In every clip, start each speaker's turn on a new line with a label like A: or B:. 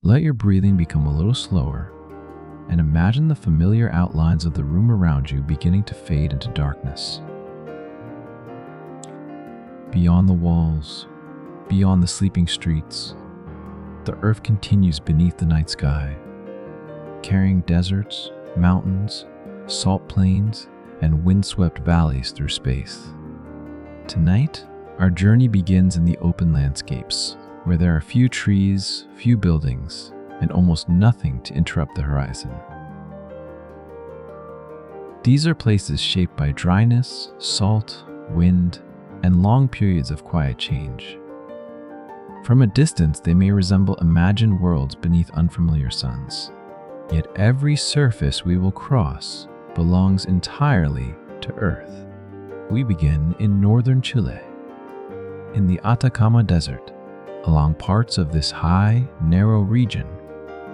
A: Let your breathing become a little slower and imagine the familiar outlines of the room around you beginning to fade into darkness. Beyond the walls, beyond the sleeping streets, the earth continues beneath the night sky, carrying deserts, mountains, salt plains, and windswept valleys through space. Tonight, our journey begins in the open landscapes, where there are few trees, few buildings, and almost nothing to interrupt the horizon. These are places shaped by dryness, salt, wind, and long periods of quiet change. From a distance, they may resemble imagined worlds beneath unfamiliar suns. Yet every surface we will cross belongs entirely to Earth. We begin in northern Chile. In the Atacama Desert, along parts of this high, narrow region,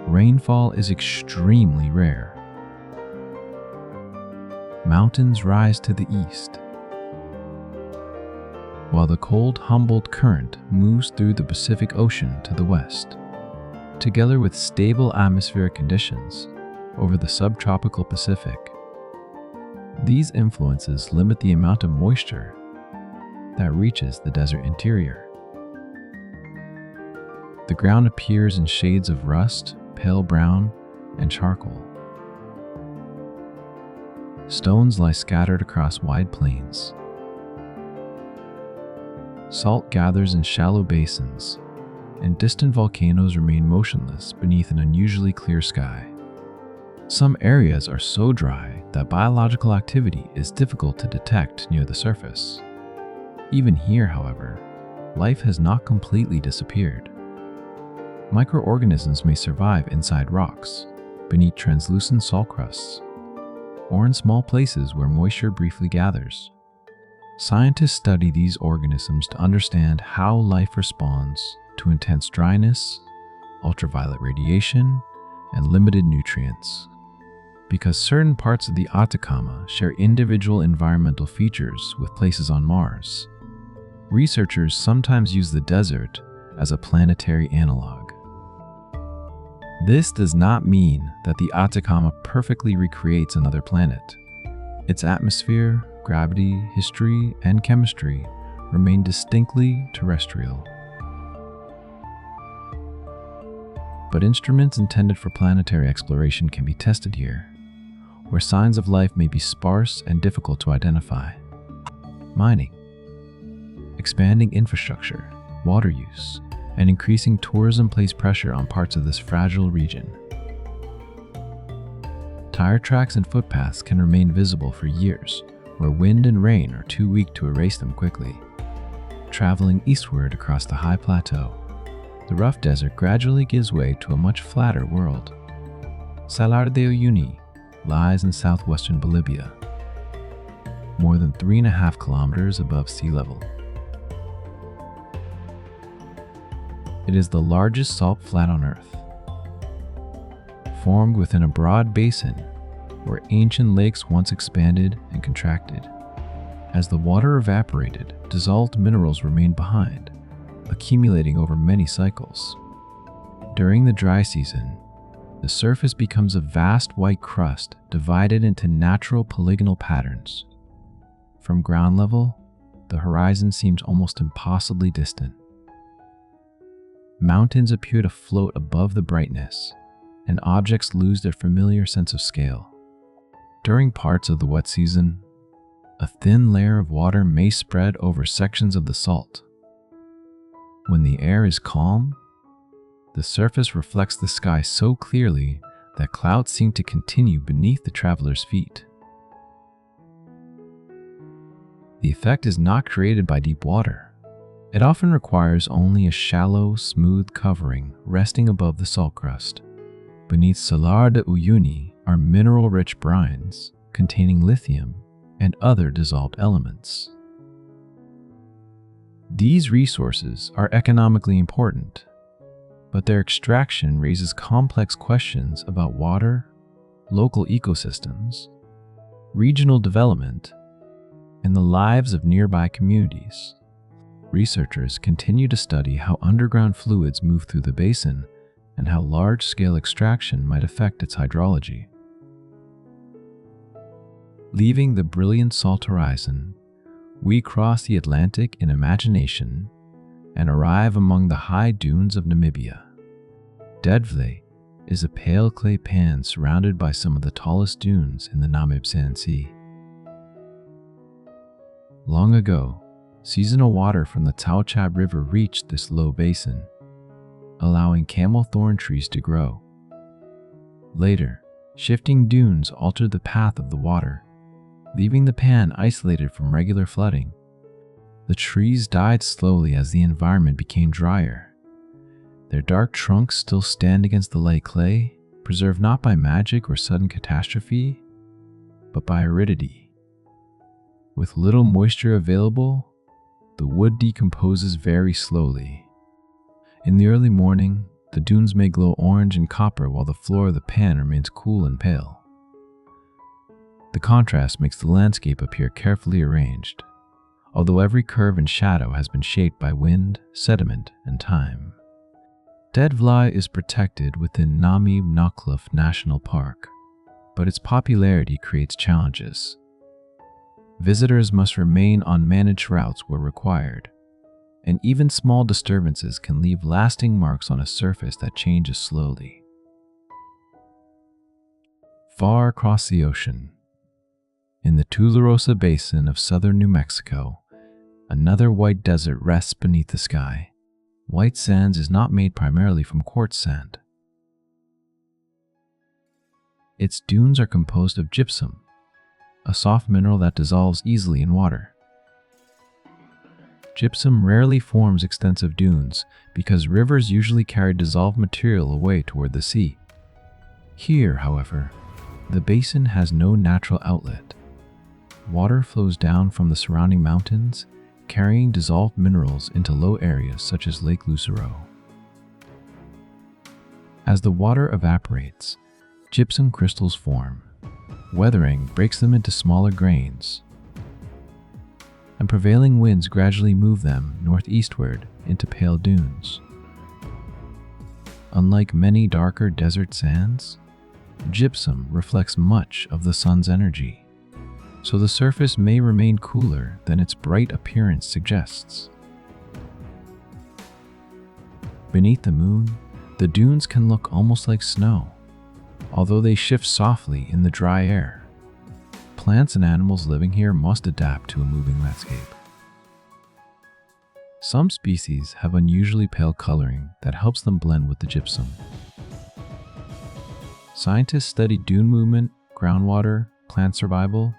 A: rainfall is extremely rare. Mountains rise to the east, while the cold Humboldt Current moves through the Pacific Ocean to the west, together with stable atmospheric conditions over the subtropical Pacific. These influences limit the amount of moisture that reaches the desert interior. The ground appears in shades of rust, pale brown, and charcoal. Stones lie scattered across wide plains. Salt gathers in shallow basins, and distant volcanoes remain motionless beneath an unusually clear sky. Some areas are so dry that biological activity is difficult to detect near the surface. Even here, however, life has not completely disappeared. Microorganisms may survive inside rocks, beneath translucent salt crusts, or in small places where moisture briefly gathers. Scientists study these organisms to understand how life responds to intense dryness, ultraviolet radiation, and limited nutrients. Because certain parts of the Atacama share individual environmental features with places on Mars, researchers sometimes use the desert as a planetary analog. This does not mean that the Atacama perfectly recreates another planet. Its atmosphere, gravity, history, and chemistry remain distinctly terrestrial. But instruments intended for planetary exploration can be tested here, where signs of life may be sparse and difficult to identify. Mining, expanding infrastructure, water use, and increasing tourism place pressure on parts of this fragile region. Tire tracks and footpaths can remain visible for years, where wind and rain are too weak to erase them quickly. Traveling eastward across the high plateau, the rough desert gradually gives way to a much flatter world. Salar de Uyuni lies in southwestern Bolivia, more than 3.5 kilometers above sea level. It is the largest salt flat on Earth, formed within a broad basin where ancient lakes once expanded and contracted. As the water evaporated, dissolved minerals remained behind, accumulating over many cycles. During the dry season, the surface becomes a vast white crust divided into natural polygonal patterns. From ground level, the horizon seems almost impossibly distant. Mountains appear to float above the brightness, and objects lose their familiar sense of scale. During parts of the wet season, a thin layer of water may spread over sections of the salt. When the air is calm, the surface reflects the sky so clearly that clouds seem to continue beneath the traveler's feet. The effect is not created by deep water. It often requires only a shallow, smooth covering resting above the salt crust. Beneath Salar de Uyuni are mineral-rich brines containing lithium and other dissolved elements. These resources are economically important, but their extraction raises complex questions about water, local ecosystems, regional development, and the lives of nearby communities. Researchers continue to study how underground fluids move through the basin and how large-scale extraction might affect its hydrology. Leaving the brilliant salt horizon, we cross the Atlantic in imagination and arrive among the high dunes of Namibia. Dedvle is a pale clay pan surrounded by some of the tallest dunes in the Namib Sea. Long ago, seasonal water from the Tauchab River reached this low basin, allowing camel thorn trees to grow. Later, shifting dunes altered the path of the water, leaving the pan isolated from regular flooding. The trees died slowly as the environment became drier. Their dark trunks still stand against the light clay, preserved not by magic or sudden catastrophe, but by aridity. With little moisture available, the wood decomposes very slowly. In the early morning, the dunes may glow orange and copper while the floor of the pan remains cool and pale. The contrast makes the landscape appear carefully arranged, although every curve and shadow has been shaped by wind, sediment, and time. Dedvle is protected within Namib Naukluft National Park, but its popularity creates challenges. Visitors must remain on managed routes where required, and even small disturbances can leave lasting marks on a surface that changes slowly. Far across the ocean, in the Tularosa Basin of southern New Mexico, another white desert rests beneath the sky. White sands is not made primarily from quartz sand. Its dunes are composed of gypsum, a soft mineral that dissolves easily in water. Gypsum rarely forms extensive dunes because rivers usually carry dissolved material away toward the sea. Here, however, the basin has no natural outlet. Water flows down from the surrounding mountains, carrying dissolved minerals into low areas such as Lake Lucero. As the water evaporates, gypsum crystals form. Weathering breaks them into smaller grains, and prevailing winds gradually move them northeastward into pale dunes. Unlike many darker desert sands, gypsum reflects much of the sun's energy, so the surface may remain cooler than its bright appearance suggests. Beneath the moon, the dunes can look almost like snow, although they shift softly in the dry air. Plants and animals living here must adapt to a moving landscape. Some species have unusually pale coloring that helps them blend with the gypsum. Scientists study dune movement, groundwater, plant survival,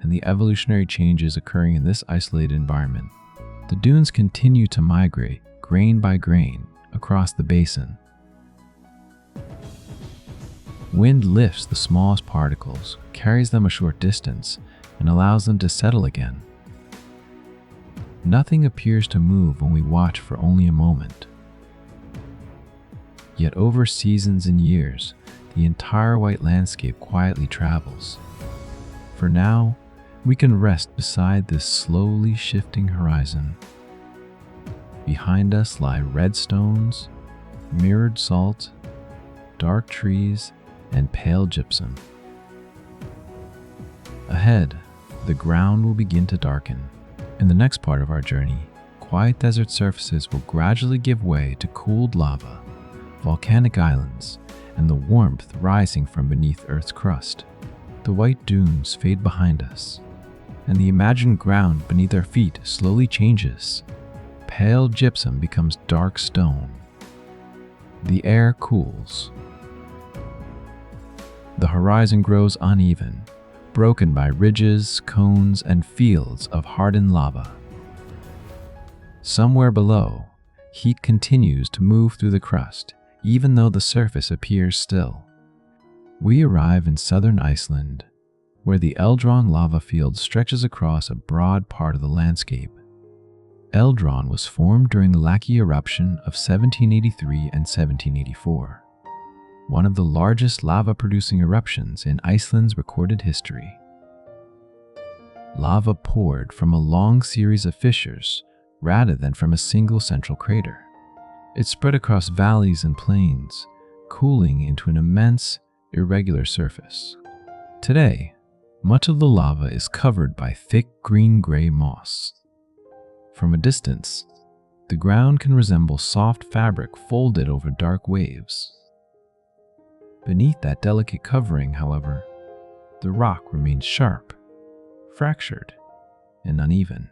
A: and the evolutionary changes occurring in this isolated environment. The dunes continue to migrate, grain by grain, across the basin. Wind lifts the smallest particles, carries them a short distance, and allows them to settle again. Nothing appears to move when we watch for only a moment. Yet over seasons and years, the entire white landscape quietly travels. For now, we can rest beside this slowly shifting horizon. Behind us lie red stones, mirrored salt, dark trees, and pale gypsum. Ahead, the ground will begin to darken. In the next part of our journey, quiet desert surfaces will gradually give way to cooled lava, volcanic islands, and the warmth rising from beneath Earth's crust. The white dunes fade behind us, and the imagined ground beneath our feet slowly changes. Pale gypsum becomes dark stone. The air cools. The horizon grows uneven, broken by ridges, cones, and fields of hardened lava. Somewhere below, heat continues to move through the crust, even though the surface appears still. We arrive in southern Iceland, where the Eldron lava field stretches across a broad part of the landscape. Eldron was formed during the Laki eruption of 1783 and 1784. One of the largest lava-producing eruptions in Iceland's recorded history. Lava poured from a long series of fissures rather than from a single central crater. It spread across valleys and plains, cooling into an immense, irregular surface. Today, much of the lava is covered by thick green-gray moss. From a distance, the ground can resemble soft fabric folded over dark waves. Beneath that delicate covering, however, the rock remains sharp, fractured, and uneven.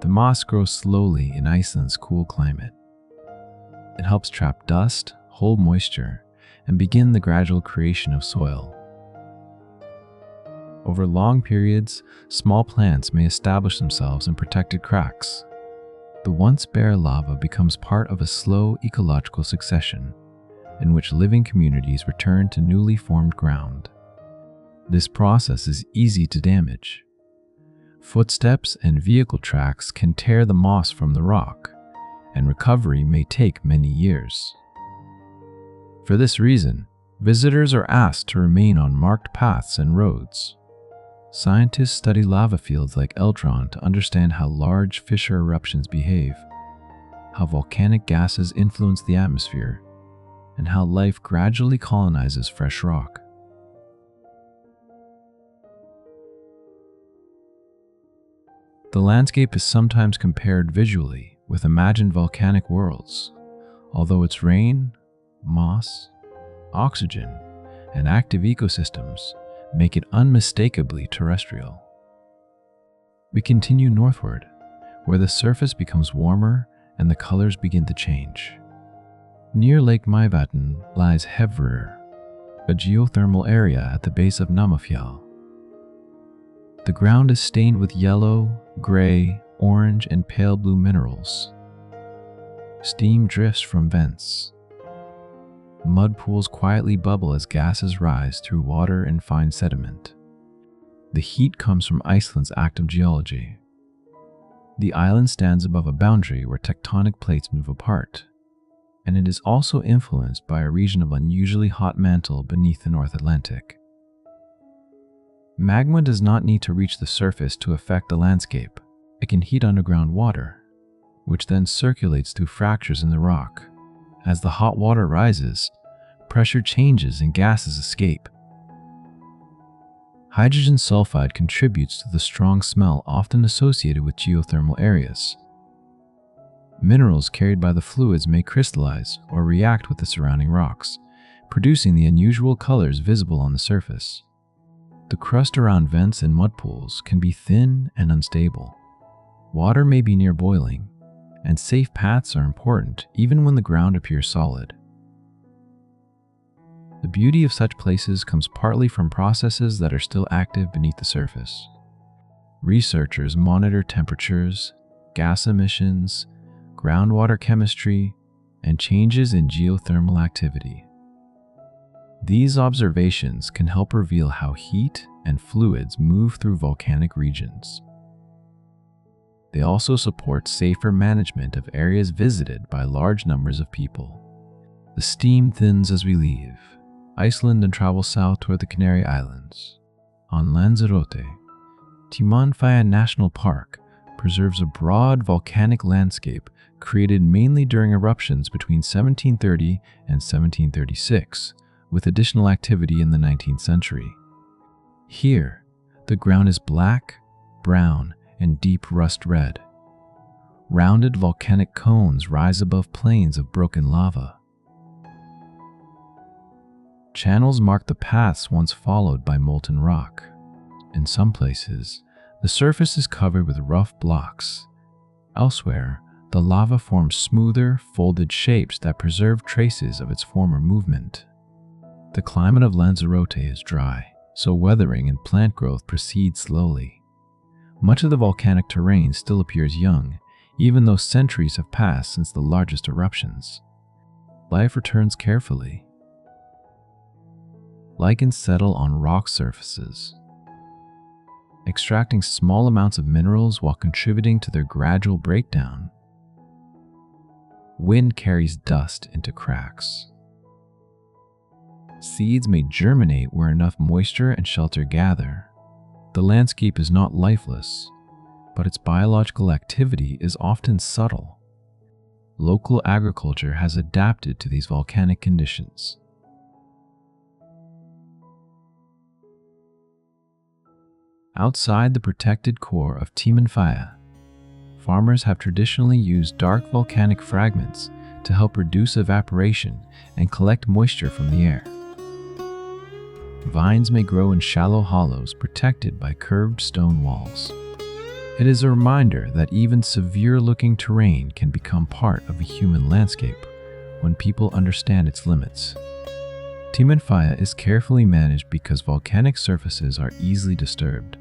A: The moss grows slowly in Iceland's cool climate. It helps trap dust, hold moisture, and begin the gradual creation of soil. Over long periods, small plants may establish themselves in protected cracks. The once bare lava becomes part of a slow ecological succession, in which living communities return to newly formed ground. This process is easy to damage. Footsteps and vehicle tracks can tear the moss from the rock, and recovery may take many years. For this reason, visitors are asked to remain on marked paths and roads. Scientists study lava fields like Eldron to understand how large fissure eruptions behave, how volcanic gases influence the atmosphere, and how life gradually colonizes fresh rock. The landscape is sometimes compared visually with imagined volcanic worlds, although its rain, moss, oxygen, and active ecosystems make it unmistakably terrestrial. We continue northward, where the surface becomes warmer and the colors begin to change. Near Lake Mývatn lies Hevrir, a geothermal area at the base of Namafjall. The ground is stained with yellow, gray, orange, and pale blue minerals. Steam drifts from vents. Mud pools quietly bubble as gases rise through water and fine sediment. The heat comes from Iceland's active geology. The island stands above a boundary where tectonic plates move apart, and it is also influenced by a region of unusually hot mantle beneath the North Atlantic. Magma does not need to reach the surface to affect the landscape. It can heat underground water, which then circulates through fractures in the rock. As the hot water rises, pressure changes and gases escape. Hydrogen sulfide contributes to the strong smell often associated with geothermal areas. Minerals carried by the fluids may crystallize or react with the surrounding rocks, producing the unusual colors visible on the surface. The crust around vents and mud pools can be thin and unstable. Water may be near boiling, and safe paths are important even when the ground appears solid. The beauty of such places comes partly from processes that are still active beneath the surface. Researchers monitor temperatures, gas emissions, groundwater chemistry, and changes in geothermal activity. These observations can help reveal how heat and fluids move through volcanic regions. They also support safer management of areas visited by large numbers of people. The steam thins as we leave Iceland and travel south toward the Canary Islands. On Lanzarote, Timanfaya National Park preserves a broad volcanic landscape created mainly during eruptions between 1730 and 1736, with additional activity in the 19th century. Here, the ground is black, brown, and deep rust red. Rounded volcanic cones rise above plains of broken lava. Channels mark the paths once followed by molten rock. In some places, the surface is covered with rough blocks. Elsewhere, the lava forms smoother, folded shapes that preserve traces of its former movement. The climate of Lanzarote is dry, so weathering and plant growth proceed slowly. Much of the volcanic terrain still appears young, even though centuries have passed since the largest eruptions. Life returns carefully. Lichens settle on rock surfaces, extracting small amounts of minerals while contributing to their gradual breakdown. Wind carries dust into cracks. Seeds may germinate where enough moisture and shelter gather. The landscape is not lifeless, but its biological activity is often subtle. local agriculture has adapted to these volcanic conditions. Outside the protected core of Timanfaya, farmers have traditionally used dark volcanic fragments to help reduce evaporation and collect moisture from the air. Vines may grow in shallow hollows protected by curved stone walls. It is a reminder that even severe-looking terrain can become part of a human landscape when people understand its limits. Timanfaya is carefully managed because volcanic surfaces are easily disturbed.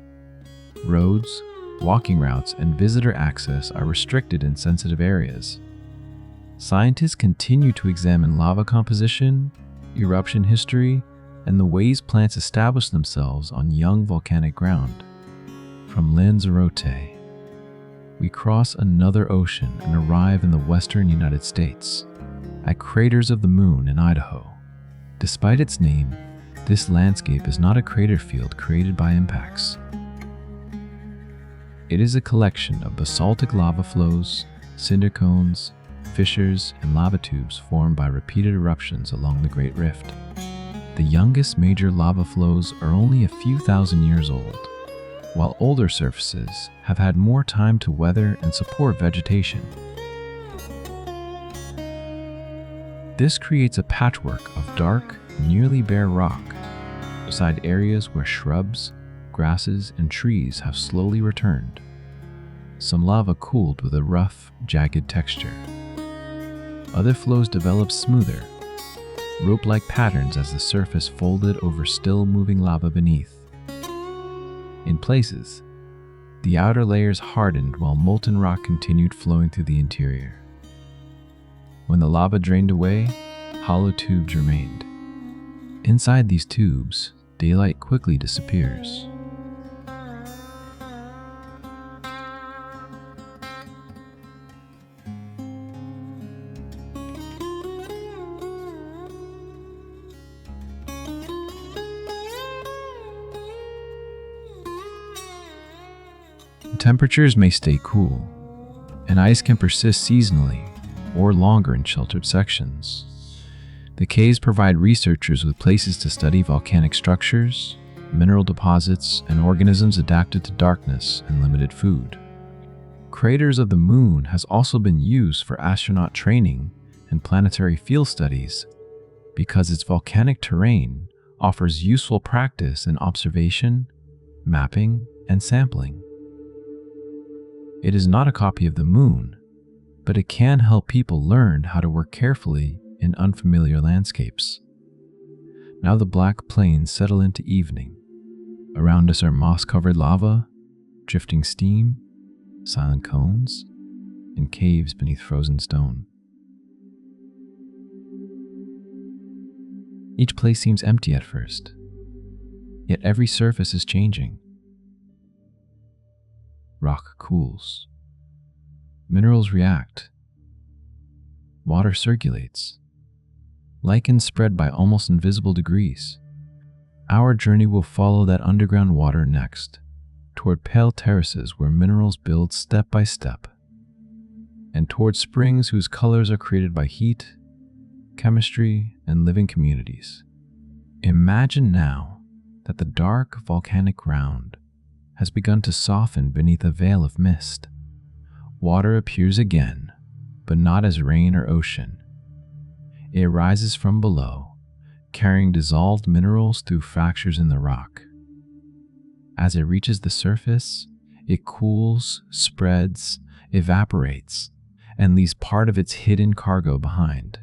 A: Roads, walking routes, and visitor access are restricted in sensitive areas. Scientists continue to examine lava composition, eruption history, and the ways plants establish themselves on young volcanic ground. From Lanzarote, we cross another ocean and arrive in the western United States, at Craters of the Moon in Idaho. Despite its name, this landscape is not a crater field created by impacts. It is a collection of basaltic lava flows, cinder cones, fissures, and lava tubes formed by repeated eruptions along the Great Rift. The youngest major lava flows are only a few thousand years old, while older surfaces have had more time to weather and support vegetation. This creates a patchwork of dark, nearly bare rock, beside areas where shrubs, grasses, and trees have slowly returned. Some lava cooled with a rough, jagged texture. Other flows developed smoother, rope-like patterns as the surface folded over still-moving lava beneath. In places, the outer layers hardened while molten rock continued flowing through the interior. When the lava drained away, hollow tubes remained. Inside these tubes, daylight quickly disappears. Temperatures may stay cool, and ice can persist seasonally or longer in sheltered sections. The caves provide researchers with places to study volcanic structures, mineral deposits, and organisms adapted to darkness and limited food. Craters of the Moon has also been used for astronaut training and planetary field studies because its volcanic terrain offers useful practice in observation, mapping, and sampling. It is not a copy of the Moon, but it can help people learn how to work carefully in unfamiliar landscapes. Now the black plains settle into evening. Around us are moss-covered lava, drifting steam, silent cones, and caves beneath frozen stone. Each place seems empty at first, yet every surface is changing. Rock cools. Minerals react. Water circulates. Lichen spread by almost invisible degrees. Our journey will follow that underground water next, toward pale terraces where minerals build step by step, and toward springs whose colors are created by heat, chemistry, and living communities. Imagine now that the dark volcanic ground has begun to soften beneath a veil of mist. Water appears again, but not as rain or ocean. It rises from below, carrying dissolved minerals through fractures in the rock. As it reaches the surface, it cools, spreads, evaporates, and leaves part of its hidden cargo behind.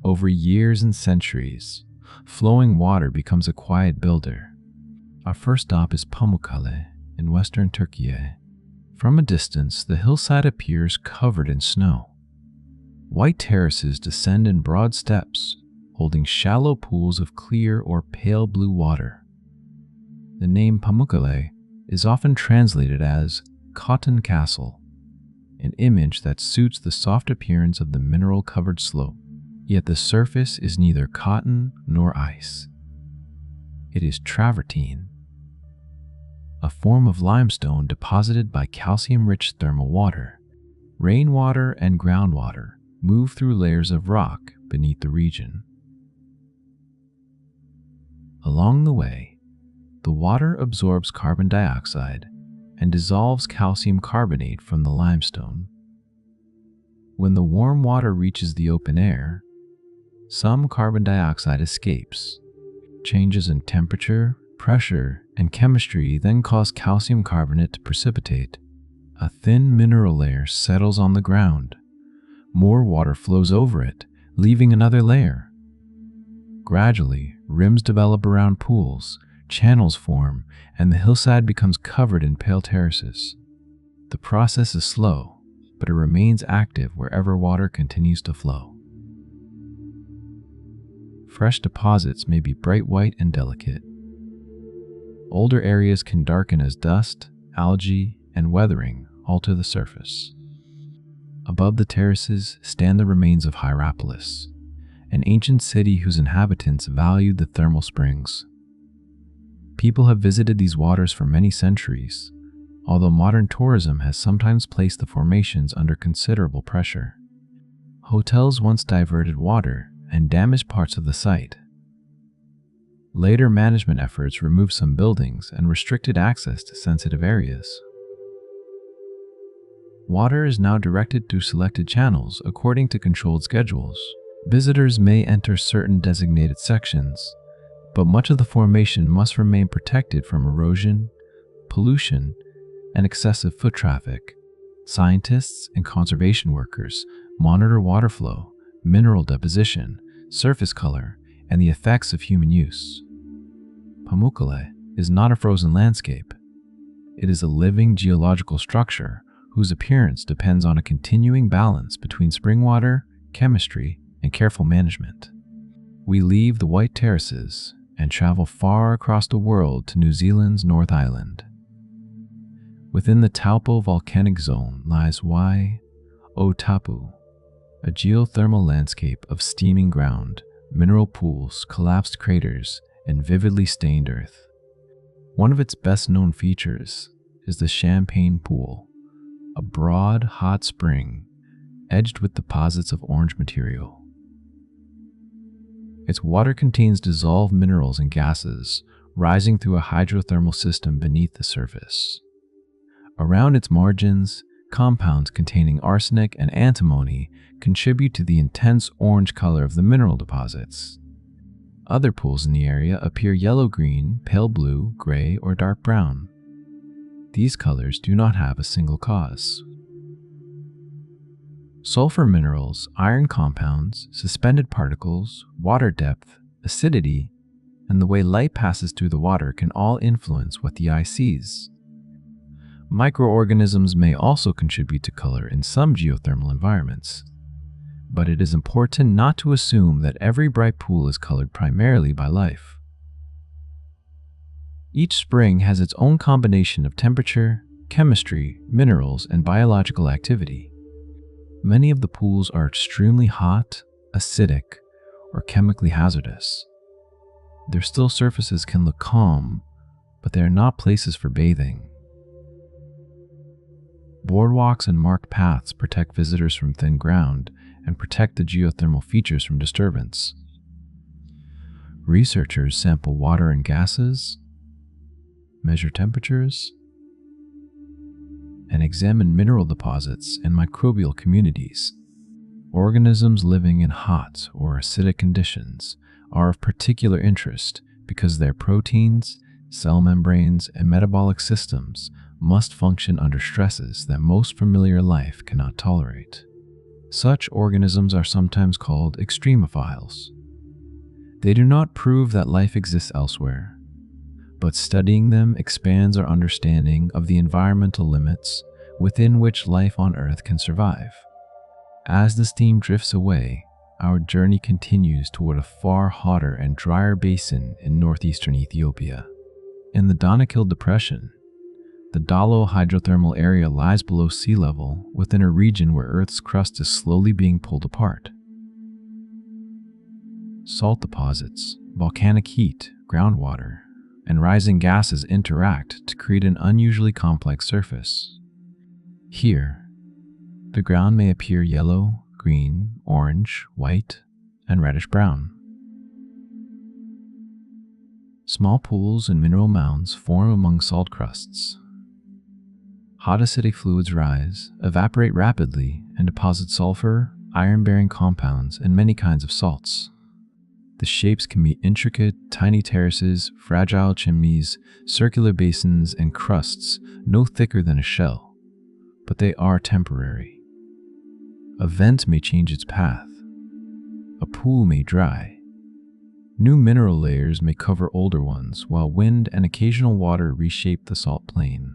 A: Over years and centuries, flowing water becomes a quiet builder. Our first stop is Pamukkale in western Turkey. From a distance, the hillside appears covered in snow. White terraces descend in broad steps, holding shallow pools of clear or pale blue water. The name Pamukkale is often translated as Cotton Castle, an image that suits the soft appearance of the mineral-covered slope. Yet the surface is neither cotton nor ice. It is travertine, a form of limestone deposited by calcium-rich thermal water. Rainwater and groundwater move through layers of rock beneath the region. Along the way, the water absorbs carbon dioxide and dissolves calcium carbonate from the limestone. When the warm water reaches the open air, some carbon dioxide escapes. Changes in temperature, pressure, and chemistry then cause calcium carbonate to precipitate. A thin mineral layer settles on the ground. More water flows over it, leaving another layer. Gradually, rims develop around pools, channels form, and the hillside becomes covered in pale terraces. The process is slow, but it remains active wherever water continues to flow. Fresh deposits may be bright white and delicate. Older areas can darken as dust, algae, and weathering alter the surface. Above the terraces stand the remains of Hierapolis, an ancient city whose inhabitants valued the thermal springs. People have visited these waters for many centuries, although modern tourism has sometimes placed the formations under considerable pressure. Hotels once diverted water and damaged parts of the site. Later management efforts removed some buildings and restricted access to sensitive areas. Water is now directed through selected channels according to controlled schedules. Visitors may enter certain designated sections, but much of the formation must remain protected from erosion, pollution, and excessive foot traffic. Scientists and conservation workers monitor water flow, mineral deposition, surface color, and the effects of human use. Pamukkale is not a frozen landscape. It is a living geological structure whose appearance depends on a continuing balance between spring water, chemistry, and careful management. We leave the White Terraces and travel far across the world to New Zealand's North Island. Within the Taupo volcanic zone lies Wai-o-Tapu, a geothermal landscape of steaming ground, mineral pools, collapsed craters, and vividly stained earth. One of its best-known features is the Champagne Pool, a broad, hot spring edged with deposits of orange material. Its water contains dissolved minerals and gases rising through a hydrothermal system beneath the surface. Around its margins, compounds containing arsenic and antimony contribute to the intense orange color of the mineral deposits. Other pools in the area appear yellow-green, pale blue, gray, or dark brown. These colors do not have a single cause. Sulfur minerals, iron compounds, suspended particles, water depth, acidity, and the way light passes through the water can all influence what the eye sees. Microorganisms may also contribute to color in some geothermal environments, but it is important not to assume that every bright pool is colored primarily by life. Each spring has its own combination of temperature, chemistry, minerals, and biological activity. Many of the pools are extremely hot, acidic, or chemically hazardous. Their still surfaces can look calm, but they are not places for bathing. Boardwalks and marked paths protect visitors from thin ground and protect the geothermal features from disturbance. Researchers sample water and gases, measure temperatures, and examine mineral deposits and microbial communities. Organisms living in hot or acidic conditions are of particular interest because their proteins, cell membranes, and metabolic systems must function under stresses that most familiar life cannot tolerate. Such organisms are sometimes called extremophiles. They do not prove that life exists elsewhere, but studying them expands our understanding of the environmental limits within which life on Earth can survive. As the steam drifts away, our journey continues toward a far hotter and drier basin in northeastern Ethiopia. In the Danakil Depression, the Dalo hydrothermal area lies below sea level within a region where Earth's crust is slowly being pulled apart. Salt deposits, volcanic heat, groundwater, and rising gases interact to create an unusually complex surface. Here, The ground may appear yellow, green, orange, white, and reddish-brown. Small pools and mineral mounds form among salt crusts. Hot acidic fluids rise, evaporate rapidly, and deposit sulfur, iron-bearing compounds, and many kinds of salts. The shapes can be intricate, tiny terraces, fragile chimneys, circular basins, and crusts no thicker than a shell, but they are temporary. A vent may change its path. A pool may dry. New mineral layers may cover older ones, while wind and occasional water reshape the salt plain.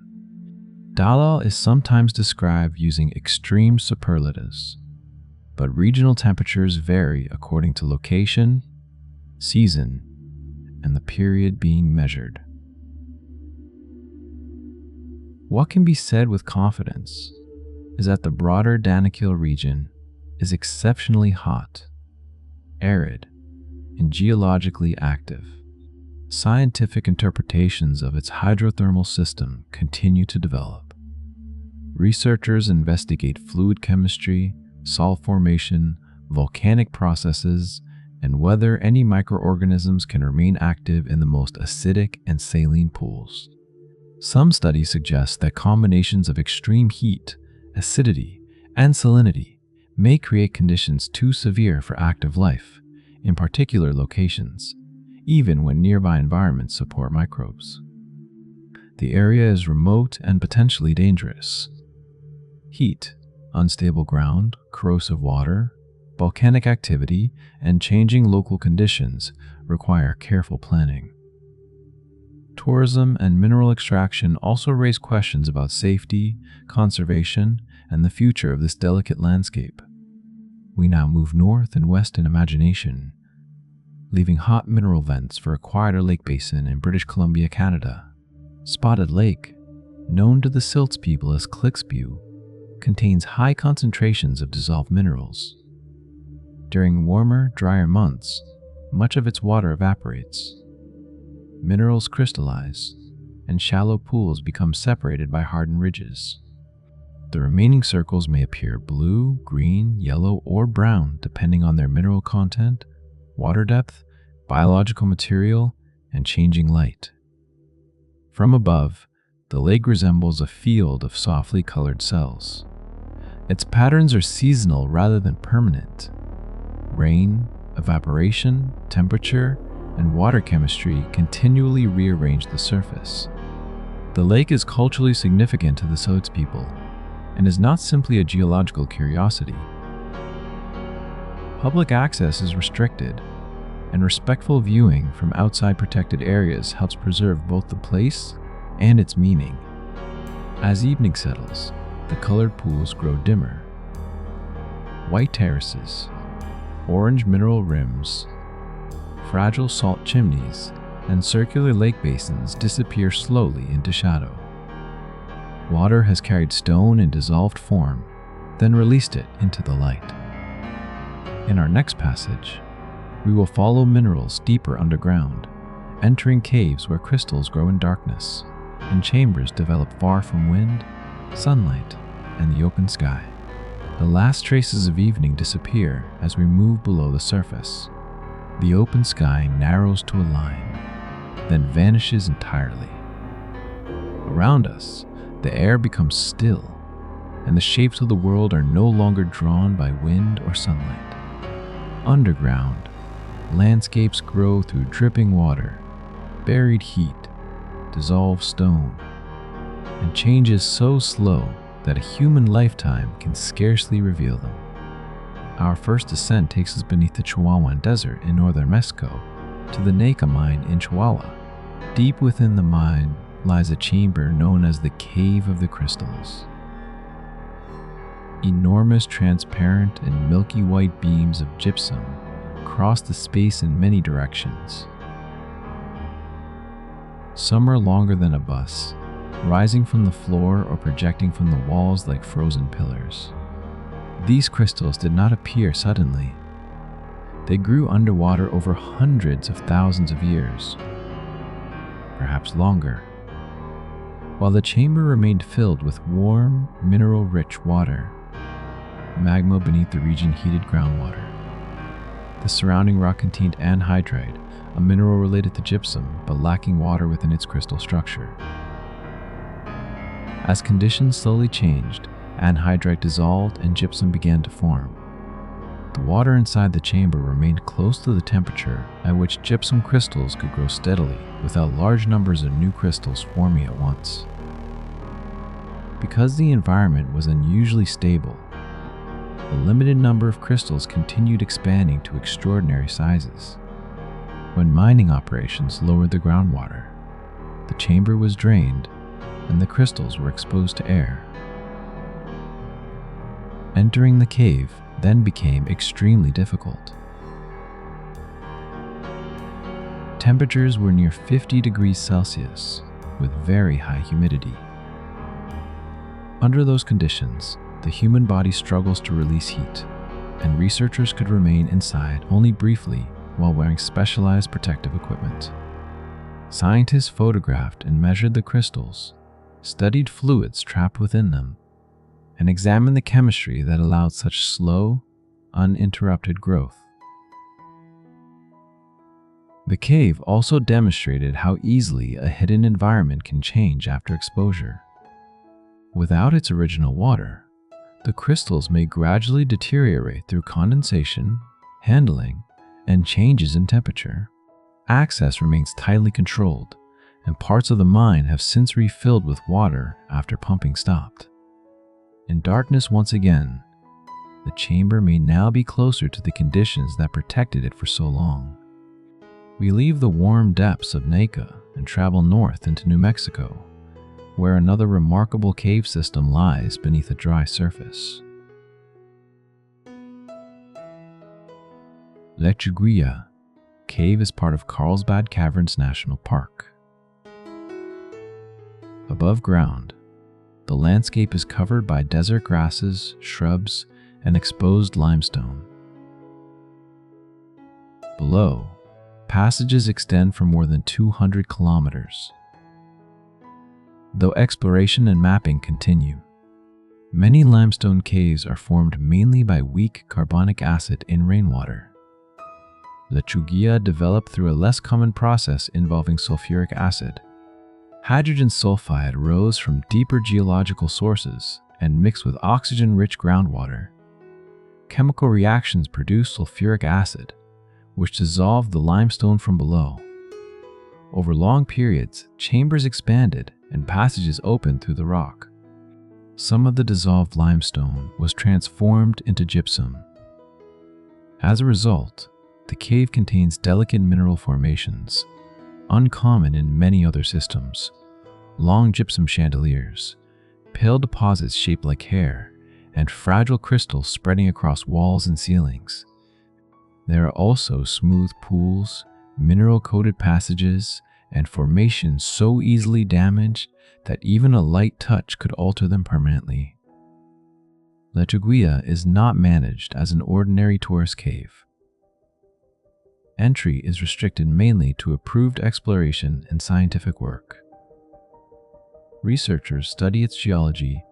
A: Dalal is sometimes described using extreme superlatives, but regional temperatures vary according to location, season, and the period being measured. What can be said with confidence is that the broader Danakil region is exceptionally hot, arid, and geologically active. Scientific interpretations of its hydrothermal system continue to develop. Researchers investigate fluid chemistry, salt formation, volcanic processes, and whether any microorganisms can remain active in the most acidic and saline pools. Some studies suggest that combinations of extreme heat, acidity, and salinity may create conditions too severe for active life in particular locations, even when nearby environments support microbes. The area is remote and potentially dangerous. Heat, unstable ground, corrosive water, volcanic activity, and changing local conditions require careful planning. Tourism and mineral extraction also raise questions about safety, conservation, and the future of this delicate landscape. We now move north and west in imagination, leaving hot mineral vents for a quieter lake basin in British Columbia, Canada. Spotted Lake, known to the Silts people as Clickspew, contains high concentrations of dissolved minerals. During warmer, drier months, much of its water evaporates. Minerals crystallize, and shallow pools become separated by hardened ridges. The remaining circles may appear blue, green, yellow, or brown depending on their mineral content, water depth, biological material, and changing light. From above, the lake resembles a field of softly colored cells. Its patterns are seasonal rather than permanent. Rain, evaporation, temperature, and water chemistry continually rearrange the surface. The lake is culturally significant to the Silts people and is not simply a geological curiosity. Public access is restricted, and respectful viewing from outside protected areas helps preserve both the place and its meaning. As evening settles, the colored pools grow dimmer. White terraces, orange mineral rims, fragile salt chimneys, and circular lake basins disappear slowly into shadow. Water has carried stone in dissolved form, then released it into the light. In our next passage, we will follow minerals deeper underground, entering caves where crystals grow in darkness, and chambers develop far from wind, sunlight, and the open sky. The last traces of evening disappear as we move below the surface. The open sky narrows to a line, then vanishes entirely. Around us, the air becomes still, and the shapes of the world are no longer drawn by wind or sunlight. Underground, landscapes grow through dripping water, buried heat, dissolved stone, and changes so slow that a human lifetime can scarcely reveal them. Our first descent takes us beneath the Chihuahuan Desert in northern Mexico to the Naka mine in Chihuahua. Deep within the mine lies a chamber known as the Cave of the Crystals. Enormous transparent and milky white beams of gypsum cross the space in many directions. Some are longer than a bus, rising from the floor or projecting from the walls like frozen pillars. These crystals did not appear suddenly. They grew underwater over hundreds of thousands of years, perhaps longer. While the chamber remained filled with warm, mineral-rich water, magma beneath the region heated groundwater. The surrounding rock contained anhydrite, a mineral related to gypsum but lacking water within its crystal structure. As conditions slowly changed, anhydrite dissolved and gypsum began to form. The water inside the chamber remained close to the temperature at which gypsum crystals could grow steadily without large numbers of new crystals forming at once. Because the environment was unusually stable, a limited number of crystals continued expanding to extraordinary sizes. When mining operations lowered the groundwater, the chamber was drained and the crystals were exposed to air. Entering the cave then became extremely difficult. Temperatures were near 50 degrees Celsius with very high humidity. Under those conditions, the human body struggles to release heat, and researchers could remain inside only briefly while wearing specialized protective equipment. Scientists photographed and measured the crystals, studied fluids trapped within them, and examined the chemistry that allowed such slow, uninterrupted growth. The cave also demonstrated how easily a hidden environment can change after exposure. Without its original water, the crystals may gradually deteriorate through condensation, handling, and changes in temperature. Access remains tightly controlled, and parts of the mine have since refilled with water after pumping stopped. In darkness once again, the chamber may now be closer to the conditions that protected it for so long. We leave the warm depths of Naka and travel north into New Mexico, where another remarkable cave system lies beneath a dry surface. Lechuguilla Cave is part of Carlsbad Caverns National Park. Above ground, the landscape is covered by desert grasses, shrubs, and exposed limestone. Below, passages extend for more than 200 kilometers. Though exploration and mapping continue, many limestone caves are formed mainly by weak carbonic acid in rainwater. Lechuguilla developed through a less common process involving sulfuric acid. Hydrogen sulfide rose from deeper geological sources and mixed with oxygen-rich groundwater. Chemical reactions produced sulfuric acid, which dissolved the limestone from below. Over long periods, chambers expanded and passages opened through the rock. Some of the dissolved limestone was transformed into gypsum. As a result, the cave contains delicate mineral formations, uncommon in many other systems: long gypsum chandeliers, pale deposits shaped like hair, and fragile crystals spreading across walls and ceilings. There are also smooth pools, mineral-coated passages, and formations so easily damaged that even a light touch could alter them permanently. Lechuguilla is not managed as an ordinary tourist cave. Entry is restricted mainly to approved exploration and scientific work. Researchers study its geology,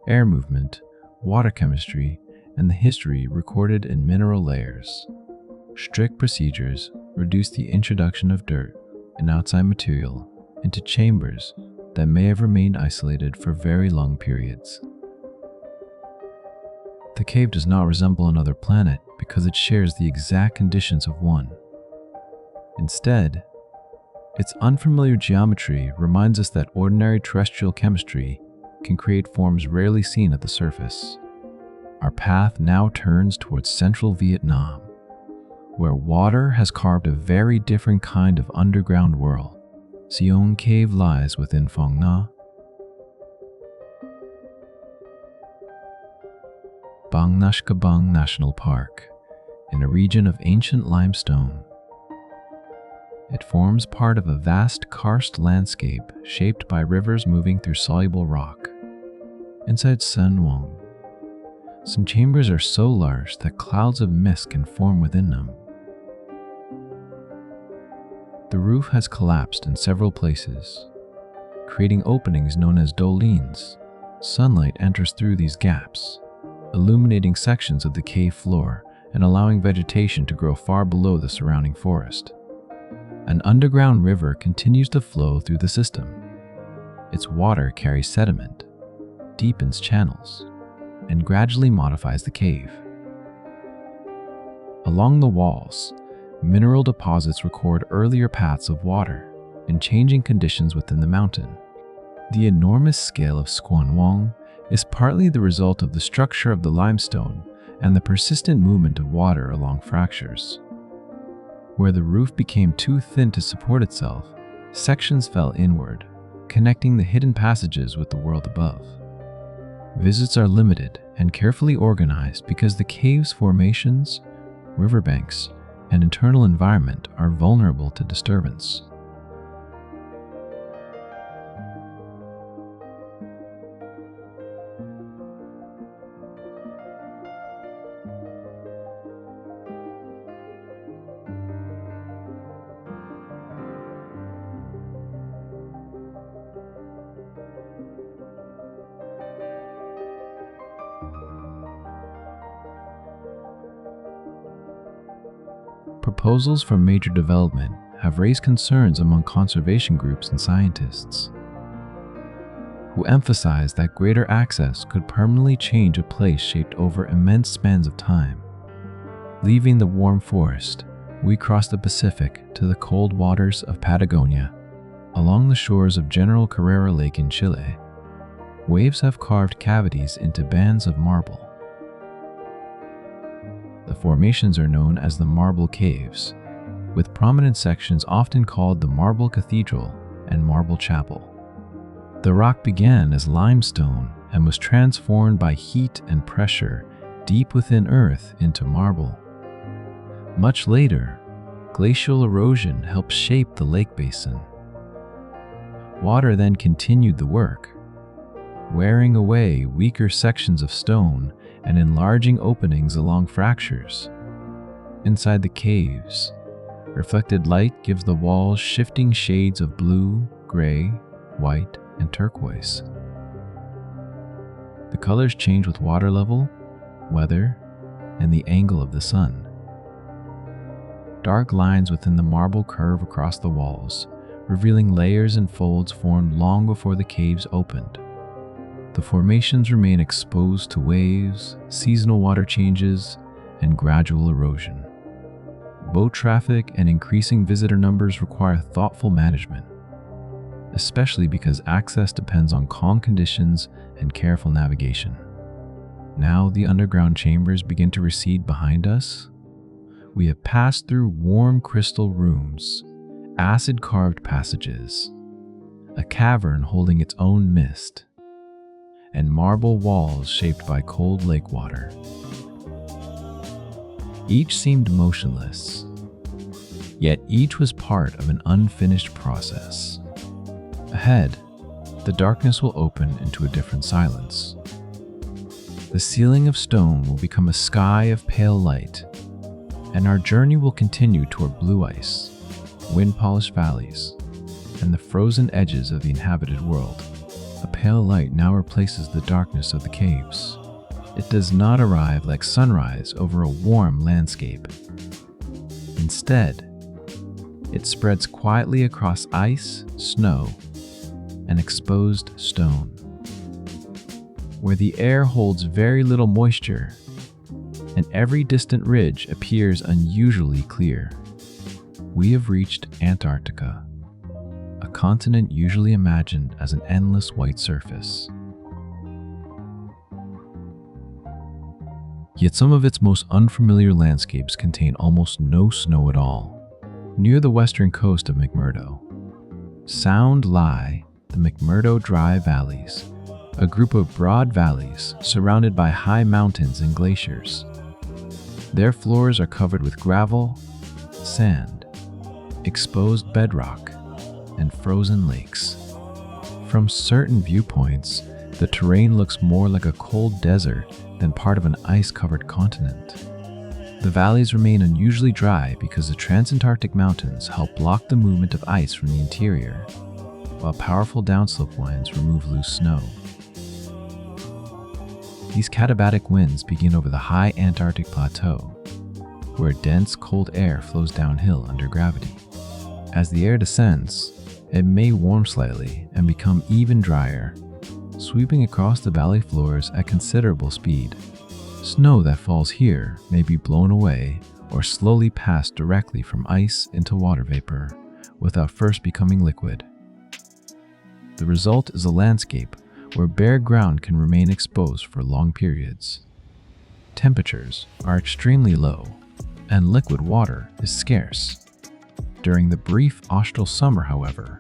A: air movement, water chemistry, and the history recorded in mineral layers. Strict procedures reduce the introduction of dirt and outside material into chambers that may have remained isolated for very long periods. The cave does not resemble another planet because it shares the exact conditions of one. Instead, its unfamiliar geometry reminds us that ordinary terrestrial chemistry can create forms rarely seen at the surface. Our path now turns towards central Vietnam, where water has carved a very different kind of underground world. Seong Cave lies within Phong Nha. Bang Nashka Bang National Park, in a region of ancient limestone. It forms part of a vast karst landscape shaped by rivers moving through soluble rock. Inside Sun Wong, some chambers are so large that clouds of mist can form within them. The roof has collapsed in several places, creating openings known as dolines. Sunlight enters through these gaps, illuminating sections of the cave floor and allowing vegetation to grow far below the surrounding forest. An underground river continues to flow through the system. Its water carries sediment, deepens channels, and gradually modifies the cave. Along the walls, mineral deposits record earlier paths of water and changing conditions within the mountain. The enormous scale of Squanwong is partly the result of the structure of the limestone and the persistent movement of water along fractures. Where the roof became too thin to support itself, sections fell inward, connecting the hidden passages with the world above. Visits are limited and carefully organized because the cave's formations, riverbanks, and internal environment are vulnerable to disturbance. Proposals for major development have raised concerns among conservation groups and scientists, who emphasize that greater access could permanently change a place shaped over immense spans of time. Leaving the warm forest, we cross the Pacific to the cold waters of Patagonia. Along the shores of General Carrera Lake in Chile, waves have carved cavities into bands of marble. The formations are known as the Marble Caves, with prominent sections often called the Marble Cathedral and Marble Chapel. The rock began as limestone and was transformed by heat and pressure deep within earth into marble. Much later, glacial erosion helped shape the lake basin. Water then continued the work, wearing away weaker sections of stone and enlarging openings along fractures. Inside the caves, reflected light gives the walls shifting shades of blue, gray, white, and turquoise. The colors change with water level, weather, and the angle of the sun. Dark lines within the marble curve across the walls, revealing layers and folds formed long before the caves opened. The formations remain exposed to waves, seasonal water changes, and gradual erosion. Boat traffic and increasing visitor numbers require thoughtful management, especially because access depends on calm conditions and careful navigation. Now the underground chambers begin to recede behind us. We have passed through warm crystal rooms, acid-carved passages, a cavern holding its own mist, and marble walls shaped by cold lake water. Each seemed motionless, yet each was part of an unfinished process. Ahead, the darkness will open into a different silence. The ceiling of stone will become a sky of pale light, and our journey will continue toward blue ice, wind-polished valleys, and the frozen edges of the inhabited world. A pale light now replaces the darkness of the caves. It does not arrive like sunrise over a warm landscape. Instead, it spreads quietly across ice, snow, and exposed stone. Where the air holds very little moisture, and every distant ridge appears unusually clear. We have reached Antarctica, a continent usually imagined as an endless white surface. Yet some of its most unfamiliar landscapes contain almost no snow at all. Near the western coast of McMurdo Sound lie the McMurdo Dry Valleys, a group of broad valleys surrounded by high mountains and glaciers. Their floors are covered with gravel, sand, exposed bedrock, and frozen lakes. From certain viewpoints, the terrain looks more like a cold desert than part of an ice-covered continent. The valleys remain unusually dry because the transantarctic mountains help block the movement of ice from the interior, while powerful downslope winds remove loose snow. These katabatic winds begin over the high Antarctic plateau, where dense cold air flows downhill under gravity. As the air descends, it may warm slightly and become even drier, sweeping across the valley floors at considerable speed. Snow that falls here may be blown away or slowly passed directly from ice into water vapor without first becoming liquid. The result is a landscape where bare ground can remain exposed for long periods. Temperatures are extremely low, and liquid water is scarce. During the brief austral summer, however,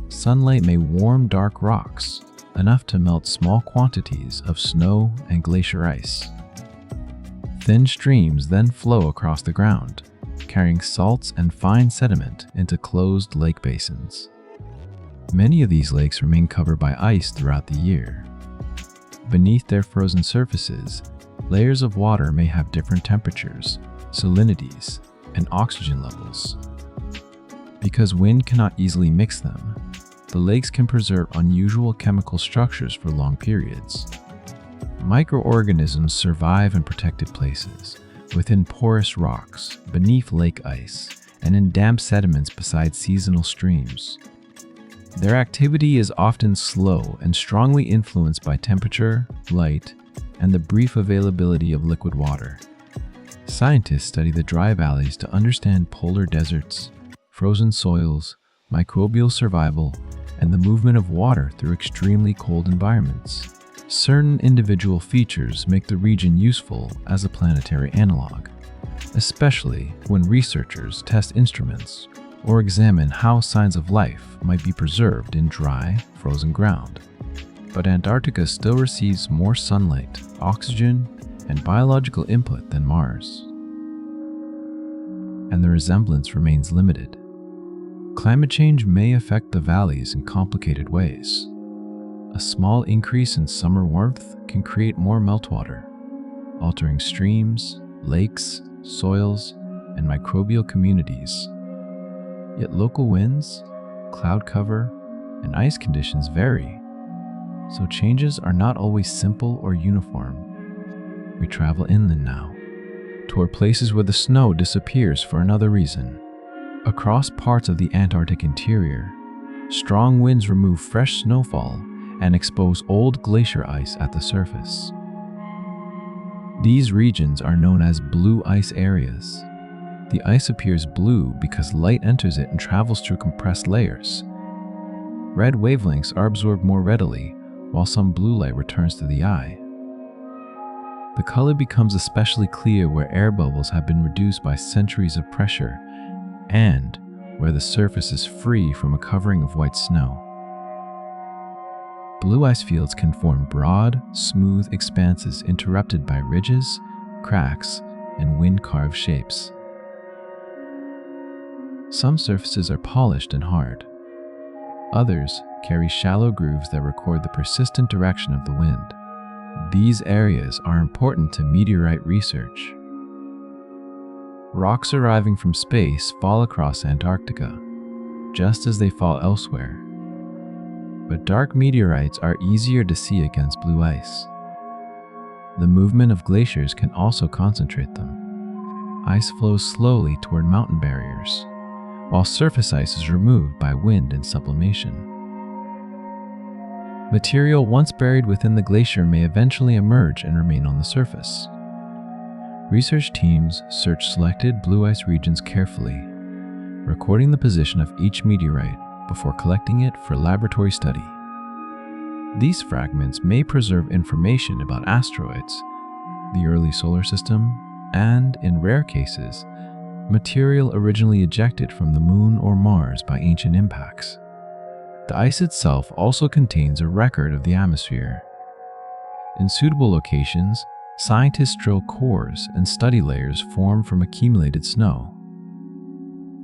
A: sunlight may warm dark rocks enough to melt small quantities of snow and glacier ice. Thin streams then flow across the ground, carrying salts and fine sediment into closed lake basins. Many of these lakes remain covered by ice throughout the year. Beneath their frozen surfaces, layers of water may have different temperatures, salinities, and oxygen levels. Because wind cannot easily mix them, the lakes can preserve unusual chemical structures for long periods. Microorganisms survive in protected places, within porous rocks, beneath lake ice, and in damp sediments beside seasonal streams. Their activity is often slow and strongly influenced by temperature, light, and the brief availability of liquid water. Scientists study the dry valleys to understand polar deserts, frozen soils, microbial survival, and the movement of water through extremely cold environments. Certain individual features make the region useful as a planetary analog, especially when researchers test instruments or examine how signs of life might be preserved in dry, frozen ground. But Antarctica still receives more sunlight, oxygen, and biological input than Mars, and the resemblance remains limited. Climate change may affect the valleys in complicated ways. A small increase in summer warmth can create more meltwater, altering streams, lakes, soils, and microbial communities. Yet local winds, cloud cover, and ice conditions vary, so changes are not always simple or uniform. We travel inland now, toward places where the snow disappears for another reason. Across parts of the Antarctic interior, strong winds remove fresh snowfall and expose old glacier ice at the surface. These regions are known as blue ice areas. The ice appears blue because light enters it and travels through compressed layers. Red wavelengths are absorbed more readily, while some blue light returns to the eye. The color becomes especially clear where air bubbles have been reduced by centuries of pressure and where the surface is free from a covering of white snow. Blue ice fields can form broad, smooth expanses interrupted by ridges, cracks, and wind-carved shapes. Some surfaces are polished and hard. Others carry shallow grooves that record the persistent direction of the wind. These areas are important to meteorite research. Rocks arriving from space fall across Antarctica, just as they fall elsewhere. But dark meteorites are easier to see against blue ice. The movement of glaciers can also concentrate them. Ice flows slowly toward mountain barriers, while surface ice is removed by wind and sublimation. Material once buried within the glacier may eventually emerge and remain on the surface. Research teams search selected blue ice regions carefully, recording the position of each meteorite before collecting it for laboratory study. These fragments may preserve information about asteroids, the early solar system, and, in rare cases, material originally ejected from the Moon or Mars by ancient impacts. The ice itself also contains a record of the atmosphere. In suitable locations, scientists drill cores and study layers formed from accumulated snow.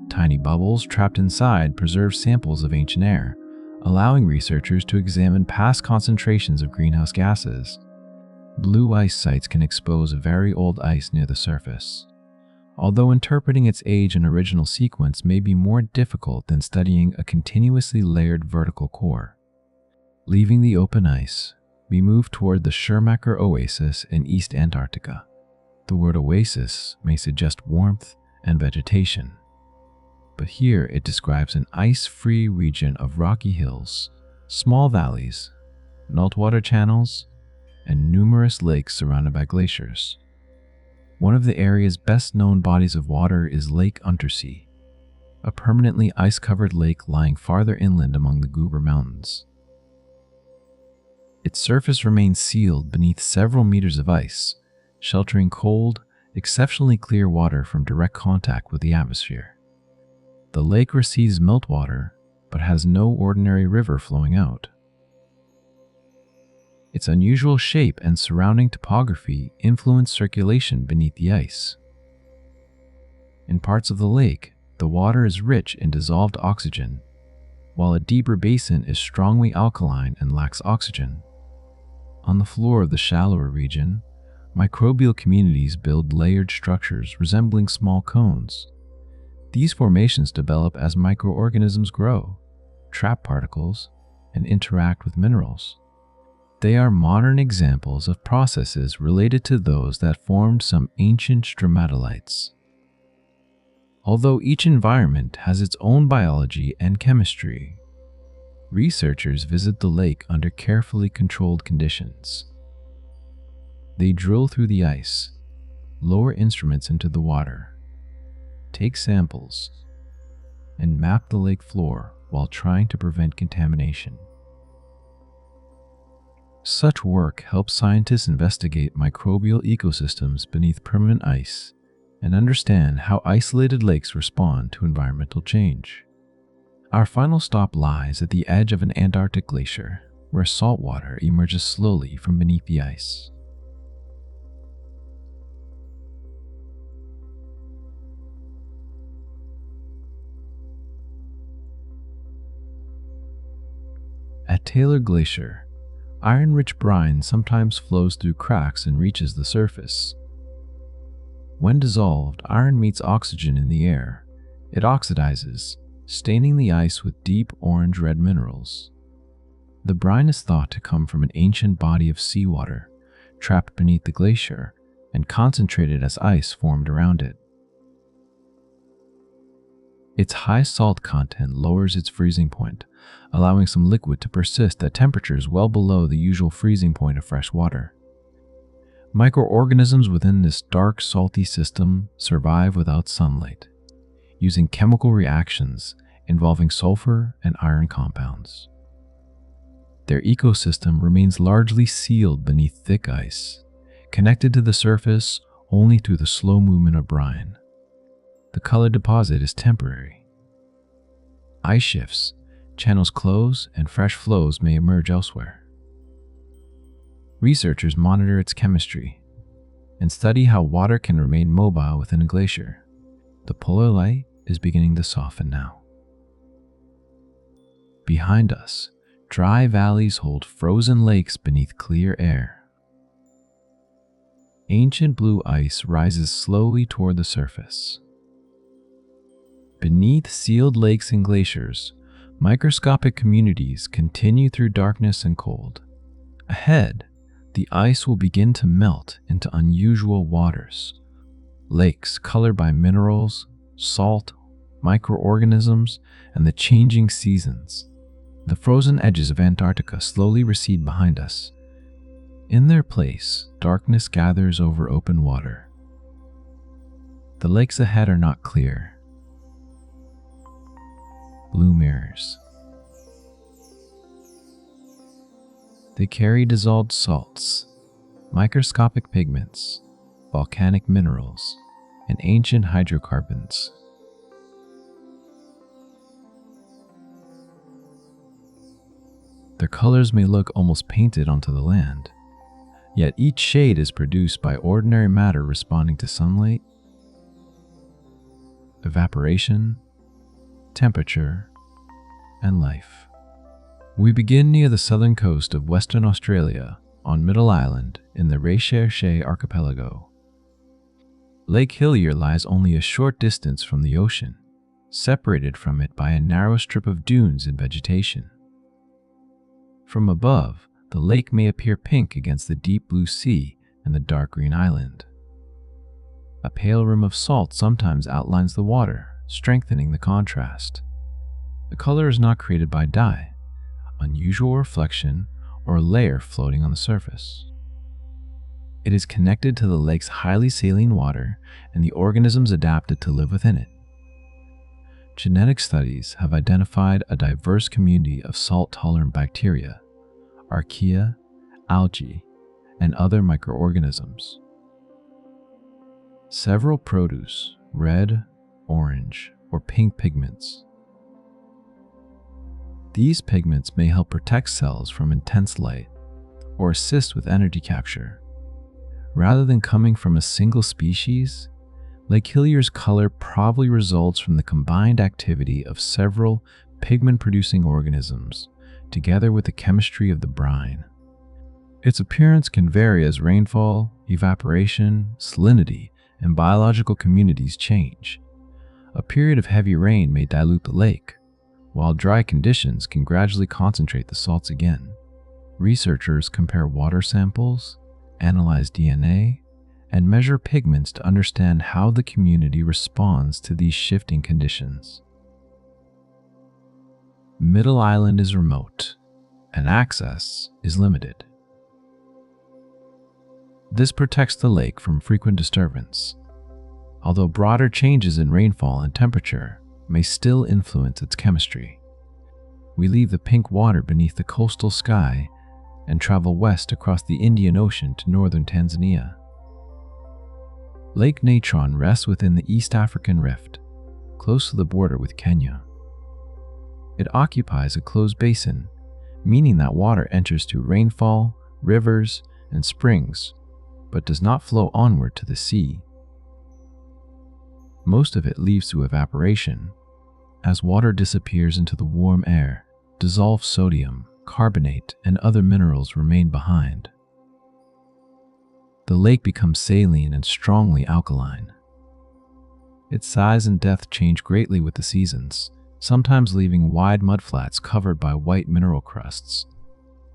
A: Tiny bubbles trapped inside preserve samples of ancient air, allowing researchers to examine past concentrations of greenhouse gases. Blue ice sites can expose very old ice near the surface, although interpreting its age and original sequence may be more difficult than studying a continuously layered vertical core. Leaving the open ice, we move toward the Schermacher Oasis in East Antarctica. The word oasis may suggest warmth and vegetation, but here it describes an ice-free region of rocky hills, small valleys, meltwater channels, and numerous lakes surrounded by glaciers. One of the area's best-known bodies of water is Lake Untersee, a permanently ice-covered lake lying farther inland among the Gruber Mountains. Its surface remains sealed beneath several meters of ice, sheltering cold, exceptionally clear water from direct contact with the atmosphere. The lake receives meltwater, but has no ordinary river flowing out. Its unusual shape and surrounding topography influence circulation beneath the ice. In parts of the lake, the water is rich in dissolved oxygen, while a deeper basin is strongly alkaline and lacks oxygen. On the floor of the shallower region, microbial communities build layered structures resembling small cones. These formations develop as microorganisms grow, trap particles, and interact with minerals. They are modern examples of processes related to those that formed some ancient stromatolites. Although each environment has its own biology and chemistry, researchers visit the lake under carefully controlled conditions. They drill through the ice, lower instruments into the water, take samples, and map the lake floor while trying to prevent contamination. Such work helps scientists investigate microbial ecosystems beneath permanent ice and understand how isolated lakes respond to environmental change. Our final stop lies at the edge of an Antarctic glacier, where salt water emerges slowly from beneath the ice. At Taylor Glacier, iron-rich brine sometimes flows through cracks and reaches the surface. When dissolved, iron meets oxygen in the air. It oxidizes, staining the ice with deep orange-red minerals. The brine is thought to come from an ancient body of seawater, trapped beneath the glacier and concentrated as ice formed around it. Its high salt content lowers its freezing point, allowing some liquid to persist at temperatures well below the usual freezing point of fresh water. Microorganisms within this dark, salty system survive without sunlight, using chemical reactions involving sulfur and iron compounds. Their ecosystem remains largely sealed beneath thick ice, connected to the surface only through the slow movement of brine. The color deposit is temporary. Ice shifts, channels close, and fresh flows may emerge elsewhere. Researchers monitor its chemistry and study how water can remain mobile within a glacier. The polar light is beginning to soften now. Behind us, dry valleys hold frozen lakes beneath clear air. Ancient blue ice rises slowly toward the surface. Beneath sealed lakes and glaciers, microscopic communities continue through darkness and cold. Ahead, the ice will begin to melt into unusual waters, lakes colored by minerals, salt, microorganisms, and the changing seasons. The frozen edges of Antarctica slowly recede behind us. In their place, darkness gathers over open water. The lakes ahead are not clear. Blue mirrors. They carry dissolved salts, microscopic pigments, volcanic minerals, and ancient hydrocarbons. Their colors may look almost painted onto the land, yet each shade is produced by ordinary matter responding to sunlight, evaporation, temperature, and life. We begin near the southern coast of Western Australia on Middle Island in the Recherche archipelago. Lake Hillier lies only a short distance from the ocean, separated from it by a narrow strip of dunes and vegetation. From above, the lake may appear pink against the deep blue sea and the dark green island. A pale rim of salt sometimes outlines the water, strengthening the contrast. The color is not created by dye, unusual reflection, or a layer floating on the surface. It is connected to the lake's highly saline water and the organisms adapted to live within it. Genetic studies have identified a diverse community of salt-tolerant bacteria, archaea, algae, and other microorganisms. Several produce red, orange, or pink pigments. These pigments may help protect cells from intense light or assist with energy capture. Rather than coming from a single species, Lake Hillier's color probably results from the combined activity of several pigment-producing organisms, together with the chemistry of the brine. Its appearance can vary as rainfall, evaporation, salinity, and biological communities change. A period of heavy rain may dilute the lake, while dry conditions can gradually concentrate the salts again. Researchers compare water samples, analyze DNA, and measure pigments to understand how the community responds to these shifting conditions. Middle Island is remote, and access is limited. This protects the lake from frequent disturbance, although broader changes in rainfall and temperature may still influence its chemistry. We leave the pink water beneath the coastal sky and travel west across the Indian Ocean to northern Tanzania. Lake Natron rests within the East African Rift, close to the border with Kenya. It occupies a closed basin, meaning that water enters through rainfall, rivers, and springs, but does not flow onward to the sea. Most of it leaves through evaporation. As water disappears into the warm air, dissolved sodium, carbonate, and other minerals remain behind. The lake becomes saline and strongly alkaline. Its size and depth change greatly with the seasons, sometimes leaving wide mudflats covered by white mineral crusts.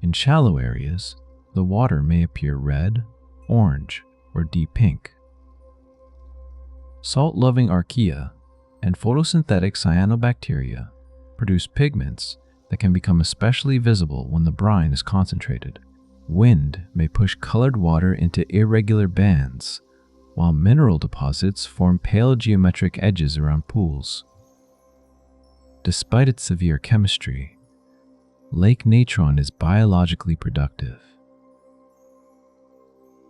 A: In shallow areas, the water may appear red, orange, or deep pink. Salt-loving archaea and photosynthetic cyanobacteria produce pigments that can become especially visible when the brine is concentrated. Wind may push colored water into irregular bands, while mineral deposits form pale geometric edges around pools. Despite its severe chemistry, Lake Natron is biologically productive.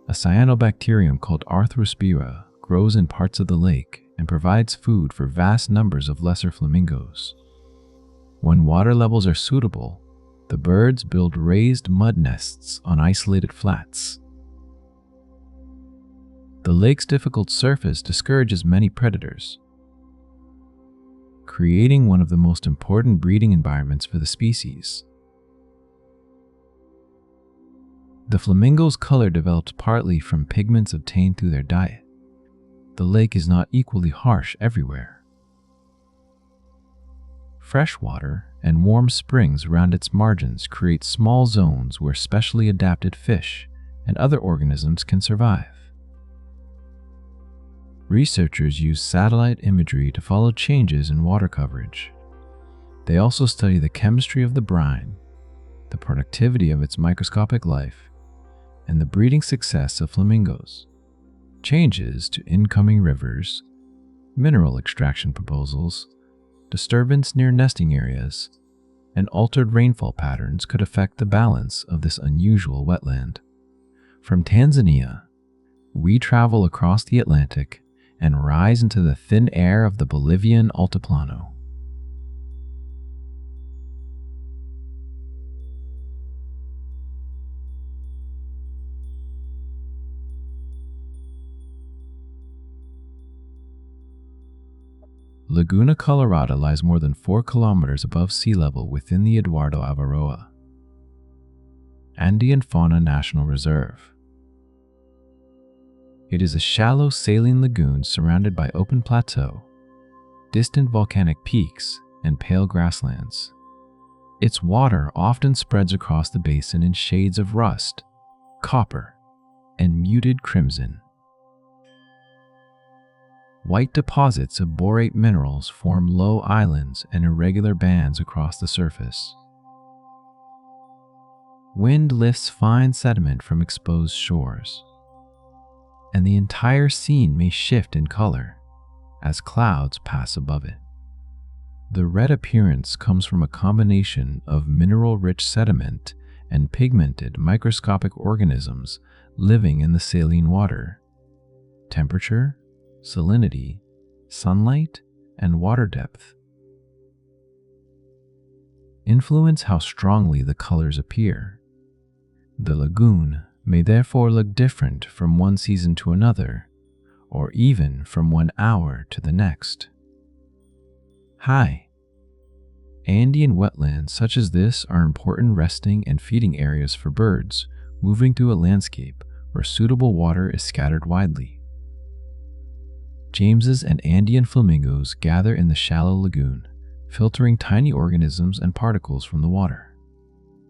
A: A cyanobacterium called Arthrospira grows in parts of the lake and provides food for vast numbers of lesser flamingos. When water levels are suitable, the birds build raised mud nests on isolated flats. The lake's difficult surface discourages many predators, creating one of the most important breeding environments for the species. The flamingo's color develops partly from pigments obtained through their diet. The lake is not equally harsh everywhere. Fresh water and warm springs around its margins create small zones where specially adapted fish and other organisms can survive. Researchers use satellite imagery to follow changes in water coverage. They also study the chemistry of the brine, the productivity of its microscopic life, and the breeding success of flamingos. Changes to incoming rivers, mineral extraction proposals, disturbance near nesting areas, and altered rainfall patterns could affect the balance of this unusual wetland. From Tanzania, we travel across the Atlantic and rise into the thin air of the Bolivian Altiplano. Laguna Colorada lies more than 4 kilometers above sea level within the Eduardo Avaroa Andean Fauna National Reserve. It is a shallow saline lagoon surrounded by open plateau, distant volcanic peaks, and pale grasslands. Its water often spreads across the basin in shades of rust, copper, and muted crimson. White deposits of borate minerals form low islands and irregular bands across the surface. Wind lifts fine sediment from exposed shores, and the entire scene may shift in color as clouds pass above it. The red appearance comes from a combination of mineral-rich sediment and pigmented microscopic organisms living in the saline water. Temperature, salinity, sunlight, and water depth influence how strongly the colors appear. The lagoon may therefore look different from one season to another, or even from one hour to the next. Hi. Andean wetlands such as this are important resting and feeding areas for birds moving through a landscape where suitable water is scattered widely. Jameses and Andean flamingos gather in the shallow lagoon, filtering tiny organisms and particles from the water.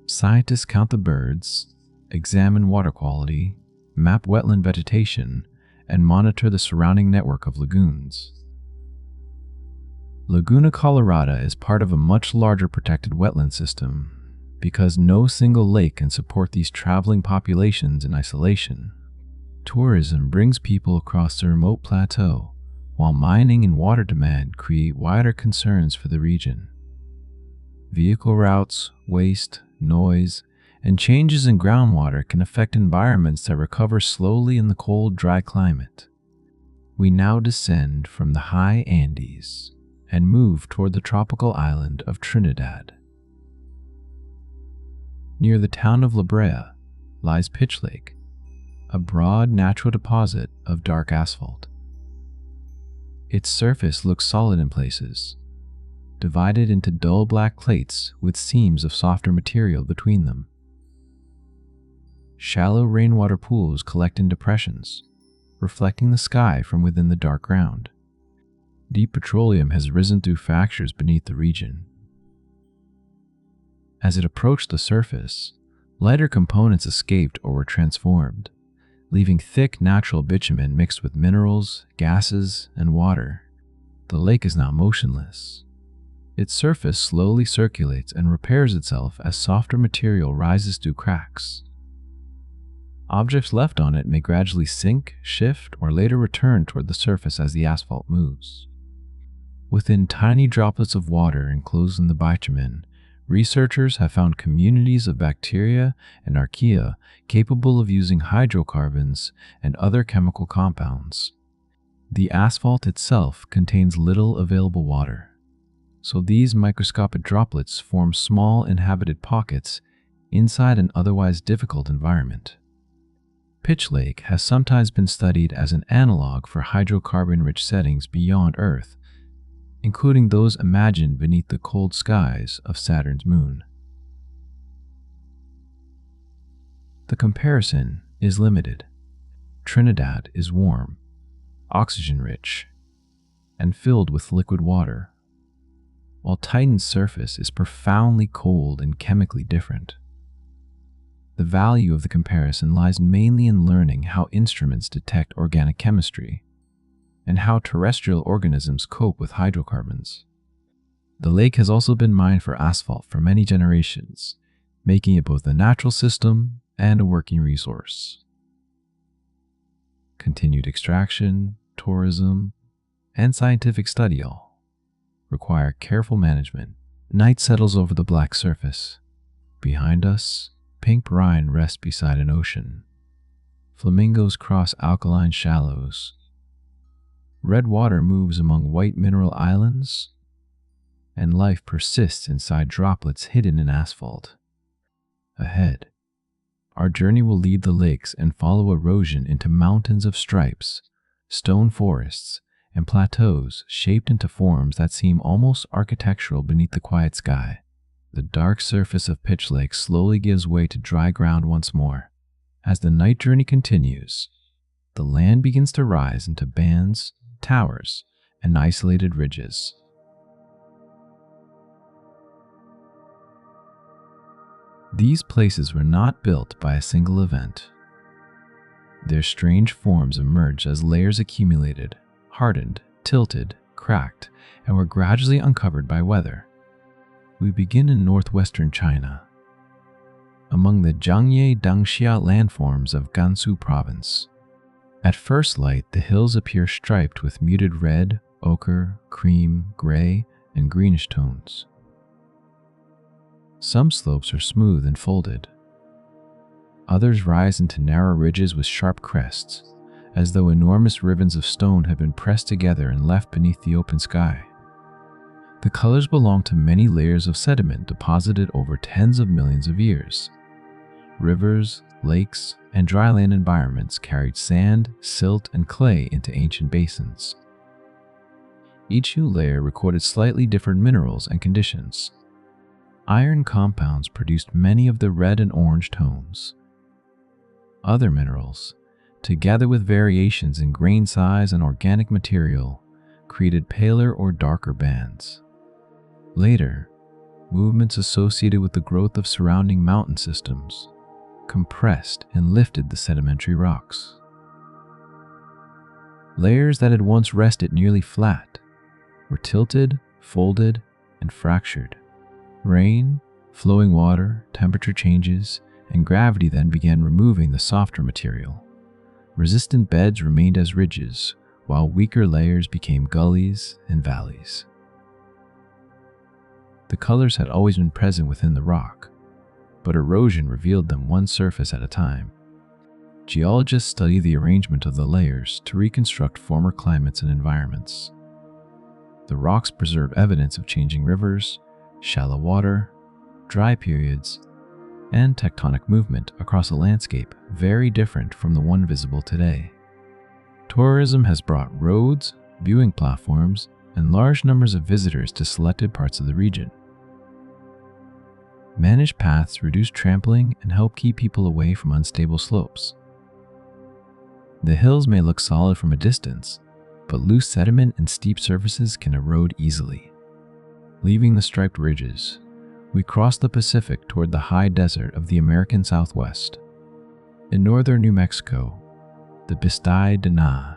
A: Scientists count the birds, examine water quality, map wetland vegetation, and monitor the surrounding network of lagoons. Laguna Colorada is part of a much larger protected wetland system because no single lake can support these traveling populations in isolation. Tourism brings people across the remote plateau, while mining and water demand create wider concerns for the region. Vehicle routes, waste, noise, and changes in groundwater can affect environments that recover slowly in the cold, dry climate. We now descend from the high Andes and move toward the tropical island of Trinidad. Near the town of La Brea lies Pitch Lake, a broad natural deposit of dark asphalt. Its surface looks solid in places, divided into dull black plates with seams of softer material between them. Shallow rainwater pools collect in depressions, reflecting the sky from within the dark ground. Deep petroleum has risen through fractures beneath the region. As it approached the surface, lighter components escaped or were transformed, leaving thick natural bitumen mixed with minerals, gases, and water. The lake is now motionless. Its surface slowly circulates and repairs itself as softer material rises through cracks. Objects left on it may gradually sink, shift, or later return toward the surface as the asphalt moves. Within tiny droplets of water enclosed in the bitumen, researchers have found communities of bacteria and archaea capable of using hydrocarbons and other chemical compounds. The asphalt itself contains little available water, so these microscopic droplets form small inhabited pockets inside an otherwise difficult environment. Pitch Lake has sometimes been studied as an analog for hydrocarbon-rich settings beyond Earth, including those imagined beneath the cold skies of Saturn's moon. The comparison is limited. Trinidad is warm, oxygen-rich, and filled with liquid water, while Titan's surface is profoundly cold and chemically different. The value of the comparison lies mainly in learning how instruments detect organic chemistry and how terrestrial organisms cope with hydrocarbons. The lake has also been mined for asphalt for many generations, making it both a natural system and a working resource. Continued extraction, tourism, and scientific study all require careful management. Night settles over the black surface. Behind us, pink brine rests beside an ocean. Flamingos cross alkaline shallows. Red water moves among white mineral islands, and life persists inside droplets hidden in asphalt. Ahead, our journey will lead the lakes and follow erosion into mountains of stripes, stone forests, and plateaus shaped into forms that seem almost architectural beneath the quiet sky. The dark surface of Pitch Lake slowly gives way to dry ground once more. As the night journey continues, the land begins to rise into bands, towers, and isolated ridges. These places were not built by a single event. Their strange forms emerged as layers accumulated, hardened, tilted, cracked, and were gradually uncovered by weather. We begin in northwestern China, among the Jiangye Dangxia landforms of Gansu province. At first light, the hills appear striped with muted red, ochre, cream, gray, and greenish tones. Some slopes are smooth and folded. Others rise into narrow ridges with sharp crests, as though enormous ribbons of stone had been pressed together and left beneath the open sky. The colors belong to many layers of sediment deposited over tens of millions of years. Rivers, lakes, and dryland environments carried sand, silt, and clay into ancient basins. Each new layer recorded slightly different minerals and conditions. Iron compounds produced many of the red and orange tones. Other minerals, together with variations in grain size and organic material, created paler or darker bands. Later, movements associated with the growth of surrounding mountain systems compressed and lifted the sedimentary rocks. Layers that had once rested nearly flat were tilted, folded, and fractured. Rain, flowing water, temperature changes, and gravity then began removing the softer material. Resistant beds remained as ridges, while weaker layers became gullies and valleys. The colors had always been present within the rock, but erosion revealed them one surface at a time. Geologists study the arrangement of the layers to reconstruct former climates and environments. The rocks preserve evidence of changing rivers, shallow water, dry periods, and tectonic movement across a landscape very different from the one visible today. Tourism has brought roads, viewing platforms, and large numbers of visitors to selected parts of the region. Managed paths reduce trampling and help keep people away from unstable slopes. The hills may look solid from a distance, but loose sediment and steep surfaces can erode easily. Leaving the striped ridges, we cross the Pacific toward the high desert of the American Southwest. In northern New Mexico, the Bistay de Na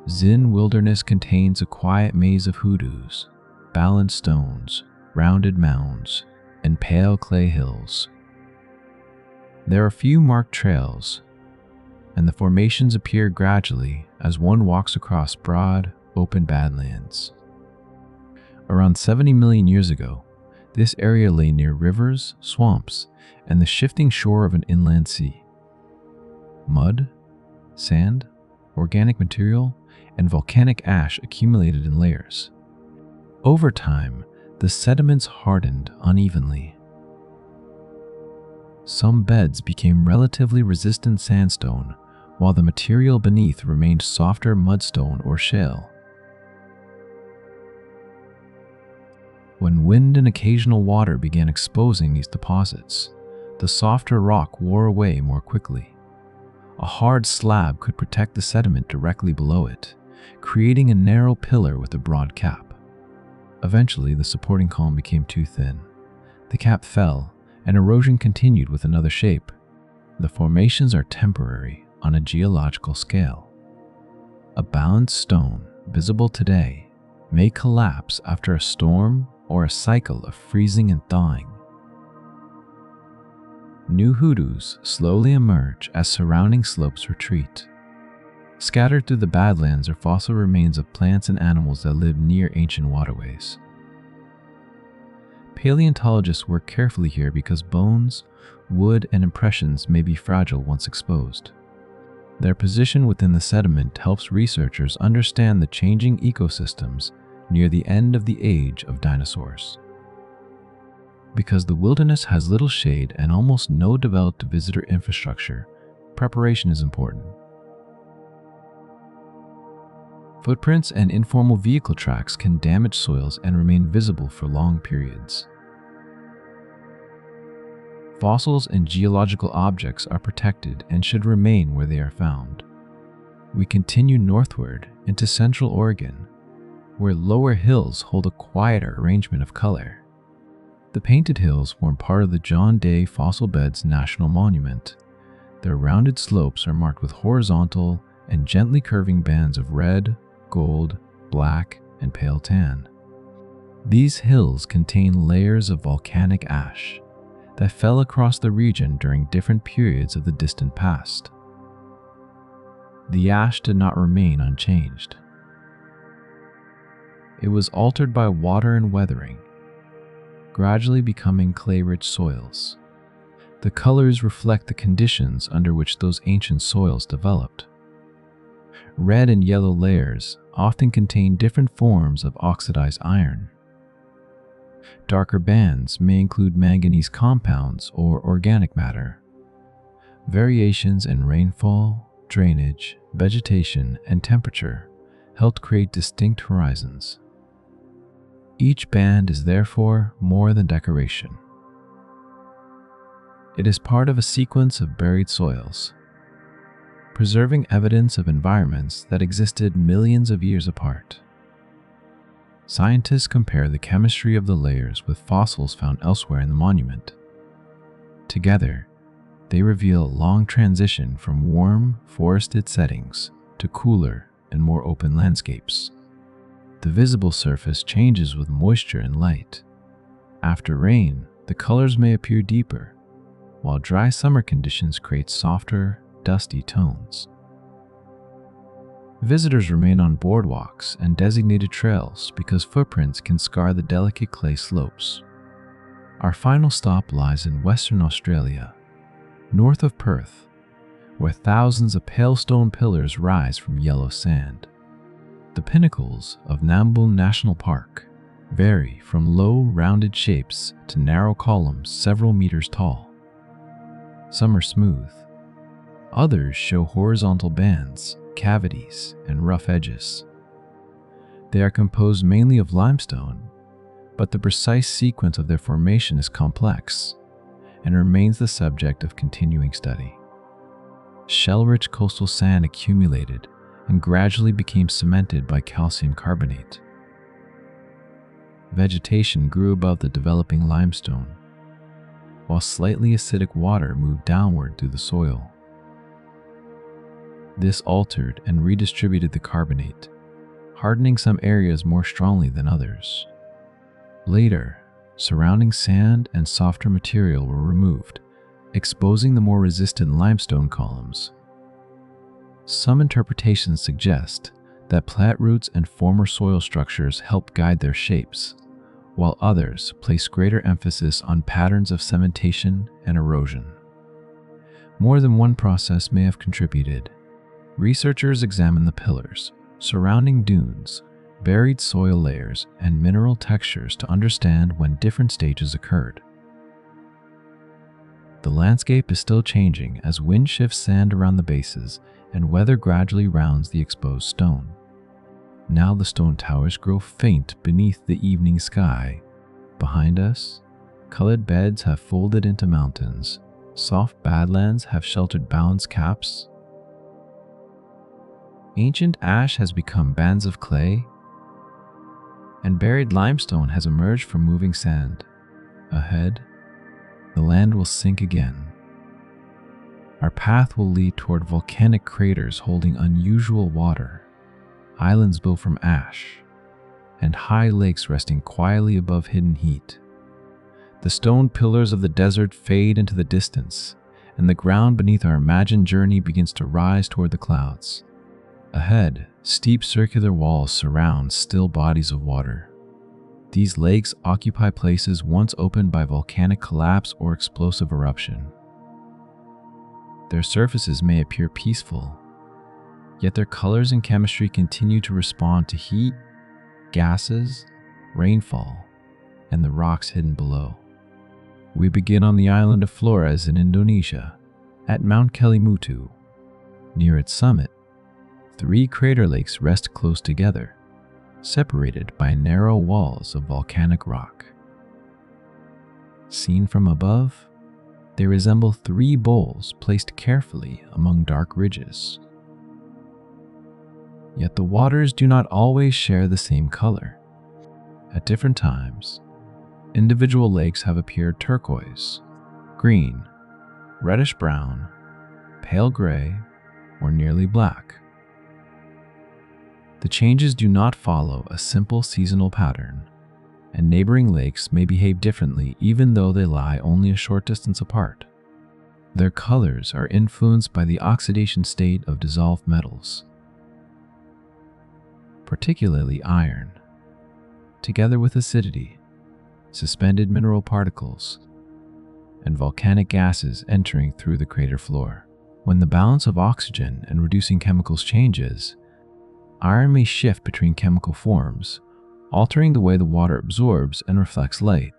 A: Zin Wilderness contains a quiet maze of hoodoos, balanced stones, rounded mounds, and pale clay hills. There are few marked trails, and the formations appear gradually as one walks across broad, open badlands. Around 70 million years ago, this area lay near rivers, swamps, and the shifting shore of an inland sea. Mud, sand, organic material, and volcanic ash accumulated in layers. Over time, the sediments hardened unevenly. Some beds became relatively resistant sandstone, while the material beneath remained softer mudstone or shale. When wind and occasional water began exposing these deposits, the softer rock wore away more quickly. A hard slab could protect the sediment directly below it, creating a narrow pillar with a broad cap. Eventually, the supporting column became too thin. The cap fell, and erosion continued with another shape. The formations are temporary on a geological scale. A balanced stone, visible today, may collapse after a storm or a cycle of freezing and thawing. New hoodoos slowly emerge as surrounding slopes retreat. Scattered through the badlands are fossil remains of plants and animals that lived near ancient waterways. Paleontologists work carefully here because bones, wood, and impressions may be fragile once exposed. Their position within the sediment helps researchers understand the changing ecosystems near the end of the age of dinosaurs. Because the wilderness has little shade and almost no developed visitor infrastructure, preparation is important. Footprints and informal vehicle tracks can damage soils and remain visible for long periods. Fossils and geological objects are protected and should remain where they are found. We continue northward into central Oregon, where lower hills hold a quieter arrangement of color. The Painted Hills form part of the John Day Fossil Beds National Monument. Their rounded slopes are marked with horizontal and gently curving bands of red, gold, black, and pale tan. These hills contain layers of volcanic ash that fell across the region during different periods of the distant past. The ash did not remain unchanged. It was altered by water and weathering, gradually becoming clay-rich soils. The colors reflect the conditions under which those ancient soils developed. Red and yellow layers often contain different forms of oxidized iron. Darker bands may include manganese compounds or organic matter. Variations in rainfall, drainage, vegetation, and temperature helped create distinct horizons. Each band is therefore more than decoration. It is part of a sequence of buried soils, preserving evidence of environments that existed millions of years apart. Scientists compare the chemistry of the layers with fossils found elsewhere in the monument. Together, they reveal a long transition from warm, forested settings to cooler and more open landscapes. The visible surface changes with moisture and light. After rain, the colors may appear deeper, while dry summer conditions create softer, dusty tones. Visitors remain on boardwalks and designated trails because footprints can scar the delicate clay slopes. Our final stop lies in Western Australia, north of Perth, where thousands of pale stone pillars rise from yellow sand. The pinnacles of Namboon National Park vary from low, rounded shapes to narrow columns several meters tall. Some are smooth. Others show horizontal bands, cavities, and rough edges. They are composed mainly of limestone, but the precise sequence of their formation is complex and remains the subject of continuing study. Shell-rich coastal sand accumulated and gradually became cemented by calcium carbonate. Vegetation grew above the developing limestone, while slightly acidic water moved downward through the soil. This altered and redistributed the carbonate, hardening some areas more strongly than others. Later, surrounding sand and softer material were removed, exposing the more resistant limestone columns. Some interpretations suggest that plant roots and former soil structures helped guide their shapes, while others place greater emphasis on patterns of cementation and erosion. More than one process may have contributed. Researchers examine the pillars, surrounding dunes, buried soil layers, and mineral textures to understand when different stages occurred. The landscape is still changing as wind shifts sand around the bases and weather gradually rounds the exposed stone. Now the stone towers grow faint beneath the evening sky. Behind us, colored beds have folded into mountains. Soft badlands have sheltered bounds caps. Ancient ash has become bands of clay, and buried limestone has emerged from moving sand. Ahead, the land will sink again. Our path will lead toward volcanic craters holding unusual water, islands built from ash, and high lakes resting quietly above hidden heat. The stone pillars of the desert fade into the distance, and the ground beneath our imagined journey begins to rise toward the clouds. Ahead, steep circular walls surround still bodies of water. These lakes occupy places once opened by volcanic collapse or explosive eruption. Their surfaces may appear peaceful, yet their colors and chemistry continue to respond to heat, gases, rainfall, and the rocks hidden below. We begin on the island of Flores in Indonesia, at Mount Kelimutu. Near its summit, 3 crater lakes rest close together, separated by narrow walls of volcanic rock. Seen from above, they resemble 3 bowls placed carefully among dark ridges. Yet the waters do not always share the same color. At different times, individual lakes have appeared turquoise, green, reddish-brown, pale gray, or nearly black. The changes do not follow a simple seasonal pattern, and neighboring lakes may behave differently even though they lie only a short distance apart. Their colors are influenced by the oxidation state of dissolved metals, particularly iron, together with acidity, suspended mineral particles, and volcanic gases entering through the crater floor. When the balance of oxygen and reducing chemicals changes, iron may shift between chemical forms, altering the way the water absorbs and reflects light.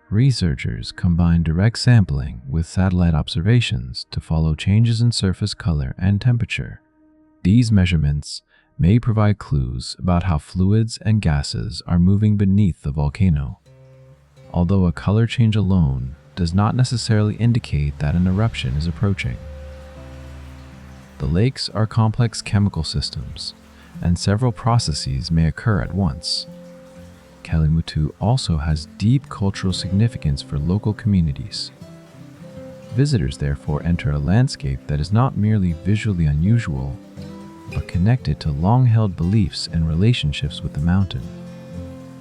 A: Researchers combine direct sampling with satellite observations to follow changes in surface color and temperature. These measurements may provide clues about how fluids and gases are moving beneath the volcano, although a color change alone does not necessarily indicate that an eruption is approaching. The lakes are complex chemical systems, and several processes may occur at once. Kelimutu also has deep cultural significance for local communities. Visitors therefore enter a landscape that is not merely visually unusual, but connected to long-held beliefs and relationships with the mountain.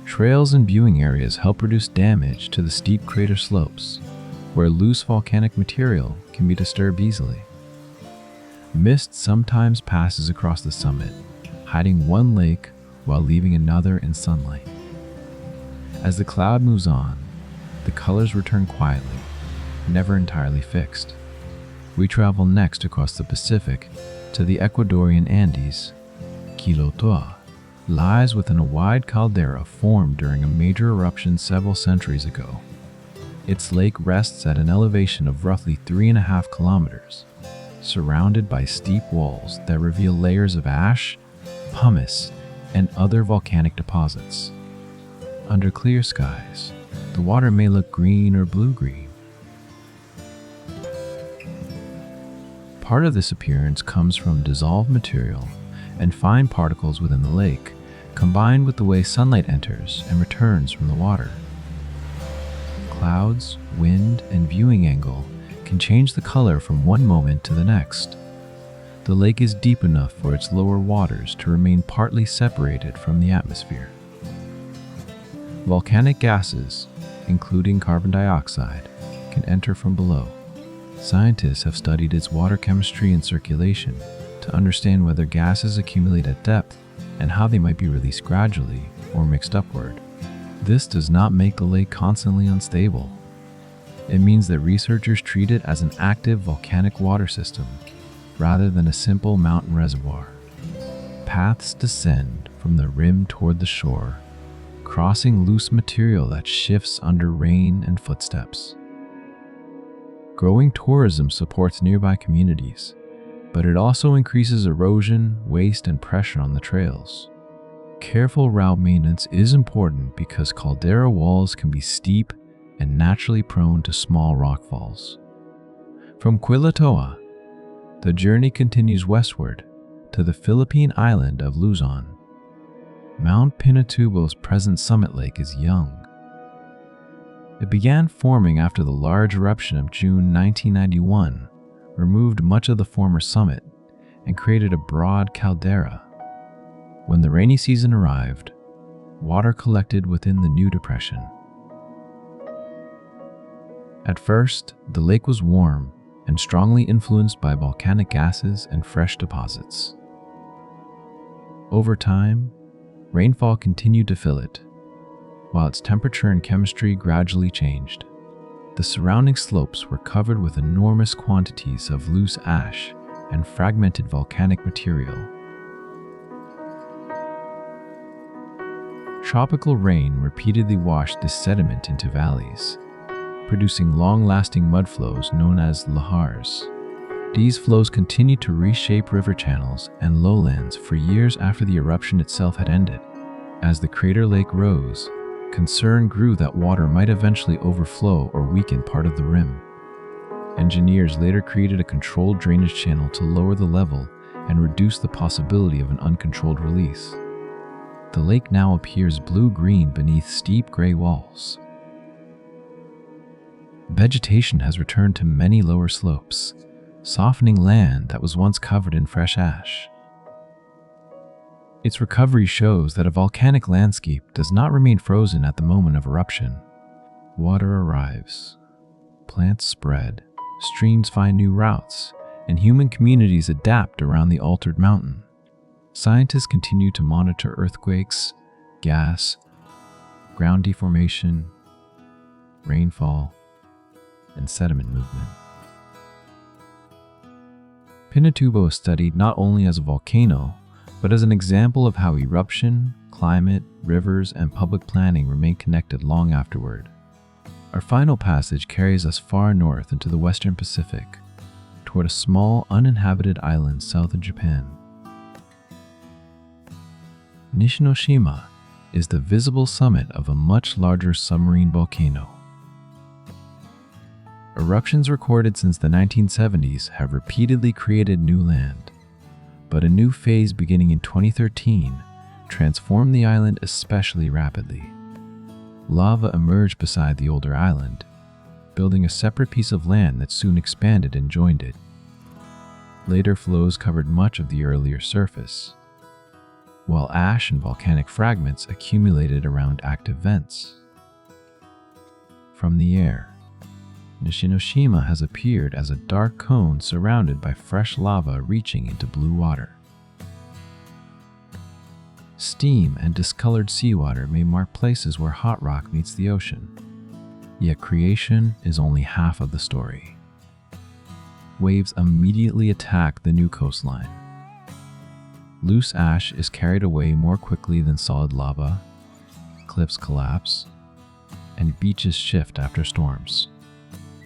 A: Trails and viewing areas help reduce damage to the steep crater slopes, where loose volcanic material can be disturbed easily. Mist sometimes passes across the summit, hiding one lake while leaving another in sunlight. As the cloud moves on, the colors return quietly, never entirely fixed. We travel next across the Pacific to the Ecuadorian Andes. Quilotoa lies within a wide caldera formed during a major eruption several centuries ago. Its lake rests at an elevation of roughly 3.5 kilometers, surrounded by steep walls that reveal layers of ash, pumice, and other volcanic deposits. Under clear skies, the water may look green or blue-green. Part of this appearance comes from dissolved material and fine particles within the lake, combined with the way sunlight enters and returns from the water. Clouds, wind, and viewing angle can change the color from one moment to the next. The lake is deep enough for its lower waters to remain partly separated from the atmosphere. Volcanic gases, including carbon dioxide, can enter from below. Scientists have studied its water chemistry and circulation to understand whether gases accumulate at depth and how they might be released gradually or mixed upward. This does not make the lake constantly unstable. It means that researchers treat it as an active volcanic water system rather than a simple mountain reservoir. Paths descend from the rim toward the shore, crossing loose material that shifts under rain and footsteps. Growing tourism supports nearby communities, but it also increases erosion, waste, and pressure on the trails. Careful route maintenance is important because caldera walls can be steep and naturally prone to small rockfalls. From Quilotoa, the journey continues westward to the Philippine island of Luzon. Mount Pinatubo's present summit lake is young. It began forming after the large eruption of June 1991 removed much of the former summit and created a broad caldera. When the rainy season arrived, water collected within the new depression. At first, the lake was warm and strongly influenced by volcanic gases and fresh deposits. Over time, rainfall continued to fill it, while its temperature and chemistry gradually changed. The surrounding slopes were covered with enormous quantities of loose ash and fragmented volcanic material. Tropical rain repeatedly washed this sediment into valleys, producing long-lasting mudflows known as lahars. These flows continued to reshape river channels and lowlands for years after the eruption itself had ended. As the crater lake rose, concern grew that water might eventually overflow or weaken part of the rim. Engineers later created a controlled drainage channel to lower the level and reduce the possibility of an uncontrolled release. the lake now appears blue-green beneath steep gray walls. Vegetation has returned to many lower slopes, softening land that was once covered in fresh ash. Its recovery shows that a volcanic landscape does not remain frozen at the moment of eruption. Water arrives, plants spread, streams find new routes, and human communities adapt around the altered mountain. Scientists continue to monitor earthquakes, gas, ground deformation, rainfall, and sediment movement. Pinatubo is studied not only as a volcano, but as an example of how eruption, climate, rivers, and public planning remain connected long afterward. Our final passage carries us far north into the Western Pacific, toward a small, uninhabited island south of Japan. Nishinoshima is the visible summit of a much larger submarine volcano. Eruptions recorded since the 1970s have repeatedly created new land, but a new phase beginning in 2013 transformed the island especially rapidly. Lava emerged beside the older island, building a separate piece of land that soon expanded and joined it. Later flows covered much of the earlier surface, while ash and volcanic fragments accumulated around active vents. From the air, Nishinoshima has appeared as a dark cone surrounded by fresh lava reaching into blue water. Steam and discolored seawater may mark places where hot rock meets the ocean, yet creation is only half of the story. Waves immediately attack the new coastline. Loose ash is carried away more quickly than solid lava, cliffs collapse, and beaches shift after storms.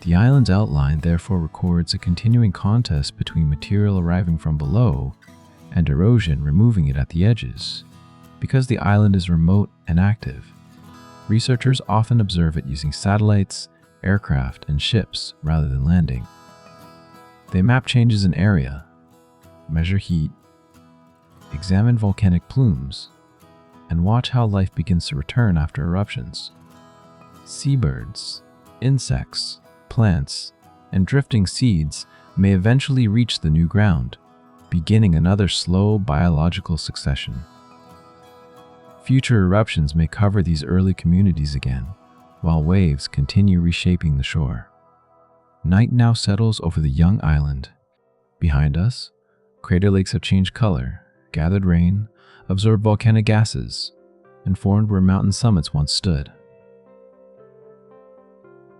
A: The island's outline therefore records a continuing contest between material arriving from below and erosion removing it at the edges. Because the island is remote and active, researchers often observe it using satellites, aircraft, and ships rather than landing. They map changes in area, measure heat, examine volcanic plumes, and watch how life begins to return after eruptions. Seabirds, insects, plants, and drifting seeds may eventually reach the new ground, beginning another slow biological succession. Future eruptions may cover these early communities again, while waves continue reshaping the shore. Night now settles over the young island. Behind us, crater lakes have changed color, gathered rain, absorbed volcanic gases, and formed where mountain summits once stood.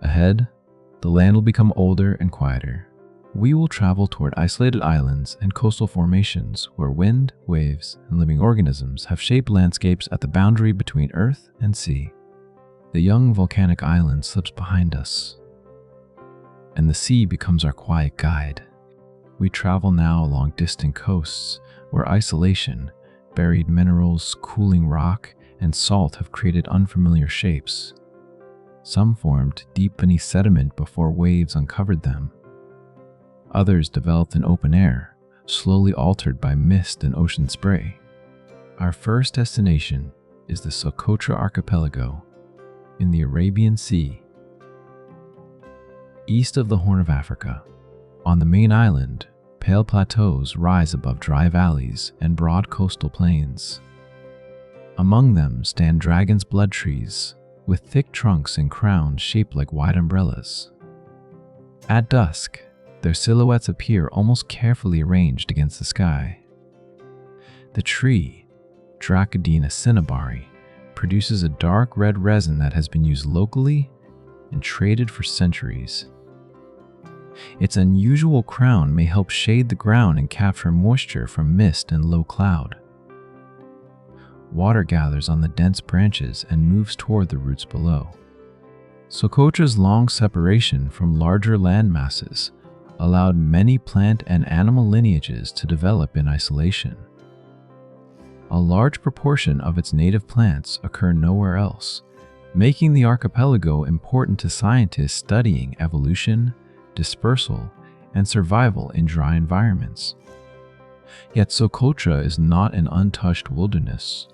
A: Ahead, the land will become older and quieter. We will travel toward isolated islands and coastal formations where wind, waves, and living organisms have shaped landscapes at the boundary between earth and sea. The young volcanic island slips behind us, and the sea becomes our quiet guide. We travel now along distant coasts where isolation, buried minerals, cooling rock, and salt have created unfamiliar shapes. Some formed deep beneath sediment before waves uncovered them. Others developed in open air, slowly altered by mist and ocean spray. Our first destination is the Socotra Archipelago in the Arabian Sea. East of the Horn of Africa, on the main island, pale plateaus rise above dry valleys and broad coastal plains. Among them stand dragon's blood trees, with thick trunks and crowns shaped like wide umbrellas. At dusk, their silhouettes appear almost carefully arranged against the sky. The tree, Dracodina cinnabari, produces a dark red resin that has been used locally and traded for centuries. Its unusual crown may help shade the ground and capture moisture from mist and low cloud. Water gathers on the dense branches and moves toward the roots below. Socotra's long separation from larger land masses allowed many plant and animal lineages to develop in isolation. A large proportion of its native plants occur nowhere else, making the archipelago important to scientists studying evolution, dispersal, and survival in dry environments. Yet Socotra is not an untouched wilderness.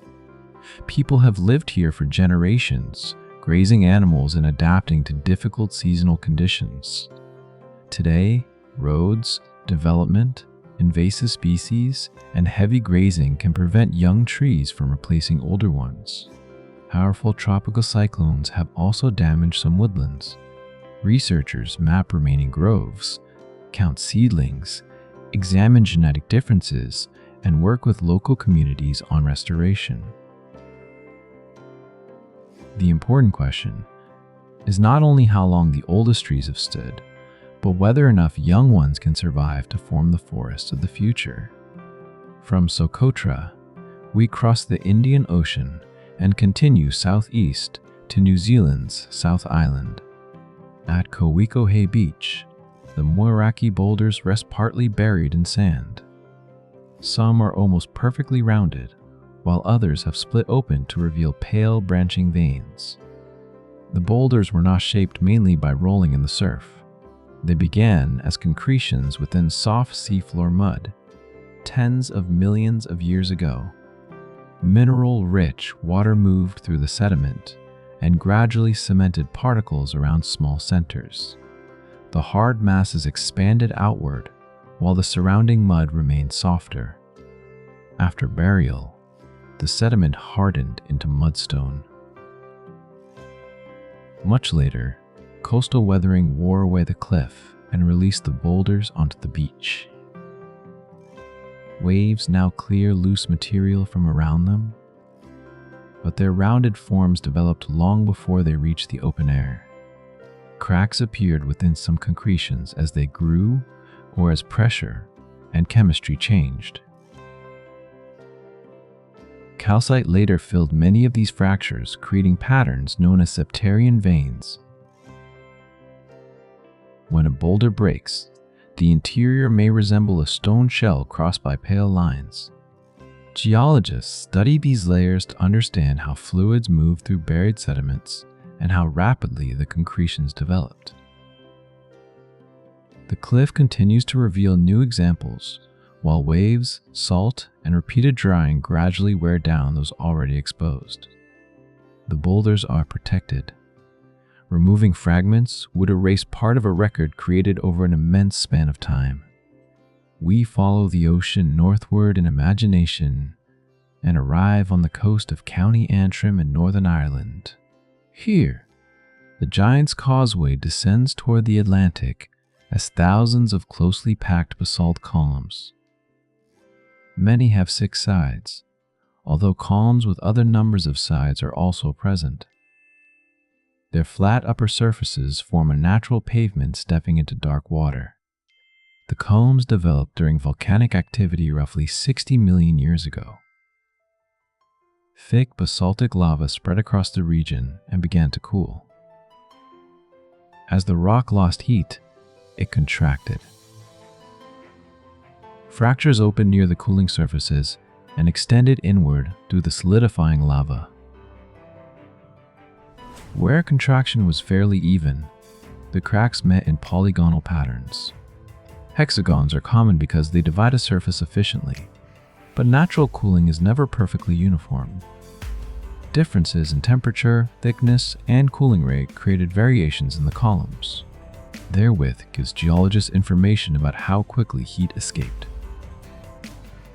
A: People have lived here for generations, grazing animals and adapting to difficult seasonal conditions. Today, roads, development, invasive species, and heavy grazing can prevent young trees from replacing older ones. Powerful tropical cyclones have also damaged some woodlands. Researchers map remaining groves, count seedlings, examine genetic differences, and work with local communities on restoration. The important question is not only how long the oldest trees have stood, but whether enough young ones can survive to form the forests of the future. From Socotra, we cross the Indian Ocean and continue southeast to New Zealand's South Island. At Kowikohe Beach, the Moiraki boulders rest partly buried in sand. Some are almost perfectly rounded, while others have split open to reveal pale branching veins. The boulders were not shaped mainly by rolling in the surf. They began as concretions within soft seafloor mud, tens of millions of years ago. Mineral-rich water moved through the sediment and gradually cemented particles around small centers. The hard masses expanded outward, while the surrounding mud remained softer. After burial, the sediment hardened into mudstone. Much later, coastal weathering wore away the cliff and released the boulders onto the beach. Waves now clear loose material from around them, but their rounded forms developed long before they reached the open air. Cracks appeared within some concretions as they grew or as pressure and chemistry changed. Calcite later filled many of these fractures, creating patterns known as septarian veins. When a boulder breaks, the interior may resemble a stone shell crossed by pale lines. Geologists study these layers to understand how fluids move through buried sediments and how rapidly the concretions developed. The cliff continues to reveal new examples, while waves, salt, and repeated drying gradually wear down those already exposed. The boulders are protected. Removing fragments would erase part of a record created over an immense span of time. We follow the ocean northward in imagination and arrive on the coast of County Antrim in Northern Ireland. Here, the Giant's Causeway descends toward the Atlantic as thousands of closely packed basalt columns. Many have 6 sides, although columns with other numbers of sides are also present. Their flat upper surfaces form a natural pavement stepping into dark water. The columns developed during volcanic activity roughly 60 million years ago. Thick basaltic lava spread across the region and began to cool. As the rock lost heat, it contracted. Fractures opened near the cooling surfaces and extended inward through the solidifying lava. Where contraction was fairly even, the cracks met in polygonal patterns. Hexagons are common because they divide a surface efficiently, but natural cooling is never perfectly uniform. Differences in temperature, thickness, and cooling rate created variations in the columns. Their width gives geologists information about how quickly heat escaped.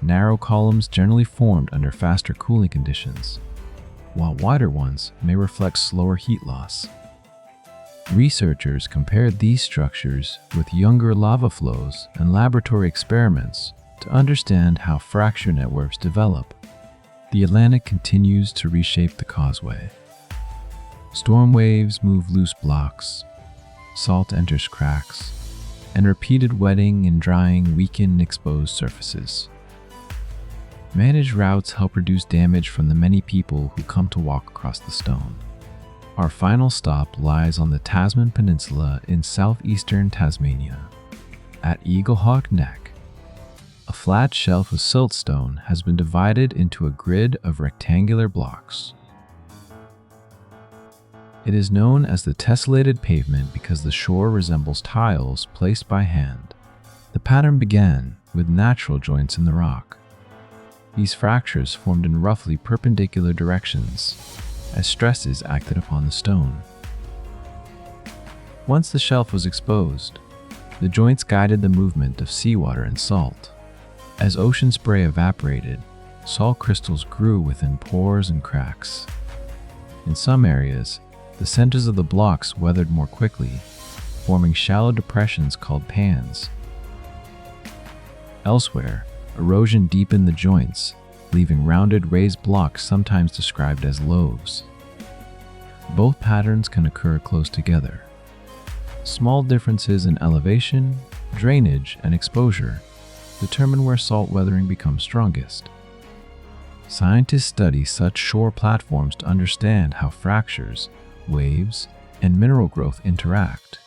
A: Narrow columns generally formed under faster cooling conditions, while wider ones may reflect slower heat loss. Researchers compared these structures with younger lava flows and laboratory experiments to understand how fracture networks develop. The Atlantic continues to reshape the causeway. Storm waves move loose blocks, salt enters cracks, and repeated wetting and drying weaken exposed surfaces. Managed routes help reduce damage from the many people who come to walk across the stone. Our final stop lies on the Tasman Peninsula in southeastern Tasmania. At Eaglehawk Neck, a flat shelf of siltstone has been divided into a grid of rectangular blocks. It is known as the tessellated pavement because the shore resembles tiles placed by hand. The pattern began with natural joints in the rock. These fractures formed in roughly perpendicular directions as stresses acted upon the stone. Once the shelf was exposed, the joints guided the movement of seawater and salt. As ocean spray evaporated, salt crystals grew within pores and cracks. In some areas, the centers of the blocks weathered more quickly, forming shallow depressions called pans. Elsewhere, erosion deepened the joints, leaving rounded raised blocks sometimes described as loaves. Both patterns can occur close together. Small differences in elevation, drainage, and exposure determine where salt weathering becomes strongest. Scientists study such shore platforms to understand how fractures, waves, and mineral growth interact.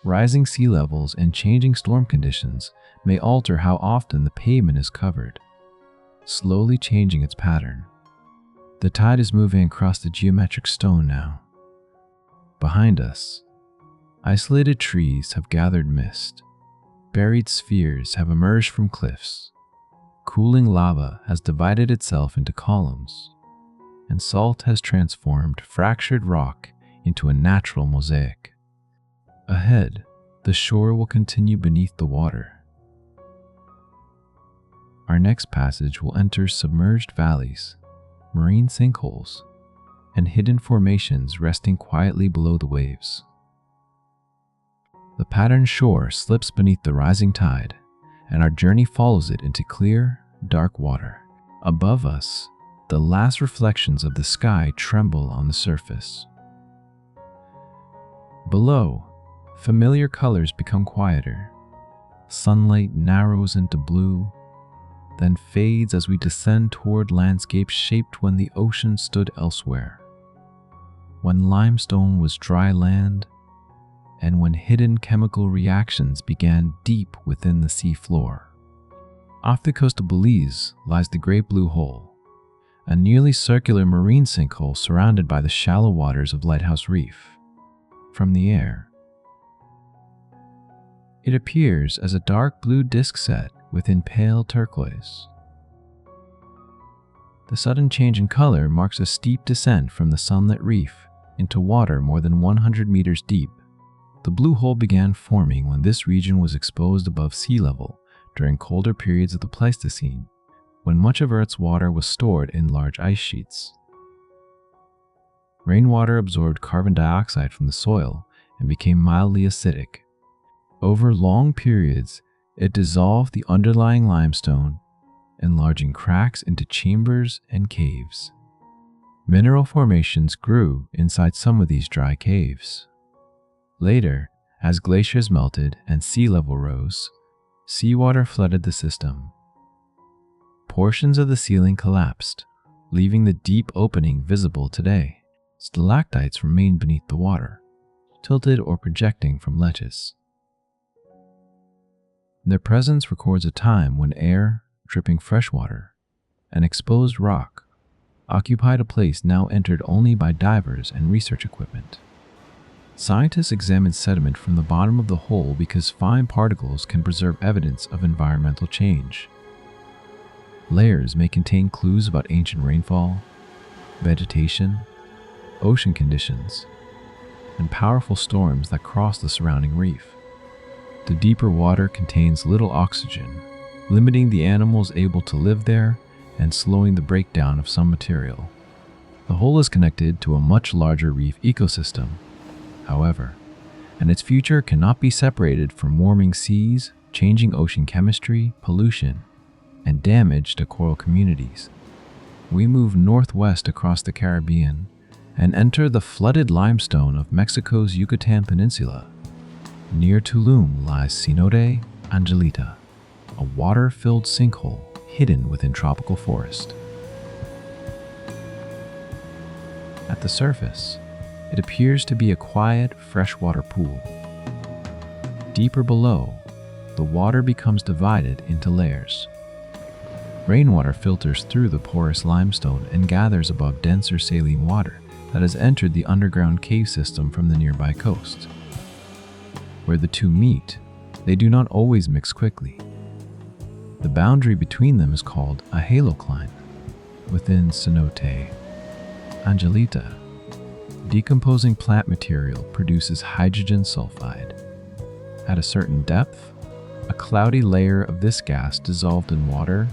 A: Rising sea levels and changing storm conditions may alter how often the pavement is covered, slowly changing its pattern. The tide is moving across the geometric stone now. Behind us, isolated trees have gathered mist. Buried spheres have emerged from cliffs. Cooling lava has divided itself into columns, and salt has transformed fractured rock into a natural mosaic. Ahead, the shore will continue beneath the water. Our next passage will enter submerged valleys, marine sinkholes, and hidden formations resting quietly below the waves. The patterned shore slips beneath the rising tide, and our journey follows it into clear, dark water. Above us, the last reflections of the sky tremble on the surface. Below, familiar colors become quieter. Sunlight narrows into blue, then fades as we descend toward landscapes shaped when the ocean stood elsewhere, when limestone was dry land, and when hidden chemical reactions began deep within the sea floor. Off the coast of Belize lies the Great Blue Hole, a nearly circular marine sinkhole surrounded by the shallow waters of Lighthouse Reef. From the air, it appears as a dark blue disk set within pale turquoise. The sudden change in color marks a steep descent from the sunlit reef into water more than 100 meters deep. The blue hole began forming when this region was exposed above sea level during colder periods of the Pleistocene, when much of Earth's water was stored in large ice sheets. Rainwater absorbed carbon dioxide from the soil and became mildly acidic. Over long periods, it dissolved the underlying limestone, enlarging cracks into chambers and caves. Mineral formations grew inside some of these dry caves. Later, as glaciers melted and sea level rose, seawater flooded the system. Portions of the ceiling collapsed, leaving the deep opening visible today. Stalactites remain beneath the water, tilted or projecting from ledges. Their presence records a time when air, dripping fresh water, and exposed rock occupied a place now entered only by divers and research equipment. Scientists examine sediment from the bottom of the hole because fine particles can preserve evidence of environmental change. Layers may contain clues about ancient rainfall, vegetation, ocean conditions, and powerful storms that cross the surrounding reef. The deeper water contains little oxygen, limiting the animals able to live there and slowing the breakdown of some material. The hole is connected to a much larger reef ecosystem, however, and its future cannot be separated from warming seas, changing ocean chemistry, pollution, and damage to coral communities. We move northwest across the Caribbean and enter the flooded limestone of Mexico's Yucatan Peninsula. Near Tulum lies Cenote Angelita, a water-filled sinkhole hidden within tropical forest. At the surface, it appears to be a quiet, freshwater pool. Deeper below, the water becomes divided into layers. Rainwater filters through the porous limestone and gathers above denser saline water that has entered the underground cave system from the nearby coast. Where the two meet, they do not always mix quickly. The boundary between them is called a halocline. Within cenote Angelita, decomposing plant material produces hydrogen sulfide. At a certain depth, a cloudy layer of this gas dissolved in water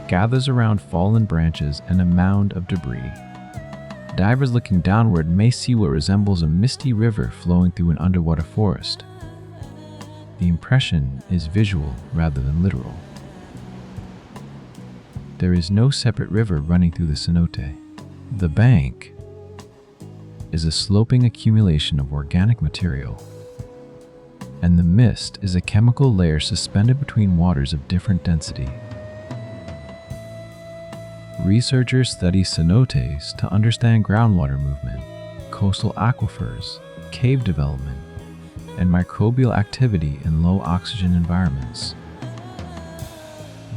A: gathers around fallen branches and a mound of debris. Divers looking downward may see what resembles a misty river flowing through an underwater forest. The impression is visual rather than literal. There is no separate river running through the cenote. The bank is a sloping accumulation of organic material, and the mist is a chemical layer suspended between waters of different density. Researchers study cenotes to understand groundwater movement, coastal aquifers, cave development, and microbial activity in low oxygen environments.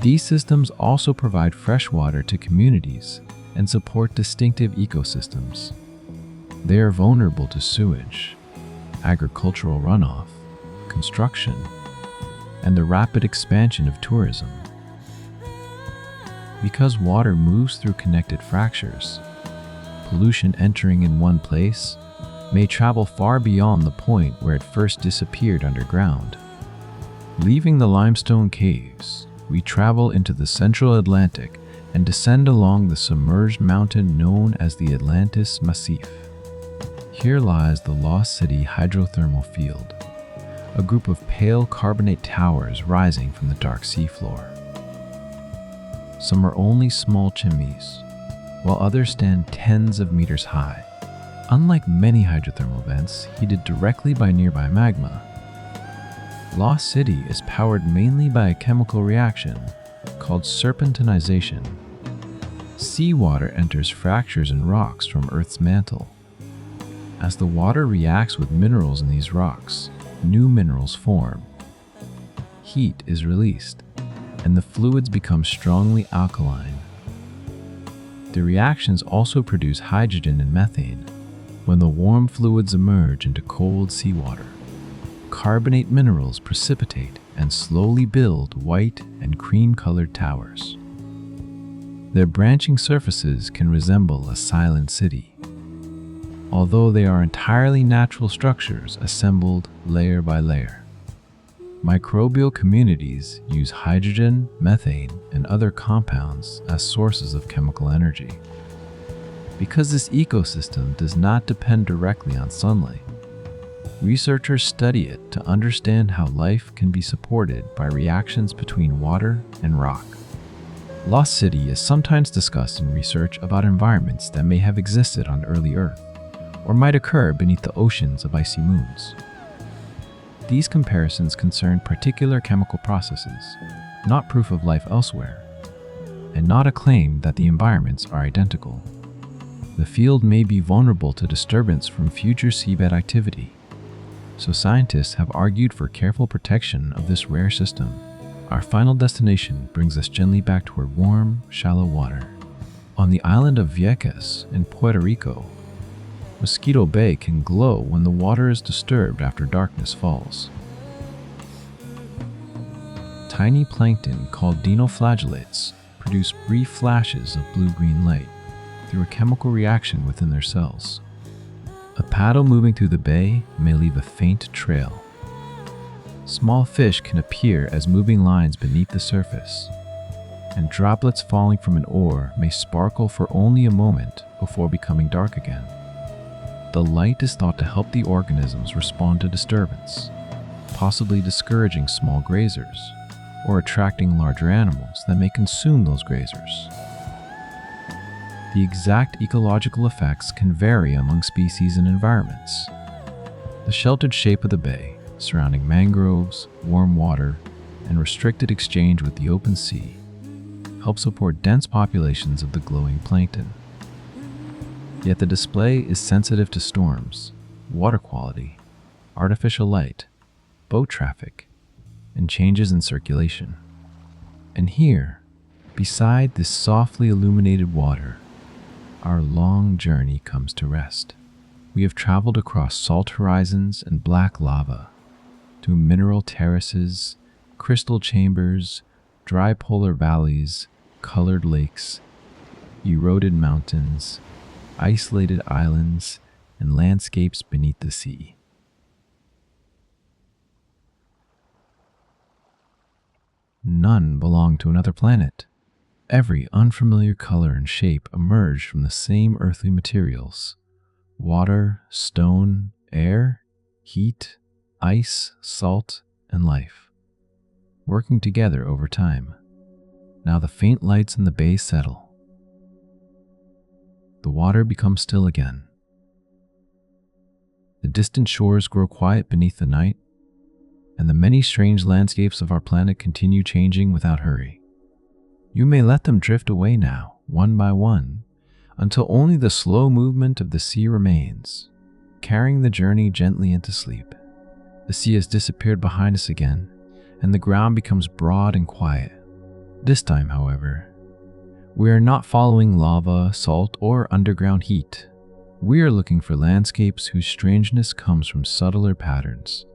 A: These systems also provide fresh water to communities and support distinctive ecosystems. They are vulnerable to sewage, agricultural runoff, construction, and the rapid expansion of tourism. Because water moves through connected fractures, pollution entering in one place may travel far beyond the point where it first disappeared underground. Leaving the limestone caves, we travel into the central Atlantic and descend along the submerged mountain known as the Atlantis Massif. Here lies the Lost City hydrothermal field, a group of pale carbonate towers rising from the dark seafloor. Some are only small chimneys, while others stand tens of meters high. Unlike many hydrothermal vents heated directly by nearby magma, Lost City is powered mainly by a chemical reaction called serpentinization. Seawater enters fractures in rocks from Earth's mantle. As the water reacts with minerals in these rocks, new minerals form. Heat is released, and the fluids become strongly alkaline. The reactions also produce hydrogen and methane when the warm fluids emerge into cold seawater. Carbonate minerals precipitate and slowly build white and cream-colored towers. Their branching surfaces can resemble a silent city, although they are entirely natural structures assembled layer by layer. Microbial communities use hydrogen, methane, and other compounds as sources of chemical energy. Because this ecosystem does not depend directly on sunlight, researchers study it to understand how life can be supported by reactions between water and rock. Lost City is sometimes discussed in research about environments that may have existed on early Earth, or might occur beneath the oceans of icy moons. These comparisons concern particular chemical processes, not proof of life elsewhere, and not a claim that the environments are identical. The field may be vulnerable to disturbance from future seabed activity, so scientists have argued for careful protection of this rare system. Our final destination brings us gently back toward warm, shallow water. On the island of Vieques in Puerto Rico, Mosquito Bay can glow when the water is disturbed after darkness falls. Tiny plankton called dinoflagellates produce brief flashes of blue-green light through a chemical reaction within their cells. A paddle moving through the bay may leave a faint trail. Small fish can appear as moving lines beneath the surface, and droplets falling from an oar may sparkle for only a moment before becoming dark again. The light is thought to help the organisms respond to disturbance, possibly discouraging small grazers or attracting larger animals that may consume those grazers. The exact ecological effects can vary among species and environments. The sheltered shape of the bay, surrounding mangroves, warm water, and restricted exchange with the open sea, help support dense populations of the glowing plankton. Yet the display is sensitive to storms, water quality, artificial light, boat traffic, and changes in circulation. And here, beside this softly illuminated water, our long journey comes to rest. We have traveled across salt horizons and black lava, through mineral terraces, crystal chambers, dry polar valleys, colored lakes, eroded mountains, isolated islands, and landscapes beneath the sea. None belong to another planet. Every unfamiliar color and shape emerged from the same earthly materials: water, stone, air, heat, ice, salt, and life, working together over time. Now the faint lights in the bay settle. The water becomes still again. The distant shores grow quiet beneath the night, and the many strange landscapes of our planet continue changing without hurry. You may let them drift away now, one by one, until only the slow movement of the sea remains, carrying the journey gently into sleep. The sea has disappeared behind us again, and the ground becomes broad and quiet. This time, however, we are not following lava, salt, or underground heat. We are looking for landscapes whose strangeness comes from subtler patterns.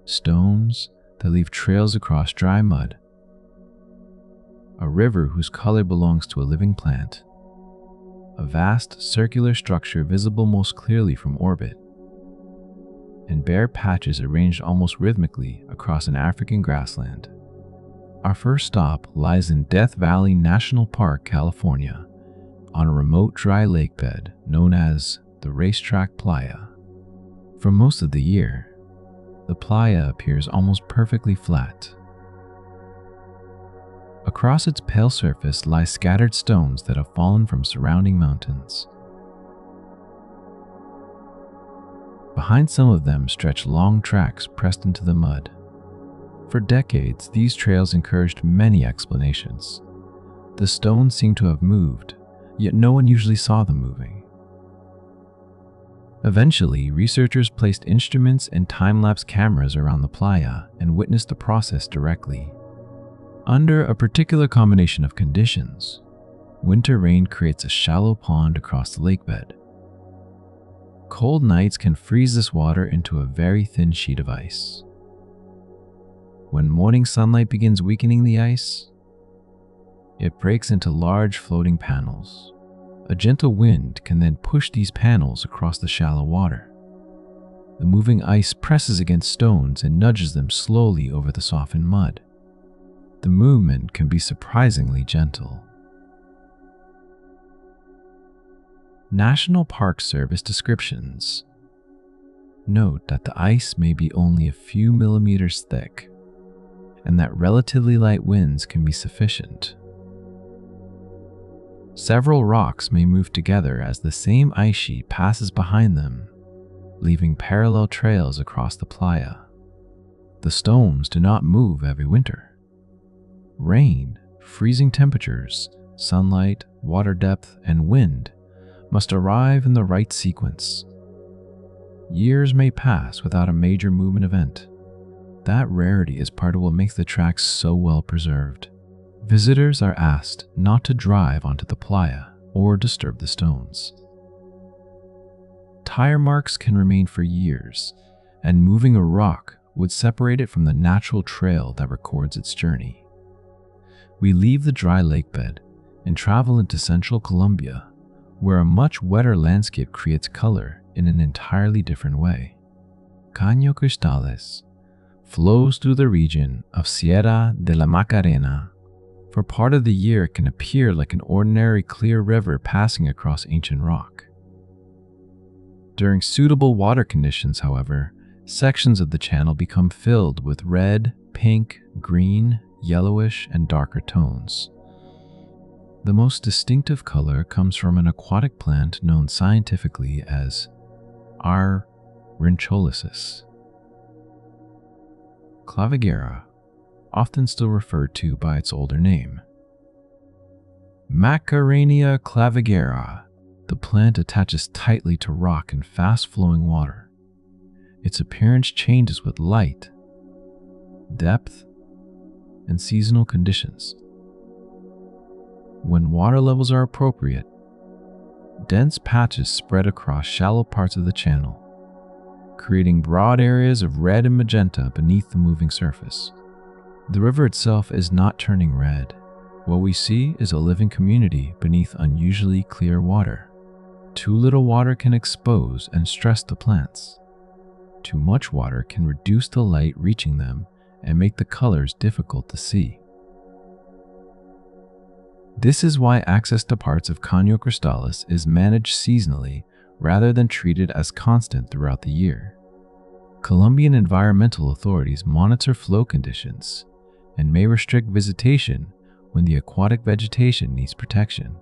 A: Stones that leave trails across dry mud. A river whose color belongs to a living plant. A vast circular structure visible most clearly from orbit. And bare patches arranged almost rhythmically across an African grassland. Our first stop lies in Death Valley National Park, California, on a remote dry lake bed known as the Racetrack Playa. For most of the year, the playa appears almost perfectly flat. Across its pale surface lie scattered stones that have fallen from surrounding mountains. Behind some of them stretch long tracks pressed into the mud. For decades, these trails encouraged many explanations. The stones seem to have moved, yet no one usually saw them moving. Eventually, researchers placed instruments and time-lapse cameras around the playa and witnessed the process directly. Under a particular combination of conditions, winter rain creates a shallow pond across the lakebed. Cold nights can freeze this water into a very thin sheet of ice. When morning sunlight begins weakening the ice, it breaks into large floating panels. A gentle wind can then push these panels across the shallow water. The moving ice presses against stones and nudges them slowly over the softened mud. The movement can be surprisingly gentle. National Park Service descriptions note that the ice may be only a few millimeters thick, and that relatively light winds can be sufficient. Several rocks may move together as the same ice sheet passes behind them, leaving parallel trails across the playa. The stones do not move every winter. Rain, freezing temperatures, sunlight, water depth, and wind must arrive in the right sequence. Years may pass without a major movement event. That rarity is part of what makes the tracks so well preserved. Visitors are asked not to drive onto the playa or disturb the stones. Tire marks can remain for years, and moving a rock would separate it from the natural trail that records its journey. We leave the dry lake bed and travel into central Colombia, where a much wetter landscape creates color in an entirely different way. Caño Cristales flows through the region of Sierra de la Macarena. For part of the year, it can appear like an ordinary clear river passing across ancient rock. During suitable water conditions, however, sections of the channel become filled with red, pink, green, yellowish, and darker tones. The most distinctive color comes from an aquatic plant known scientifically as R. rhyncholysis. Clavigera, often still referred to by its older name. Macarenia clavigera, the plant attaches tightly to rock in fast-flowing water. Its appearance changes with light, depth, and seasonal conditions. When water levels are appropriate, dense patches spread across shallow parts of the channel, creating broad areas of red and magenta beneath the moving surface. The river itself is not turning red. What we see is a living community beneath unusually clear water. Too little water can expose and stress the plants. Too much water can reduce the light reaching them and make the colors difficult to see. This is why access to parts of Caño Cristalis is managed seasonally rather than treated as constant throughout the year. Colombian environmental authorities monitor flow conditions and may restrict visitation when the aquatic vegetation needs protection.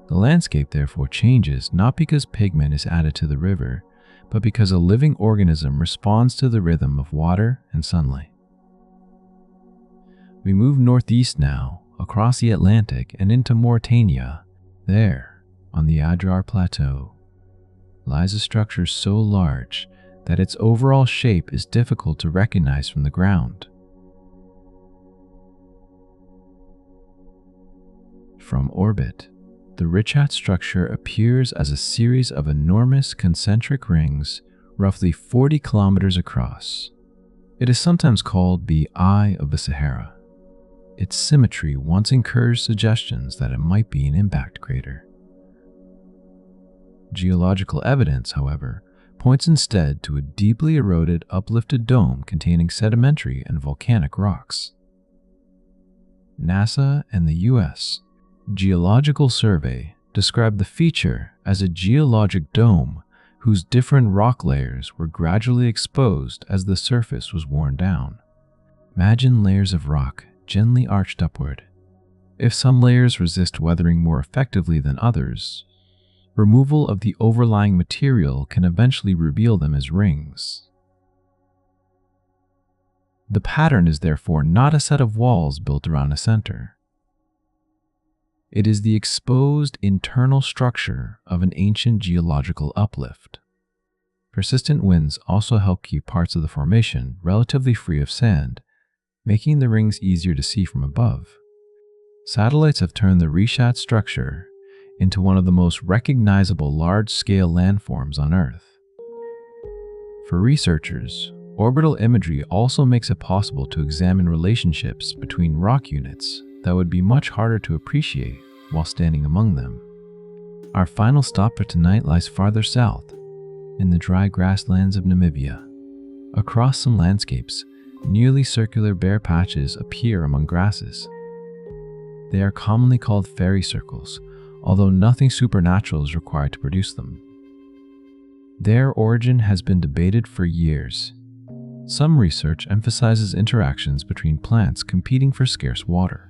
A: The landscape therefore changes not because pigment is added to the river, but because a living organism responds to the rhythm of water and sunlight. We move northeast now, across the Atlantic and into Mauritania. There, on the Adrar Plateau, lies a structure so large that its overall shape is difficult to recognize from the ground. From orbit, the Richat structure appears as a series of enormous concentric rings, roughly 40 kilometers across. It is sometimes called the Eye of the Sahara. Its symmetry once encouraged suggestions that it might be an impact crater. Geological evidence, however, points instead to a deeply eroded, uplifted dome containing sedimentary and volcanic rocks. NASA and the U.S. Geological Survey described the feature as a geologic dome whose different rock layers were gradually exposed as the surface was worn down. Imagine layers of rock gently arched upward. If some layers resist weathering more effectively than others, removal of the overlying material can eventually reveal them as rings. The pattern is therefore not a set of walls built around a center. It is the exposed internal structure of an ancient geological uplift. Persistent winds also help keep parts of the formation relatively free of sand, making the rings easier to see from above. Satellites have turned the Richat structure into one of the most recognizable large-scale landforms on Earth. For researchers, orbital imagery also makes it possible to examine relationships between rock units that would be much harder to appreciate while standing among them. Our final stop for tonight lies farther south, in the dry grasslands of Namibia. Across some landscapes, nearly circular bare patches appear among grasses. They are commonly called fairy circles, although nothing supernatural is required to produce them. Their origin has been debated for years. Some research emphasizes interactions between plants competing for scarce water.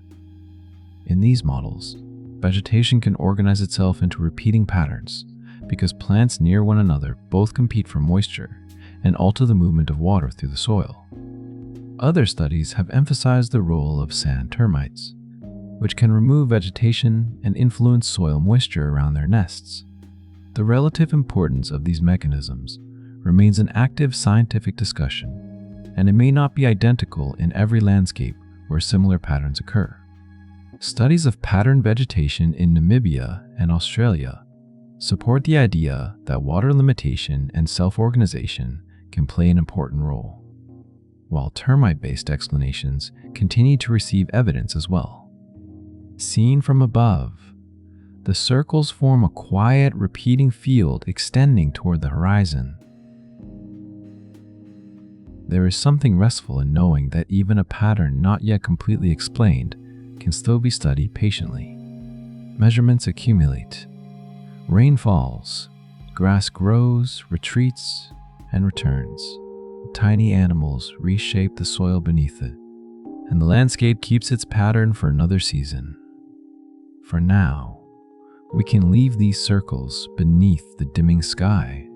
A: In these models, vegetation can organize itself into repeating patterns because plants near one another both compete for moisture and alter the movement of water through the soil. Other studies have emphasized the role of sand termites, which can remove vegetation and influence soil moisture around their nests. The relative importance of these mechanisms remains an active scientific discussion, and it may not be identical in every landscape where similar patterns occur. Studies of patterned vegetation in Namibia and Australia support the idea that water limitation and self-organization can play an important role, while termite-based explanations continue to receive evidence as well. Seen from above, the circles form a quiet, repeating field extending toward the horizon. There is something restful in knowing that even a pattern not yet completely explained can still be studied patiently. Measurements accumulate. Rain falls, grass grows, retreats, and returns. Tiny animals reshape the soil beneath it, and the landscape keeps its pattern for another season. For now, we can leave these circles beneath the dimming sky.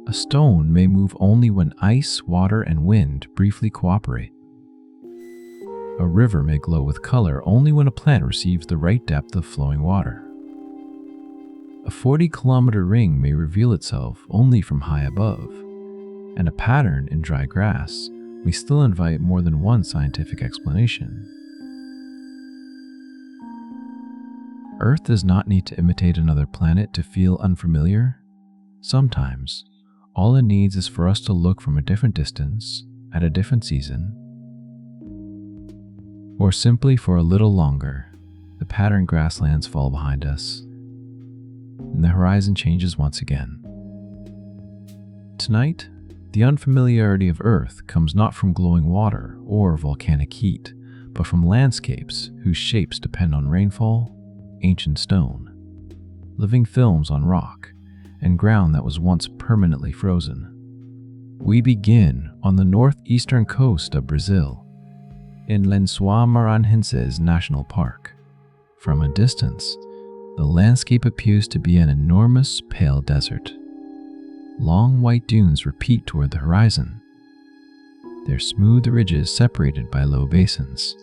A: A stone may move only when ice, water, and wind briefly cooperate. A river may glow with color only when a plant receives the right depth of flowing water. A 40-kilometer ring may reveal itself only from high above, and a pattern in dry grass may still invite more than one scientific explanation. Earth does not need to imitate another planet to feel unfamiliar. Sometimes, all it needs is for us to look from a different distance, at a different season, or simply for a little longer, the patterned grasslands fall behind us, and the horizon changes once again. Tonight, the unfamiliarity of Earth comes not from glowing water or volcanic heat, but from landscapes whose shapes depend on rainfall, ancient stone, living films on rock, and ground that was once permanently frozen. We begin on the northeastern coast of Brazil, in Lençóis Maranhenses National Park. From a distance, the landscape appears to be an enormous pale desert. Long white dunes repeat toward the horizon, their smooth ridges separated by low basins.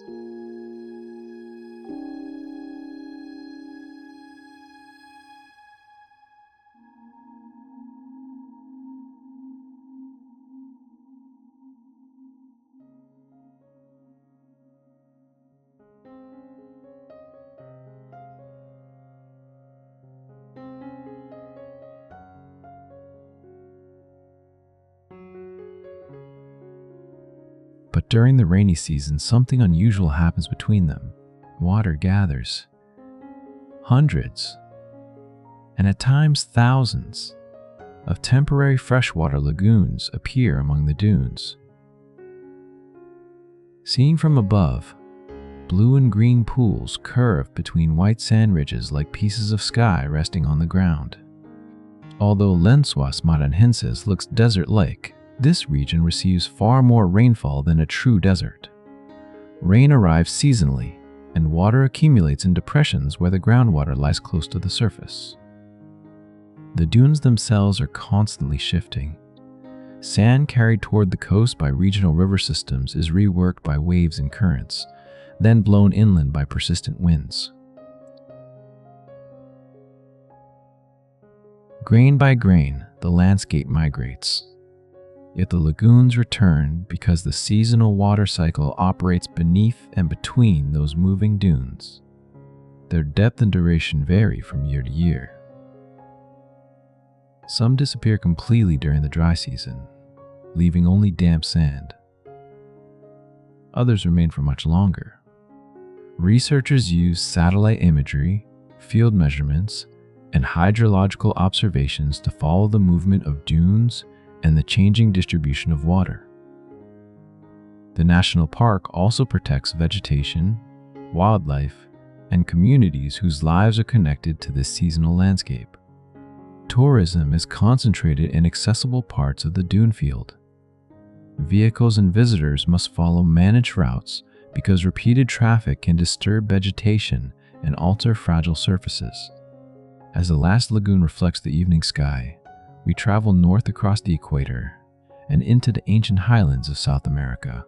A: But during the rainy season, something unusual happens between them. Water gathers. Hundreds, and at times thousands, of temporary freshwater lagoons appear among the dunes. Seen from above, blue and green pools curve between white sand ridges like pieces of sky resting on the ground. Although Lençóis Maranhenses looks desert-like, this region receives far more rainfall than a true desert. Rain arrives seasonally, and water accumulates in depressions where the groundwater lies close to the surface. The dunes themselves are constantly shifting. Sand carried toward the coast by regional river systems is reworked by waves and currents, then blown inland by persistent winds. Grain by grain, the landscape migrates. Yet the lagoons return because the seasonal water cycle operates beneath and between those moving dunes. Their depth and duration vary from year to year. Some disappear completely during the dry season, leaving only damp sand. Others remain for much longer. Researchers use satellite imagery, field measurements, and hydrological observations to follow the movement of dunes and the changing distribution of water. The national park also protects vegetation, wildlife, and communities whose lives are connected to this seasonal landscape. Tourism is concentrated in accessible parts of the dune field. Vehicles and visitors must follow managed routes because repeated traffic can disturb vegetation and alter fragile surfaces. As the last lagoon reflects the evening sky, we travel north across the equator and into the ancient highlands of South America.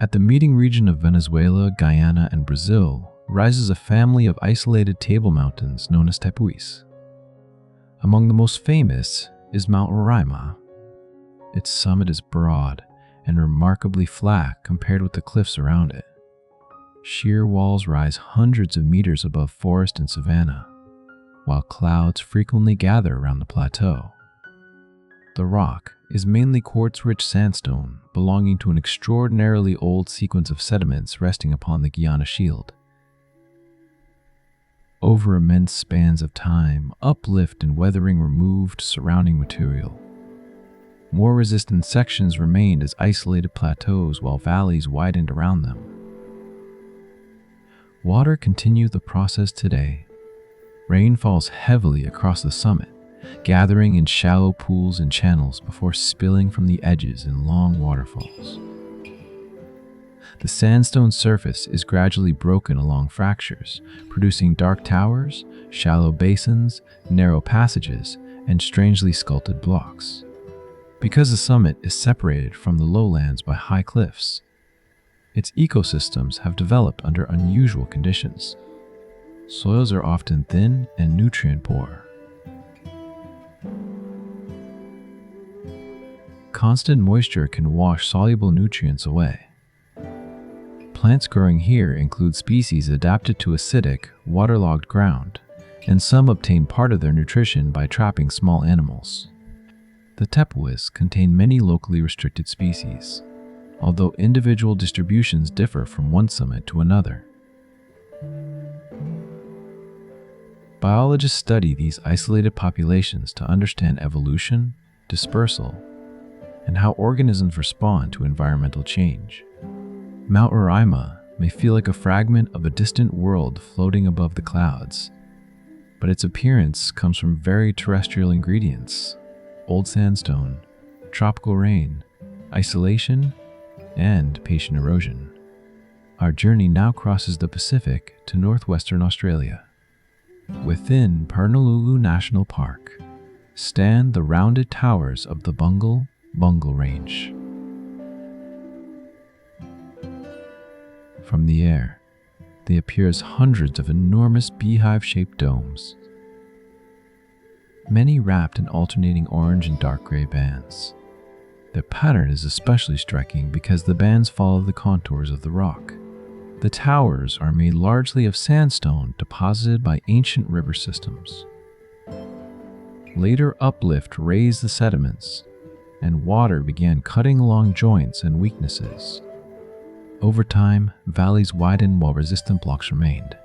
A: At the meeting region of Venezuela, Guyana, and Brazil rises a family of isolated table mountains known as tepuis. Among the most famous is Mount Roraima. Its summit is broad and remarkably flat compared with the cliffs around it. Sheer walls rise hundreds of meters above forest and savanna, while clouds frequently gather around the plateau. The rock is mainly quartz-rich sandstone belonging to an extraordinarily old sequence of sediments resting upon the Guiana Shield. Over immense spans of time, uplift and weathering removed surrounding material. More resistant sections remained as isolated plateaus while valleys widened around them. Water continues the process today. Rain falls heavily across the summit, gathering in shallow pools and channels before spilling from the edges in long waterfalls. The sandstone surface is gradually broken along fractures, producing dark towers, shallow basins, narrow passages, and strangely sculpted blocks. Because the summit is separated from the lowlands by high cliffs, its ecosystems have developed under unusual conditions. Soils are often thin and nutrient-poor. Constant moisture can wash soluble nutrients away. Plants growing here include species adapted to acidic, waterlogged ground, and some obtain part of their nutrition by trapping small animals. The tepuis contain many locally restricted species. although individual distributions differ from one summit to another. Biologists study these isolated populations to understand evolution, dispersal, and how organisms respond to environmental change. Mount Roraima may feel like a fragment of a distant world floating above the clouds, but its appearance comes from very terrestrial ingredients: old sandstone, tropical rain, isolation, and patient erosion. Our journey now crosses the Pacific to northwestern Australia. Within Pernalulu National Park stand the rounded towers of the Bungle Range. From the air, they appear as hundreds of enormous beehive-shaped domes, many wrapped in alternating orange and dark gray bands. Their pattern is especially striking because the bands follow the contours of the rock. The towers are made largely of sandstone deposited by ancient river systems. Later uplift raised the sediments, and water began cutting along joints and weaknesses. Over time, valleys widened while resistant blocks remained.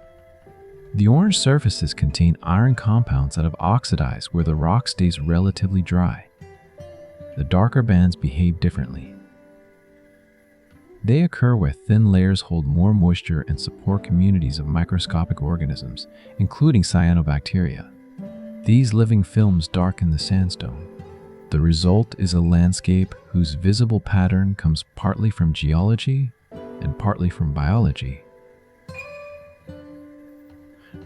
A: The orange surfaces contain iron compounds that have oxidized where the rock stays relatively dry. The darker bands behave differently. They occur where thin layers hold more moisture and support communities of microscopic organisms, including cyanobacteria. These living films darken the sandstone. The result is a landscape whose visible pattern comes partly from geology and partly from biology.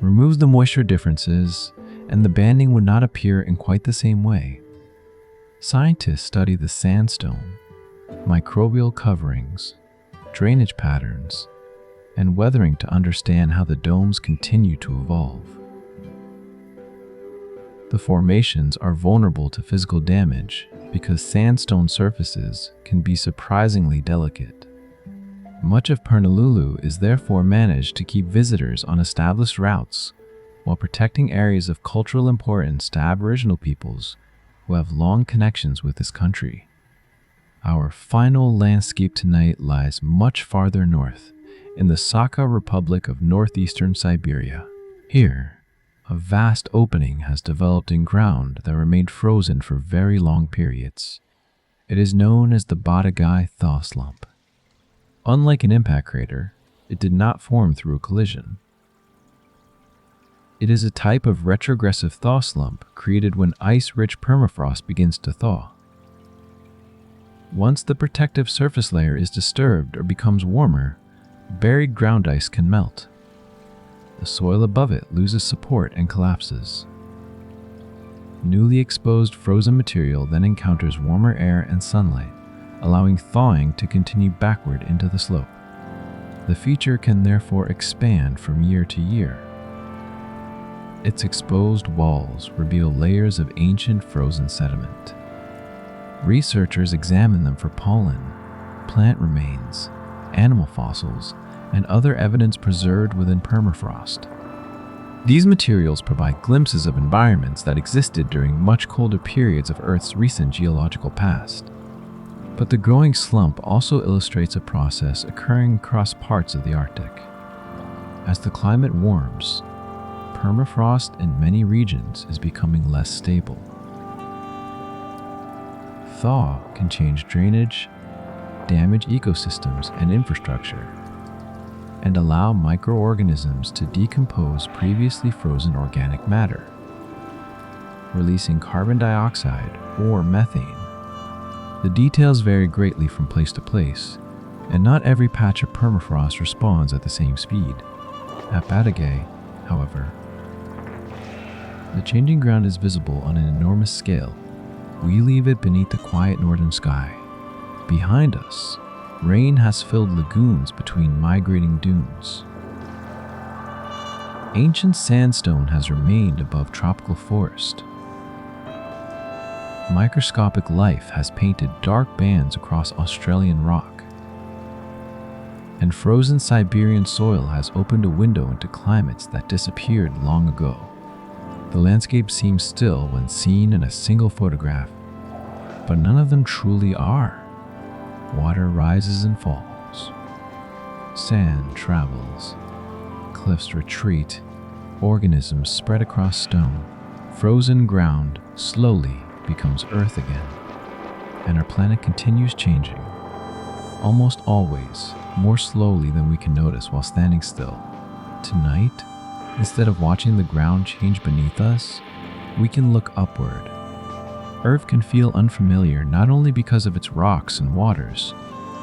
A: Remove the moisture differences, and the banding would not appear in quite the same way. Scientists study the sandstone, microbial coverings, drainage patterns, and weathering to understand how the domes continue to evolve. The formations are vulnerable to physical damage because sandstone surfaces can be surprisingly delicate. Much of Pernalulu is therefore managed to keep visitors on established routes while protecting areas of cultural importance to Aboriginal peoples who have long connections with this country. Our final landscape tonight lies much farther north, in the Sakha Republic of northeastern Siberia. Here, a vast opening has developed in ground that remained frozen for very long periods. It is known as the Badagai thaw slump. Unlike an impact crater, it did not form through a collision. It is a type of retrogressive thaw slump created when ice-rich permafrost begins to thaw. Once the protective surface layer is disturbed or becomes warmer, buried ground ice can melt. The soil above it loses support and collapses. Newly exposed frozen material then encounters warmer air and sunlight, allowing thawing to continue backward into the slope. The feature can therefore expand from year to year. Its exposed walls reveal layers of ancient frozen sediment. Researchers examine them for pollen, plant remains, animal fossils, and other evidence preserved within permafrost. These materials provide glimpses of environments that existed during much colder periods of Earth's recent geological past. But the growing slump also illustrates a process occurring across parts of the Arctic. As the climate warms, permafrost in many regions is becoming less stable. Thaw can change drainage, damage ecosystems and infrastructure, and allow microorganisms to decompose previously frozen organic matter, releasing carbon dioxide or methane. The details vary greatly from place to place, and not every patch of permafrost responds at the same speed. At Badagai, however, the changing ground is visible on an enormous scale. We leave it beneath the quiet northern sky. Behind us, rain has filled lagoons between migrating dunes. Ancient sandstone has remained above tropical forest. Microscopic life has painted dark bands across Australian rock. And frozen Siberian soil has opened a window into climates that disappeared long ago. The landscape seems still when seen in a single photograph, but none of them truly are. Water rises and falls. Sand travels. Cliffs retreat. Organisms spread across stone. Frozen ground slowly becomes earth again. And our planet continues changing. Almost always, more slowly than we can notice while standing still. Tonight, instead of watching the ground change beneath us, we can look upward. Earth can feel unfamiliar not only because of its rocks and waters,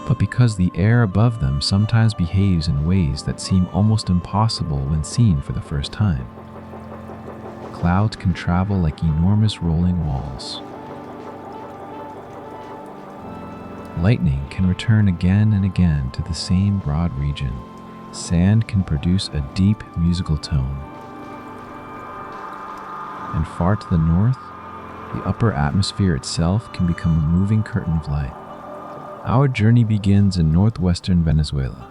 A: but because the air above them sometimes behaves in ways that seem almost impossible when seen for the first time. Clouds can travel like enormous rolling walls. Lightning can return again and again to the same broad region. Sand can produce a deep musical tone. And far to the north, the upper atmosphere itself can become a moving curtain of light. Our journey begins in northwestern Venezuela,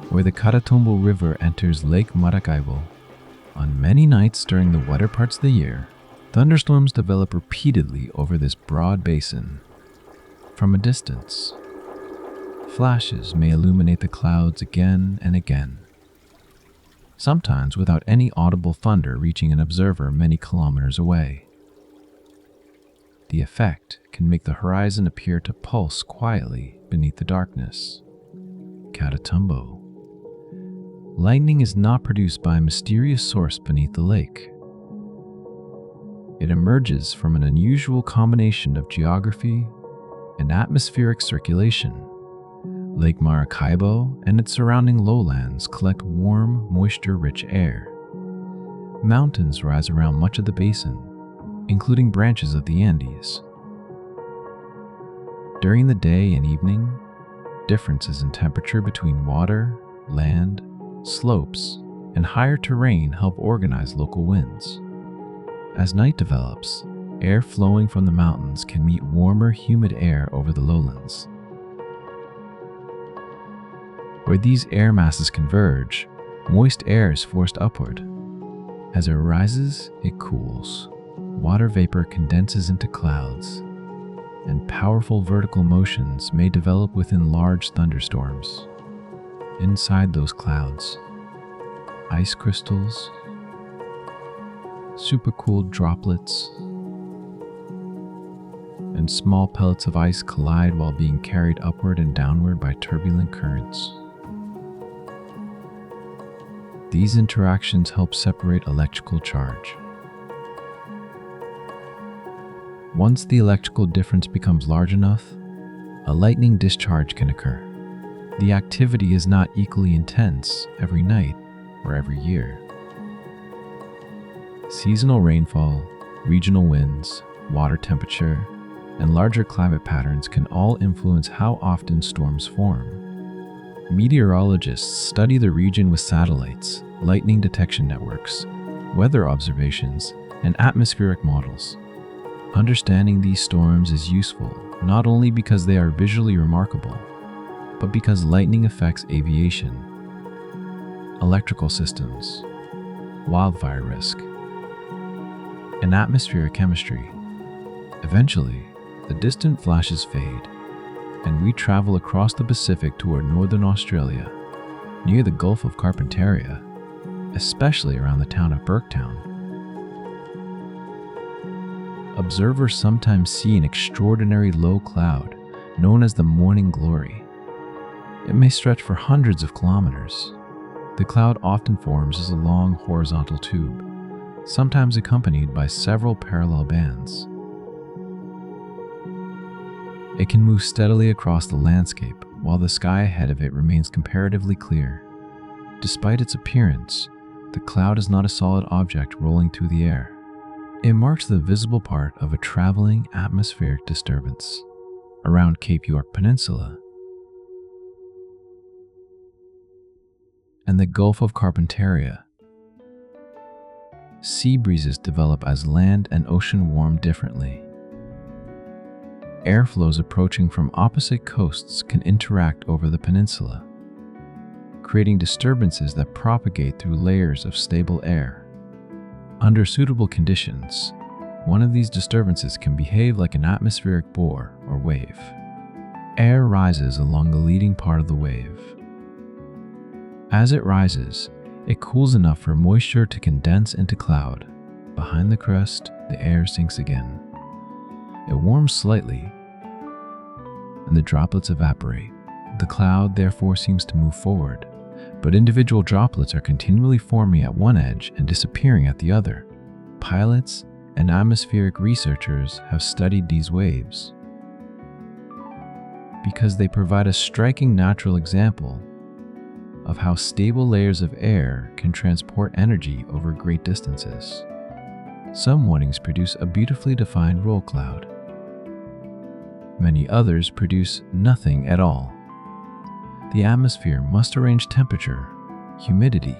A: where the Catatumbo River enters Lake Maracaibo. On many nights during the wetter parts of the year, thunderstorms develop repeatedly over this broad basin. From a distance, flashes may illuminate the clouds again and again, sometimes without any audible thunder reaching an observer many kilometers away. The effect can make the horizon appear to pulse quietly beneath the darkness. Catatumbo. Lightning is not produced by a mysterious source beneath the lake. It emerges from an unusual combination of geography and atmospheric circulation. Lake Maracaibo and its surrounding lowlands collect warm, moisture-rich air. Mountains rise around much of the basin, including branches of the Andes. During the day and evening, differences in temperature between water, land, slopes, and higher terrain help organize local winds. As night develops, air flowing from the mountains can meet warmer, humid air over the lowlands. Where these air masses converge, moist air is forced upward. As it rises, it cools. Water vapor condenses into clouds, and powerful vertical motions may develop within large thunderstorms. Inside those clouds, ice crystals, supercooled droplets, and small pellets of ice collide while being carried upward and downward by turbulent currents. These interactions help separate electrical charge. Once the electrical difference becomes large enough, a lightning discharge can occur. The activity is not equally intense every night or every year. Seasonal rainfall, regional winds, water temperature, and larger climate patterns can all influence how often storms form. Meteorologists study the region with satellites, lightning detection networks, weather observations, and atmospheric models. Understanding these storms is useful not only because they are visually remarkable, but because lightning affects aviation, electrical systems, wildfire risk, and atmospheric chemistry. Eventually, the distant flashes fade, and we travel across the Pacific toward northern Australia, near the Gulf of Carpentaria, especially around the town of Burketown. Observers sometimes see an extraordinary low cloud known as the morning glory. It may stretch for hundreds of kilometers. The cloud often forms as a long horizontal tube, sometimes accompanied by several parallel bands. It can move steadily across the landscape while the sky ahead of it remains comparatively clear. Despite its appearance, the cloud is not a solid object rolling through the air. It marks the visible part of a traveling atmospheric disturbance. Around Cape York Peninsula and the Gulf of Carpentaria, sea breezes develop as land and ocean warm differently. Air flows approaching from opposite coasts can interact over the peninsula, creating disturbances that propagate through layers of stable air. Under suitable conditions, one of these disturbances can behave like an atmospheric bore or wave. air rises along the leading part of the wave. As it rises, it cools enough for moisture to condense into cloud. Behind the crest, the air sinks again. It warms slightly, and the droplets evaporate. The cloud therefore seems to move forward, but individual droplets are continually forming at one edge and disappearing at the other. Pilots and atmospheric researchers have studied these waves because they provide a striking natural example of how stable layers of air can transport energy over great distances. Some warnings produce a beautifully defined roll cloud. Many others produce nothing at all. The atmosphere must arrange temperature, humidity,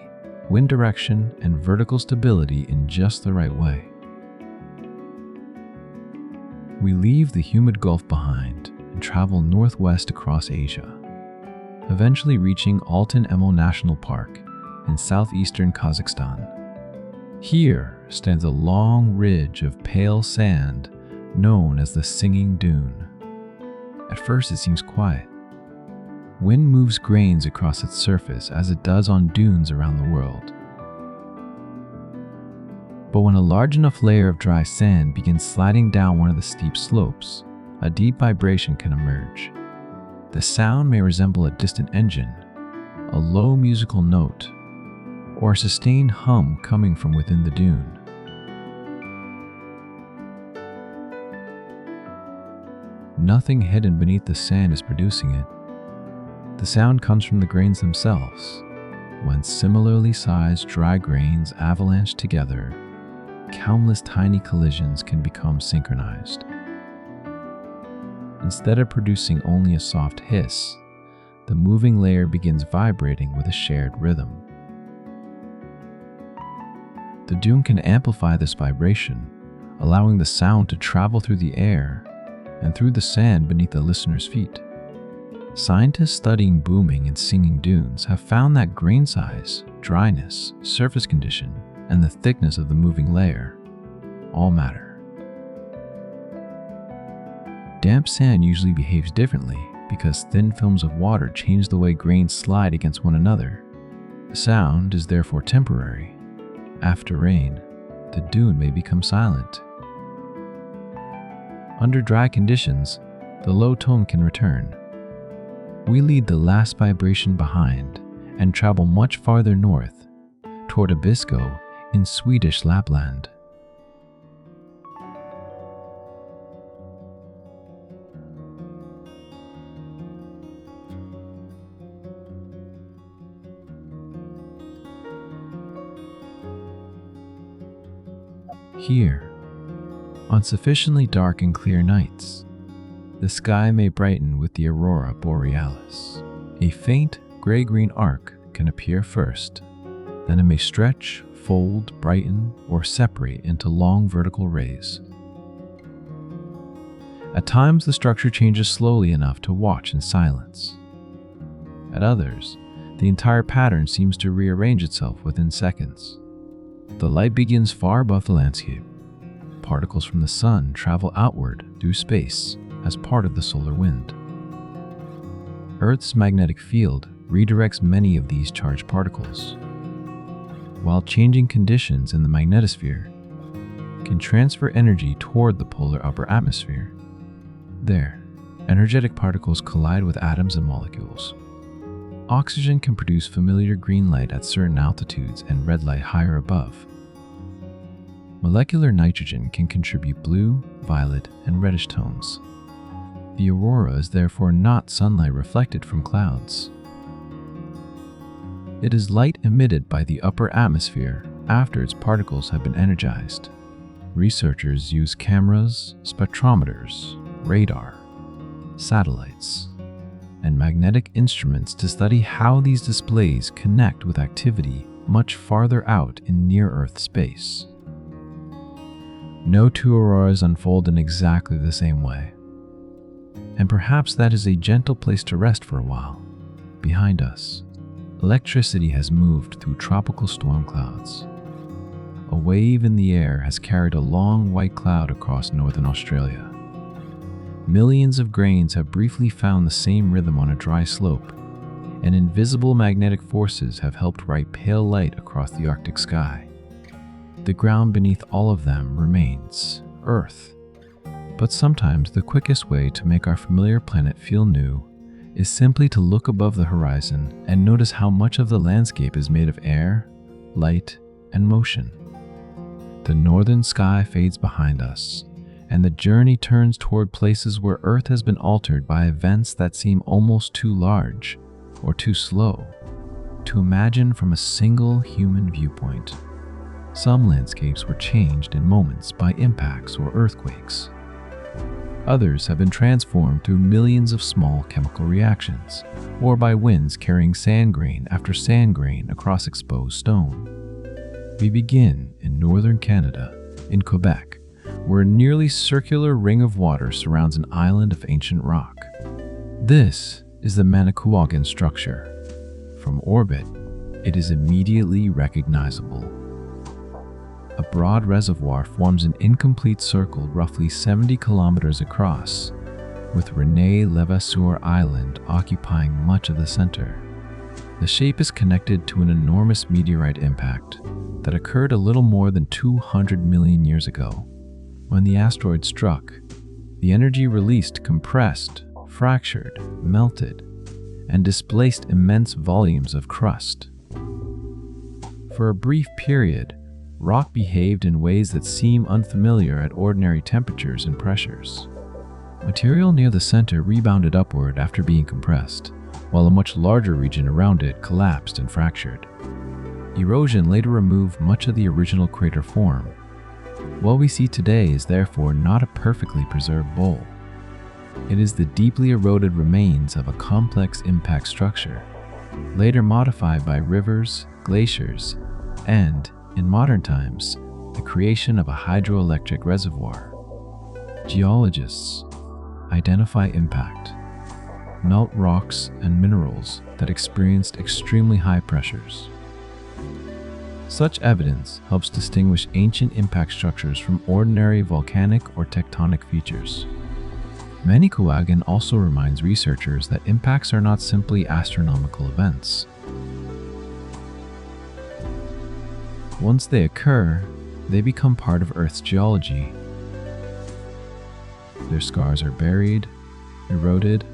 A: wind direction, and vertical stability in just the right way. We leave the humid Gulf behind and travel northwest across Asia, eventually reaching Altan-Emo National Park in southeastern Kazakhstan. Here stands a long ridge of pale sand known as the Singing Dune. At first it seems quiet. Wind moves grains across its surface as it does on dunes around the world. But when a large enough layer of dry sand begins sliding down one of the steep slopes, a deep vibration can emerge. The sound may resemble a distant engine, a low musical note, or a sustained hum coming from within the dune. Nothing hidden beneath the sand is producing it. The sound comes from the grains themselves. When similarly sized dry grains avalanche together, countless tiny collisions can become synchronized. Instead of producing only a soft hiss, the moving layer begins vibrating with a shared rhythm. The dune can amplify this vibration, allowing the sound to travel through the air and through the sand beneath the listener's feet. Scientists studying booming and singing dunes have found that grain size, dryness, surface condition, and the thickness of the moving layer all matter. Damp sand usually behaves differently because thin films of water change the way grains slide against one another. Sound is therefore temporary. After rain, the dune may become silent. Under dry conditions, the low tone can return. We leave the last vibration behind and travel much farther north, toward Abisko in Swedish Lapland. Here, on sufficiently dark and clear nights, the sky may brighten with the aurora borealis. A faint gray-green arc can appear first, then it may stretch, fold, brighten, or separate into long vertical rays. At times, the structure changes slowly enough to watch in silence. At others, the entire pattern seems to rearrange itself within seconds. The light begins far above the landscape. Particles from the sun travel outward through space as part of the solar wind. Earth's magnetic field redirects many of these charged particles, while changing conditions in the magnetosphere can transfer energy toward the polar upper atmosphere. There, energetic particles collide with atoms and molecules. Oxygen can produce familiar green light at certain altitudes and red light higher above. Molecular nitrogen can contribute blue, violet, and reddish tones. The aurora is therefore not sunlight reflected from clouds. It is light emitted by the upper atmosphere after its particles have been energized. Researchers use cameras, spectrometers, radar, satellites, and magnetic instruments to study how these displays connect with activity much farther out in near-Earth space. No two auroras unfold in exactly the same way, and perhaps that is a gentle place to rest for a while. Behind us, electricity has moved through tropical storm clouds. A wave in the air has carried a long white cloud across northern Australia. Millions of grains have briefly found the same rhythm on a dry slope, and invisible magnetic forces have helped write pale light across the Arctic sky. The ground beneath all of them remains Earth. But sometimes the quickest way to make our familiar planet feel new is simply to look above the horizon and notice how much of the landscape is made of air, light, and motion. The northern sky fades behind us, and the journey turns toward places where Earth has been altered by events that seem almost too large or too slow to imagine from a single human viewpoint. Some landscapes were changed in moments by impacts or earthquakes. Others have been transformed through millions of small chemical reactions, or by winds carrying sand grain after sand grain across exposed stone. We begin in northern Canada, in Quebec, where a nearly circular ring of water surrounds an island of ancient rock. This is the Manicouagan structure. From orbit, it is immediately recognizable. A broad reservoir forms an incomplete circle roughly 70 kilometers across, with René-Levasseur Island occupying much of the center. The shape is connected to an enormous meteorite impact that occurred a little more than 200 million years ago. When the asteroid struck, the energy released compressed, fractured, melted, and displaced immense volumes of crust. For a brief period, rock behaved in ways that seem unfamiliar at ordinary temperatures and pressures. Material near the center rebounded upward after being compressed, while a much larger region around it collapsed and fractured. Erosion later removed much of the original crater form. What we see today is therefore not a perfectly preserved bowl. It is the deeply eroded remains of a complex impact structure, later modified by rivers, glaciers, and, in modern times, the creation of a hydroelectric reservoir. Geologists identify impact, melt rocks and minerals that experienced extremely high pressures. Such evidence helps distinguish ancient impact structures from ordinary volcanic or tectonic features. Manicouagan also reminds researchers that impacts are not simply astronomical events. Once they occur, they become part of Earth's geology. Their scars are buried, eroded,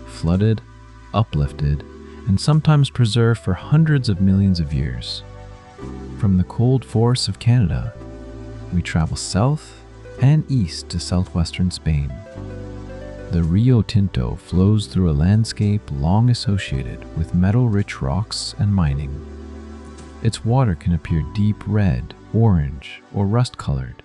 A: flooded, uplifted, and sometimes preserved for hundreds of millions of years. From the cold forests of Canada, we travel south and east to southwestern Spain. The Rio Tinto flows through a landscape long associated with metal-rich rocks and mining. Its water can appear deep red, orange, or rust-colored.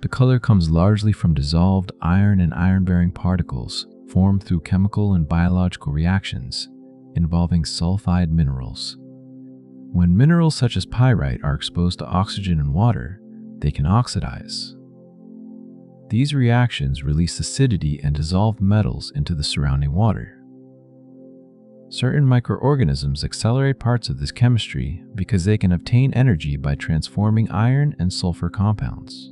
A: The color comes largely from dissolved iron and iron-bearing particles formed through chemical and biological reactions involving sulfide minerals. When minerals such as pyrite are exposed to oxygen and water, they can oxidize. These reactions release acidity and dissolved metals into the surrounding water. Certain microorganisms accelerate parts of this chemistry because they can obtain energy by transforming iron and sulfur compounds.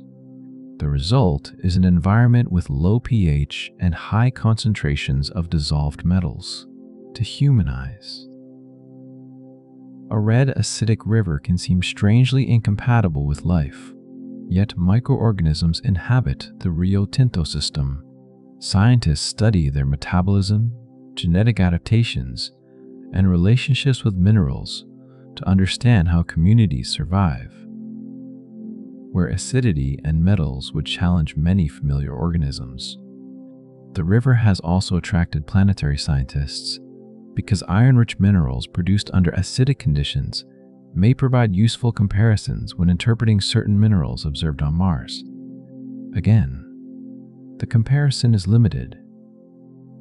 A: The result is an environment with low pH and high concentrations of dissolved metals. To humanize. A red acidic river can seem strangely incompatible with life, yet microorganisms inhabit the Rio Tinto system. Scientists study their metabolism, genetic adaptations, and relationships with minerals to understand how communities survive. Where acidity and metals would challenge many familiar organisms, the river has also attracted planetary scientists because iron-rich minerals produced under acidic conditions may provide useful comparisons when interpreting certain minerals observed on Mars. Again, the comparison is limited.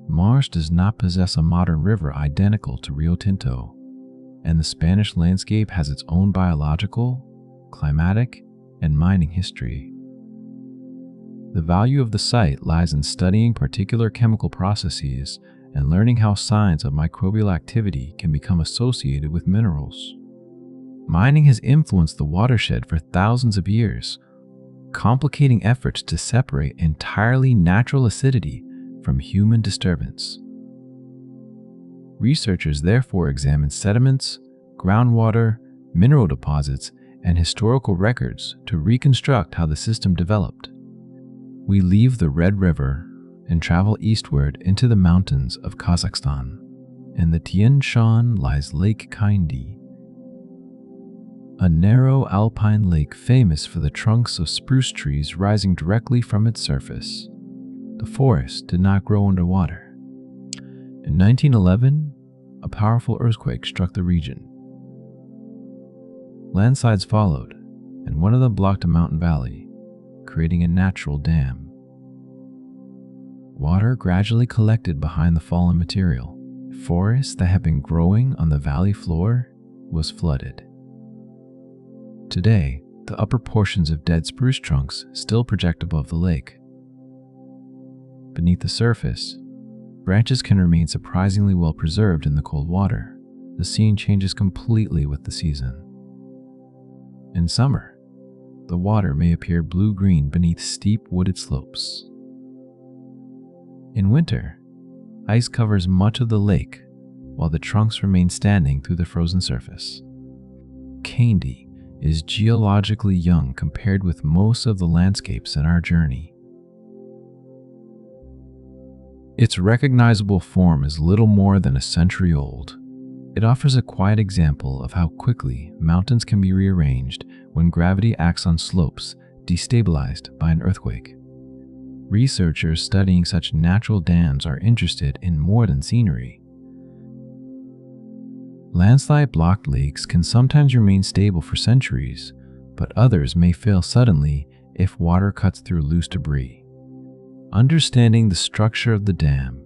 A: Mars does not possess a modern river identical to Rio Tinto, and the Spanish landscape has its own biological, climatic, and mining history. The value of the site lies in studying particular chemical processes and learning how signs of microbial activity can become associated with minerals. Mining has influenced the watershed for thousands of years, complicating efforts to separate entirely natural acidity from human disturbance. Researchers therefore examine sediments, groundwater, mineral deposits, and historical records to reconstruct how the system developed. We leave the Red River and travel eastward into the mountains of Kazakhstan. In the Tian Shan lies Lake Kaindi, a narrow alpine lake famous for the trunks of spruce trees rising directly from its surface. The forest did not grow underwater. In 1911, a powerful earthquake struck the region. Landslides followed, and one of them blocked a mountain valley, creating a natural dam. Water gradually collected behind the fallen material. Forest that had been growing on the valley floor was flooded. Today, the upper portions of dead spruce trunks still project above the lake. Beneath the surface, branches can remain surprisingly well preserved in the cold water. The scene changes completely with the season. In summer, the water may appear blue-green beneath steep wooded slopes. In winter, ice covers much of the lake, while the trunks remain standing through the frozen surface. Kaindi is geologically young compared with most of the landscapes in our journey. Its recognizable form is little more than a century old. It offers a quiet example of how quickly mountains can be rearranged when gravity acts on slopes destabilized by an earthquake. Researchers studying such natural dams are interested in more than scenery. Landslide-blocked lakes can sometimes remain stable for centuries, but others may fail suddenly if water cuts through loose debris. Understanding the structure of the dam,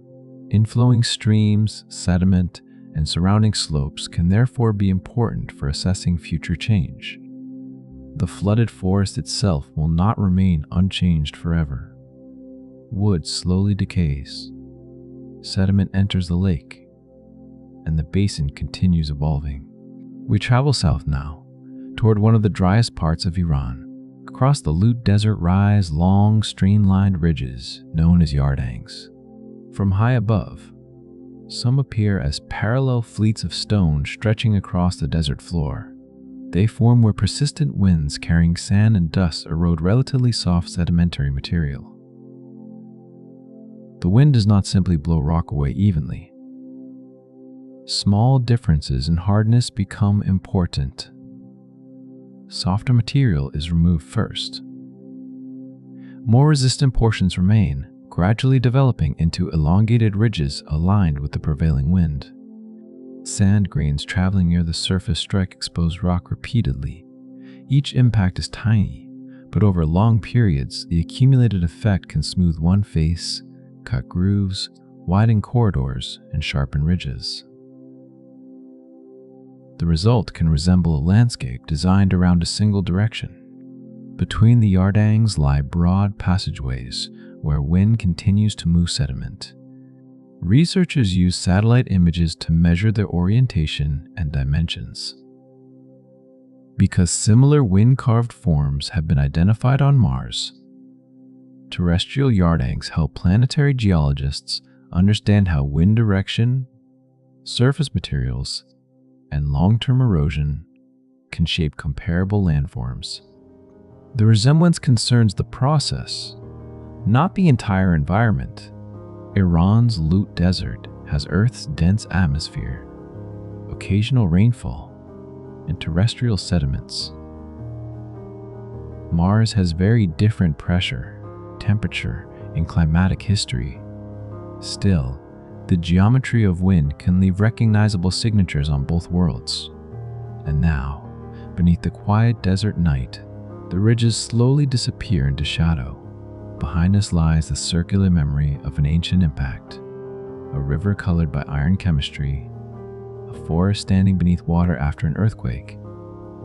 A: inflowing streams, sediment, and surrounding slopes can therefore be important for assessing future change. The flooded forest itself will not remain unchanged forever. Wood slowly decays, sediment enters the lake, and the basin continues evolving. We travel south now, toward one of the driest parts of Iran. Across the Lut Desert rise long, streamlined ridges known as yardangs. From high above, some appear as parallel fleets of stone stretching across the desert floor. They form where persistent winds carrying sand and dust erode relatively soft sedimentary material. The wind does not simply blow rock away evenly. Small differences in hardness become important. Softer material is removed first. More resistant portions remain, gradually developing into elongated ridges aligned with the prevailing wind. Sand grains traveling near the surface strike exposed rock repeatedly. Each impact is tiny, but over long periods, the accumulated effect can smooth one face, cut grooves, widen corridors, and sharpen ridges. The result can resemble a landscape designed around a single direction. Between the yardangs lie broad passageways where wind continues to move sediment. Researchers use satellite images to measure their orientation and dimensions. Because similar wind-carved forms have been identified on Mars, terrestrial yardangs help planetary geologists understand how wind direction, surface materials, and long-term erosion can shape comparable landforms. The resemblance concerns the process, not the entire environment. Iran's Lut Desert has Earth's dense atmosphere, occasional rainfall, and terrestrial sediments. Mars has very different pressure, temperature, and climatic history. Still, the geometry of wind can leave recognizable signatures on both worlds. And now, beneath the quiet desert night, the ridges slowly disappear into shadow. Behind us lies the circular memory of an ancient impact, a river colored by iron chemistry, a forest standing beneath water after an earthquake,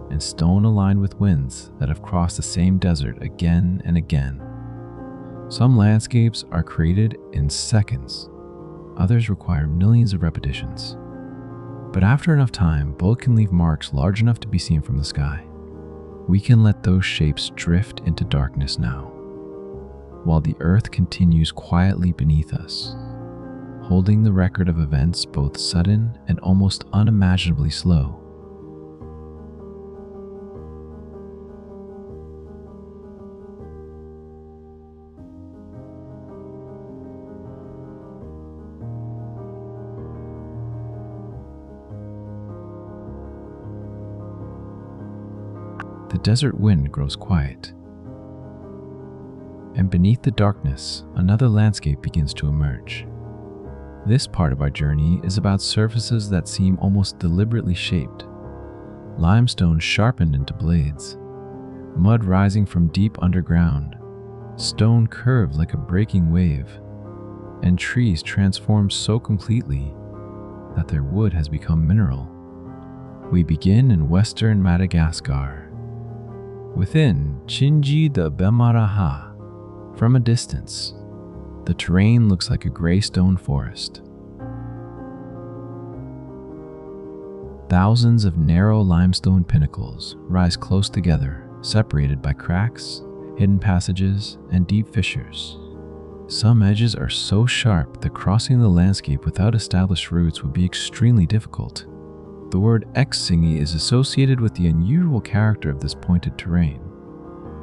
A: and stone aligned with winds that have crossed the same desert again and again. Some landscapes are created in seconds. Others require millions of repetitions. But after enough time, both can leave marks large enough to be seen from the sky. We can let those shapes drift into darkness now. while the Earth continues quietly beneath us, holding the record of events both sudden and almost unimaginably slow. The desert wind grows quiet, and beneath the darkness, another landscape begins to emerge. This part of our journey is about surfaces that seem almost deliberately shaped. Limestone sharpened into blades, mud rising from deep underground, stone curved like a breaking wave, and trees transformed so completely that their wood has become mineral. We begin in western Madagascar. Within Chinji de Bemaraha, from a distance, the terrain looks like a gray stone forest. Thousands of narrow limestone pinnacles rise close together, separated by cracks, hidden passages, and deep fissures. Some edges are so sharp that crossing the landscape without established routes would be extremely difficult. The word Eksingi is associated with the unusual character of this pointed terrain,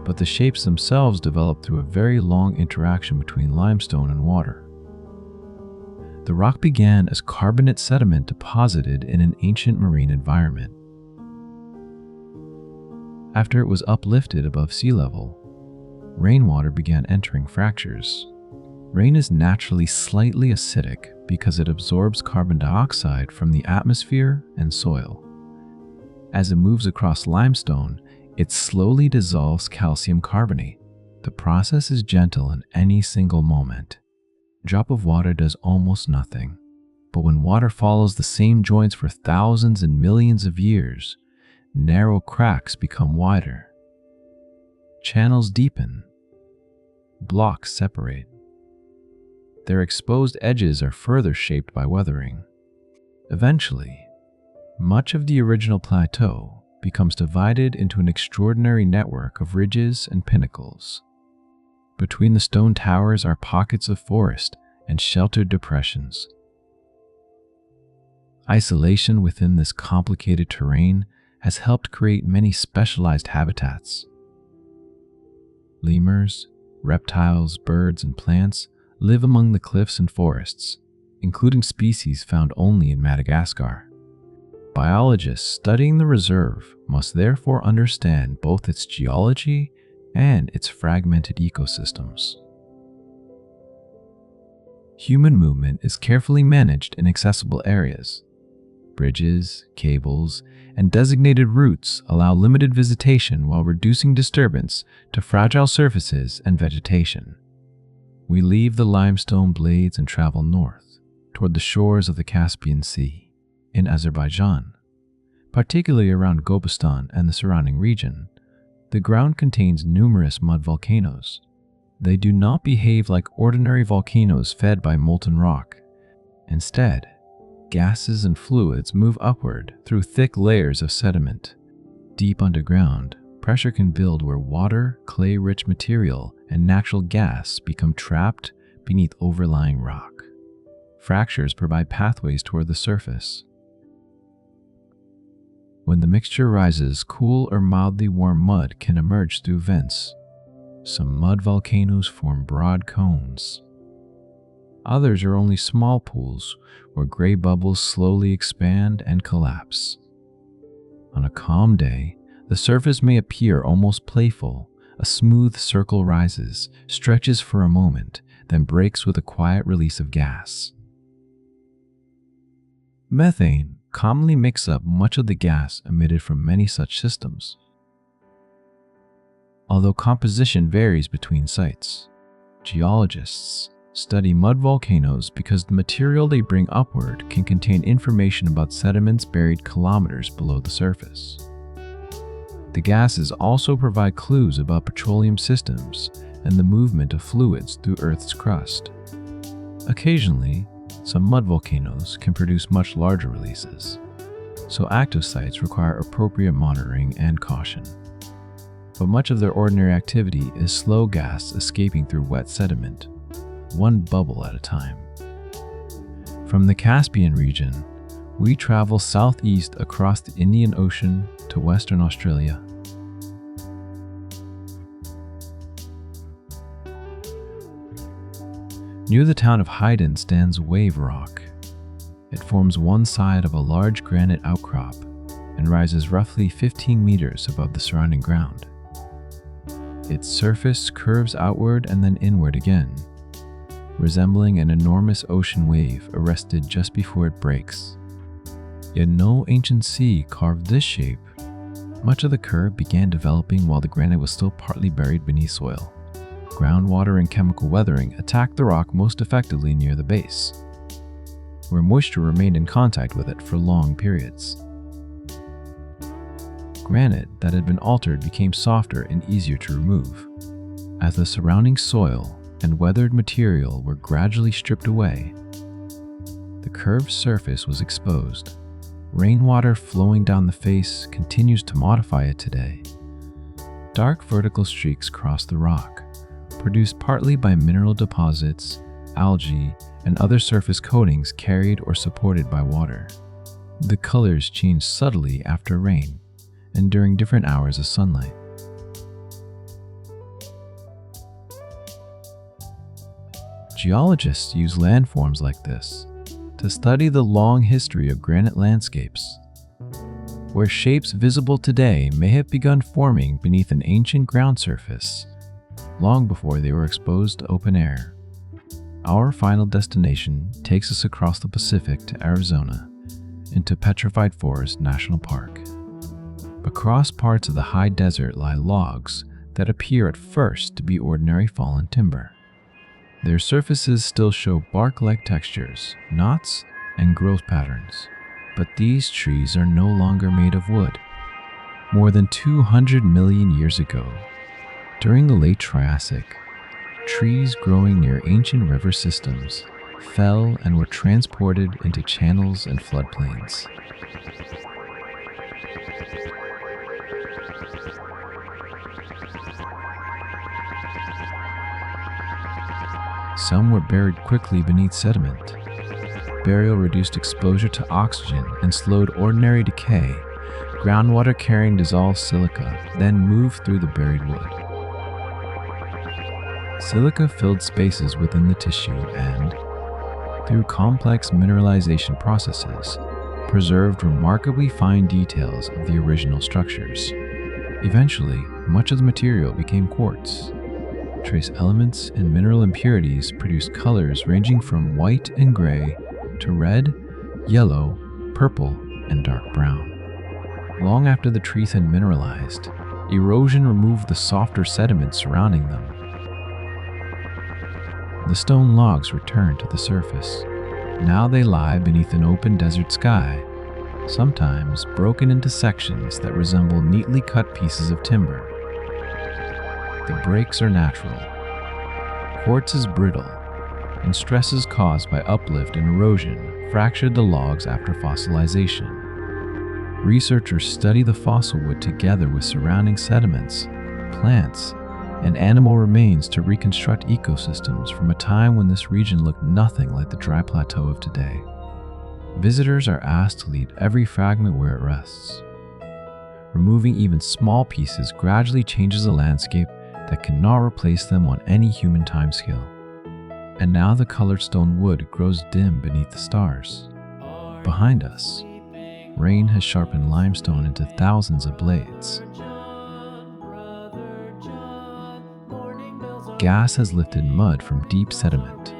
A: but the shapes themselves develop through a very long interaction between limestone and water. The rock began as carbonate sediment deposited in an ancient marine environment. After it was uplifted above sea level, rainwater began entering fractures. Rain is naturally slightly acidic because it absorbs carbon dioxide from the atmosphere and soil. As it moves across limestone, it slowly dissolves calcium carbonate. The process is gentle in any single moment. A drop of water does almost nothing, but when water follows the same joints for thousands and millions of years, narrow cracks become wider. Channels deepen. Blocks separate. Their exposed edges are further shaped by weathering. Eventually, much of the original plateau becomes divided into an extraordinary network of ridges and pinnacles. Between the stone towers are pockets of forest and sheltered depressions. Isolation within this complicated terrain has helped create many specialized habitats. Lemurs, reptiles, birds, and plants live among the cliffs and forests, including species found only in Madagascar. Biologists studying the reserve must therefore understand both its geology and its fragmented ecosystems. Human movement is carefully managed in accessible areas. Bridges, cables, and designated routes allow limited visitation while reducing disturbance to fragile surfaces and vegetation. We leave the limestone blades and travel north, toward the shores of the Caspian Sea. In Azerbaijan, particularly around Gobistan and the surrounding region, the ground contains numerous mud volcanoes. They do not behave like ordinary volcanoes fed by molten rock. Instead, gases and fluids move upward through thick layers of sediment. Deep underground, pressure can build where water, clay-rich material, and natural gas become trapped beneath overlying rock. Fractures provide pathways toward the surface. When the mixture rises, cool or mildly warm mud can emerge through vents. Some mud volcanoes form broad cones. Others are only small pools where gray bubbles slowly expand and collapse. On a calm day, the surface may appear almost playful. A smooth circle rises, stretches for a moment, then breaks with a quiet release of gas. Methane commonly makes up much of the gas emitted from many such systems. Although composition varies between sites, geologists study mud volcanoes because the material they bring upward can contain information about sediments buried kilometers below the surface. The gases also provide clues about petroleum systems and the movement of fluids through Earth's crust. Occasionally, some mud volcanoes can produce much larger releases, so active sites require appropriate monitoring and caution. but much of their ordinary activity is slow gas escaping through wet sediment, one bubble at a time. From the Caspian region, we travel southeast across the Indian Ocean to Western Australia. Near the town of Haydn stands Wave Rock. It forms one side of a large granite outcrop and rises roughly 15 meters above the surrounding ground. Its surface curves outward and then inward again, resembling an enormous ocean wave arrested just before it breaks. Yet no ancient sea carved this shape. Much of the curve began developing while the granite was still partly buried beneath soil. Groundwater and chemical weathering attacked the rock most effectively near the base, where moisture remained in contact with it for long periods. Granite that had been altered became softer and easier to remove. As the surrounding soil and weathered material were gradually stripped away, the curved surface was exposed. Rainwater flowing down the face continues to modify it today. Dark vertical streaks cross the rock, produced partly by mineral deposits, algae, and other surface coatings carried or supported by water. The colors change subtly after rain and during different hours of sunlight. Geologists use landforms like this to study the long history of granite landscapes, where shapes visible today may have begun forming beneath an ancient ground surface long before they were exposed to open air. Our final destination takes us across the Pacific to Arizona, into Petrified Forest National Park. Across parts of the high desert lie logs that appear at first to be ordinary fallen timber. Their surfaces still show bark-like textures, knots, and growth patterns, but these trees are no longer made of wood. More than 200 million years ago, during the late Triassic, trees growing near ancient river systems fell and were transported into channels and floodplains. Some were buried quickly beneath sediment. Burial reduced exposure to oxygen and slowed ordinary decay. Groundwater carrying dissolved silica then moved through the buried wood. Silica filled spaces within the tissue and, through complex mineralization processes, preserved remarkably fine details of the original structures. Eventually, much of the material became quartz. Trace elements and mineral impurities produced colors ranging from white and gray to red, yellow, purple, and dark brown. Long after the trees had mineralized, erosion removed the softer sediment surrounding them. The stone logs returned to the surface. Now they lie beneath an open desert sky, sometimes broken into sections that resemble neatly cut pieces of timber. The breaks are natural. Quartz is brittle, and stresses caused by uplift and erosion fractured the logs after fossilization. Researchers study the fossil wood together with surrounding sediments, plants, and animal remains to reconstruct ecosystems from a time when this region looked nothing like the dry plateau of today. Visitors are asked to leave every fragment where it rests. Removing even small pieces gradually changes a landscape that cannot replace them on any human timescale. And now the colored stone wood grows dim beneath the stars. Behind us, rain has sharpened limestone into thousands of blades. Gas has lifted mud from deep sediment.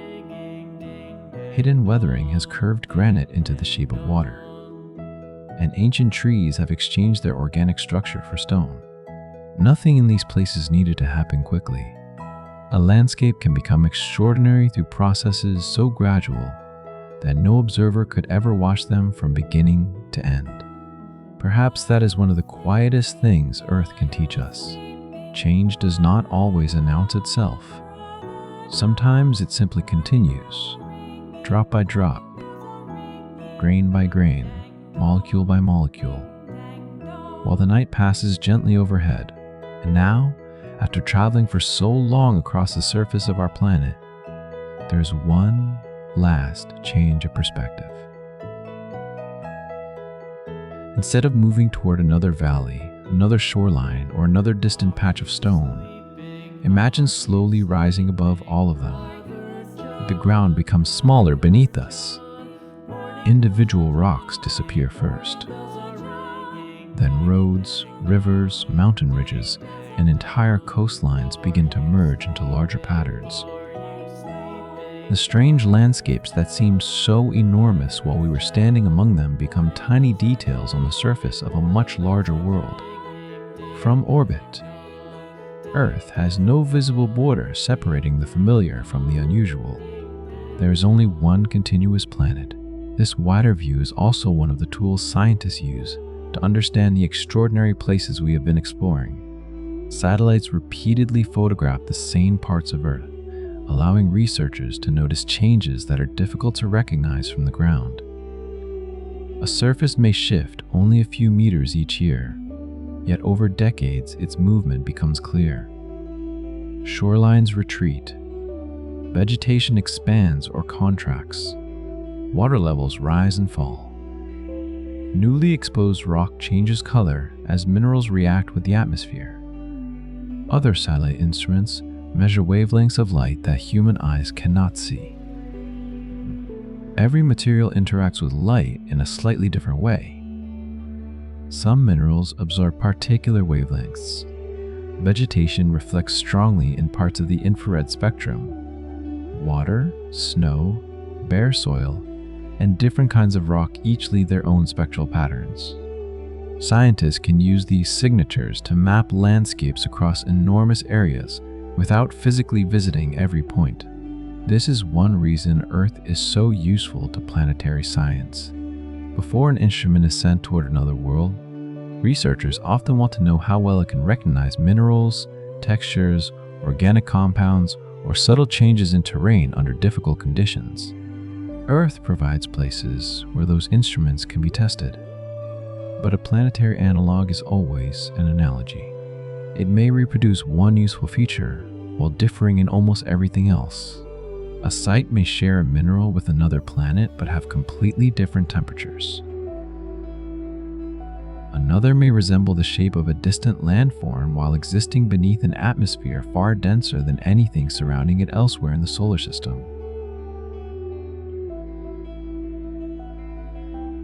A: Hidden weathering has curved granite into the shape of water. And ancient trees have exchanged their organic structure for stone. Nothing in these places needed to happen quickly. A landscape can become extraordinary through processes so gradual that no observer could ever watch them from beginning to end. Perhaps that is one of the quietest things Earth can teach us. Change does not always announce itself. Sometimes it simply continues, drop by drop, grain by grain, molecule by molecule. While the night passes gently overhead, And now, after traveling for so long across the surface of our planet, there's one last change of perspective. Instead of moving toward another valley, another shoreline, or another distant patch of stone, imagine slowly rising above all of them. The ground becomes smaller beneath us. Individual rocks disappear first. Then roads, rivers, mountain ridges, and entire coastlines begin to merge into larger patterns. The strange landscapes that seemed so enormous while we were standing among them become tiny details on the surface of a much larger world. From orbit, Earth has no visible border separating the familiar from the unusual. There is only one continuous planet. This wider view is also one of the tools scientists use to understand the extraordinary places we have been exploring. Satellites repeatedly photograph the same parts of Earth, allowing researchers to notice changes that are difficult to recognize from the ground. A surface may shift only a few meters each year, yet over decades its movement becomes clear. Shorelines retreat, vegetation expands or contracts, water levels rise and fall. Newly exposed rock changes color as minerals react with the atmosphere. Other satellite instruments measure wavelengths of light that human eyes cannot see. Every material interacts with light in a slightly different way. Some minerals absorb particular wavelengths. Vegetation reflects strongly in parts of the infrared spectrum. Water, snow, bare soil, and different kinds of rock each lead their own spectral patterns. Scientists can use these signatures to map landscapes across enormous areas without physically visiting every point. This is one reason Earth is so useful to planetary science. Before an instrument is sent toward another world, researchers often want to know how well it can recognize minerals, textures, organic compounds, or subtle changes in terrain under difficult conditions. Earth provides places where those instruments can be tested. But a planetary analog is always an analogy. It may reproduce one useful feature while differing in almost everything else. A site may share a mineral with another planet but have completely different temperatures. Another may resemble the shape of a distant landform while existing beneath an atmosphere far denser than anything surrounding it elsewhere in the solar system.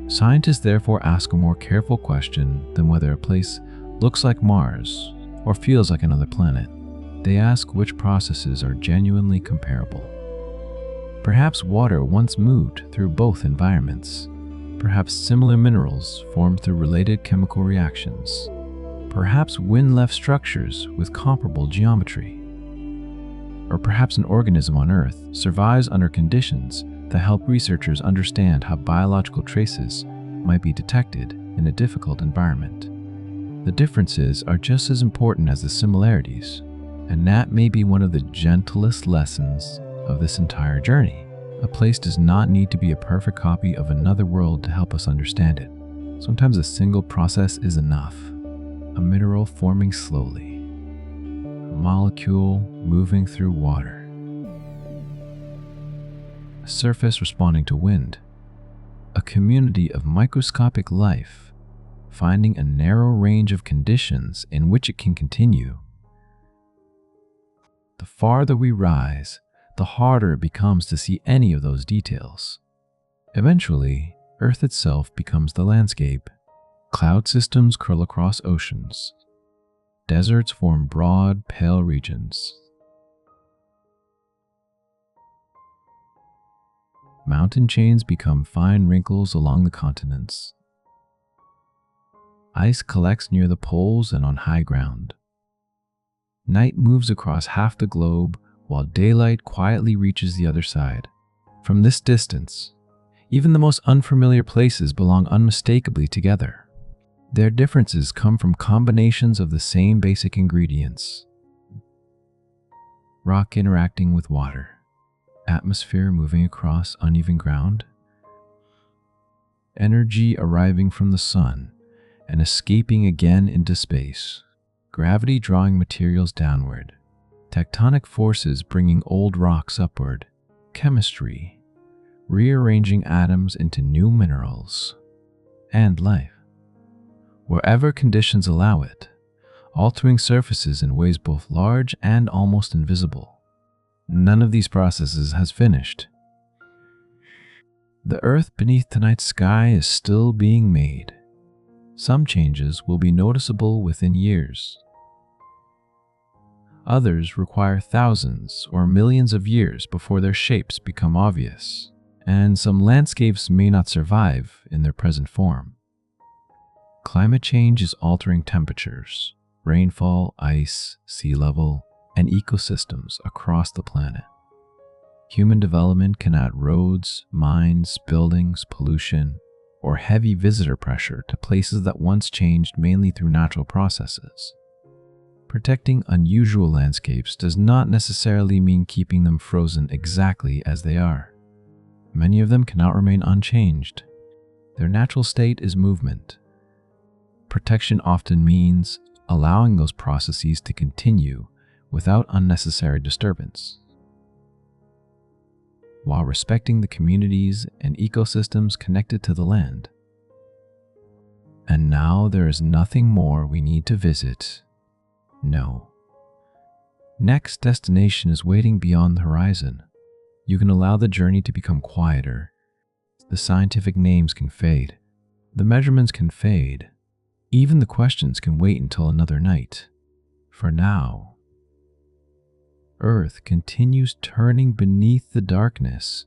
A: Scientists therefore ask a more careful question than whether a place looks like Mars or feels like another planet. They ask which processes are genuinely comparable. Perhaps water once moved through both environments. Perhaps similar minerals formed through related chemical reactions. Perhaps wind left structures with comparable geometry. Or perhaps an organism on Earth survives under conditions that help researchers understand how biological traces might be detected in a difficult environment. The differences are just as important as the similarities, and that may be one of the gentlest lessons of this entire journey. A place does not need to be a perfect copy of another world to help us understand it. Sometimes a single process is enough. A mineral forming slowly, a molecule moving through water, a surface responding to wind, a community of microscopic life finding a narrow range of conditions in which it can continue. The farther we rise, the harder it becomes to see any of those details. Eventually, Earth itself becomes the landscape. Cloud systems curl across oceans. Deserts form broad, pale regions. Mountain chains become fine wrinkles along the continents. Ice collects near the poles and on high ground. Night moves across half the globe while daylight quietly reaches the other side. From this distance, even the most unfamiliar places belong unmistakably together. Their differences come from combinations of the same basic ingredients. Rock interacting with water, atmosphere moving across uneven ground, energy arriving from the sun and escaping again into space, gravity drawing materials downward, tectonic forces bringing old rocks upward, chemistry rearranging atoms into new minerals, and life, wherever conditions allow it, altering surfaces in ways both large and almost invisible. None of these processes has finished. The earth beneath tonight's sky is still being made. Some changes will be noticeable within years. Others require thousands or millions of years before their shapes become obvious, and some landscapes may not survive in their present form. Climate change is altering temperatures, rainfall, ice, sea level, and ecosystems across the planet. Human development can add roads, mines, buildings, pollution, or heavy visitor pressure to places that once changed mainly through natural processes. Protecting unusual landscapes does not necessarily mean keeping them frozen exactly as they are. Many of them cannot remain unchanged. Their natural state is movement. Protection often means allowing those processes to continue without unnecessary disturbance, while respecting the communities and ecosystems connected to the land. And now there is nothing more we need to visit. No. Next destination is waiting beyond the horizon. You can allow the journey to become quieter. The scientific names can fade. The measurements can fade. Even the questions can wait until another night. For now, Earth continues turning beneath the darkness,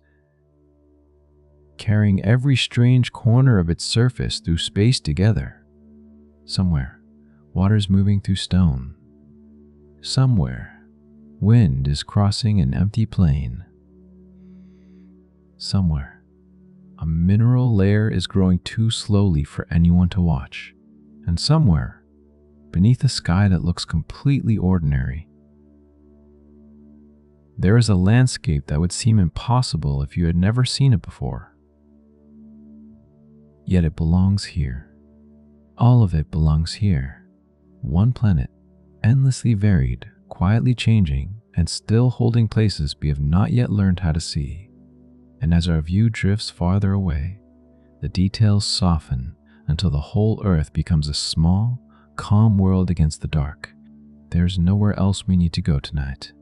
A: carrying every strange corner of its surface through space together. Somewhere, water's moving through stone. Somewhere, wind is crossing an empty plain. Somewhere, a mineral layer is growing too slowly for anyone to watch. And somewhere, beneath a sky that looks completely ordinary, there is a landscape that would seem impossible if you had never seen it before. Yet it belongs here. All of it belongs here. One planet, endlessly varied, quietly changing, and still holding places we have not yet learned how to see. And as our view drifts farther away, the details soften until the whole Earth becomes a small, calm world against the dark. There's nowhere else we need to go tonight.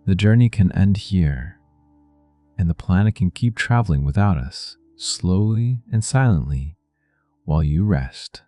A: The journey can end here, and the planet can keep traveling without us, slowly and silently, while you rest.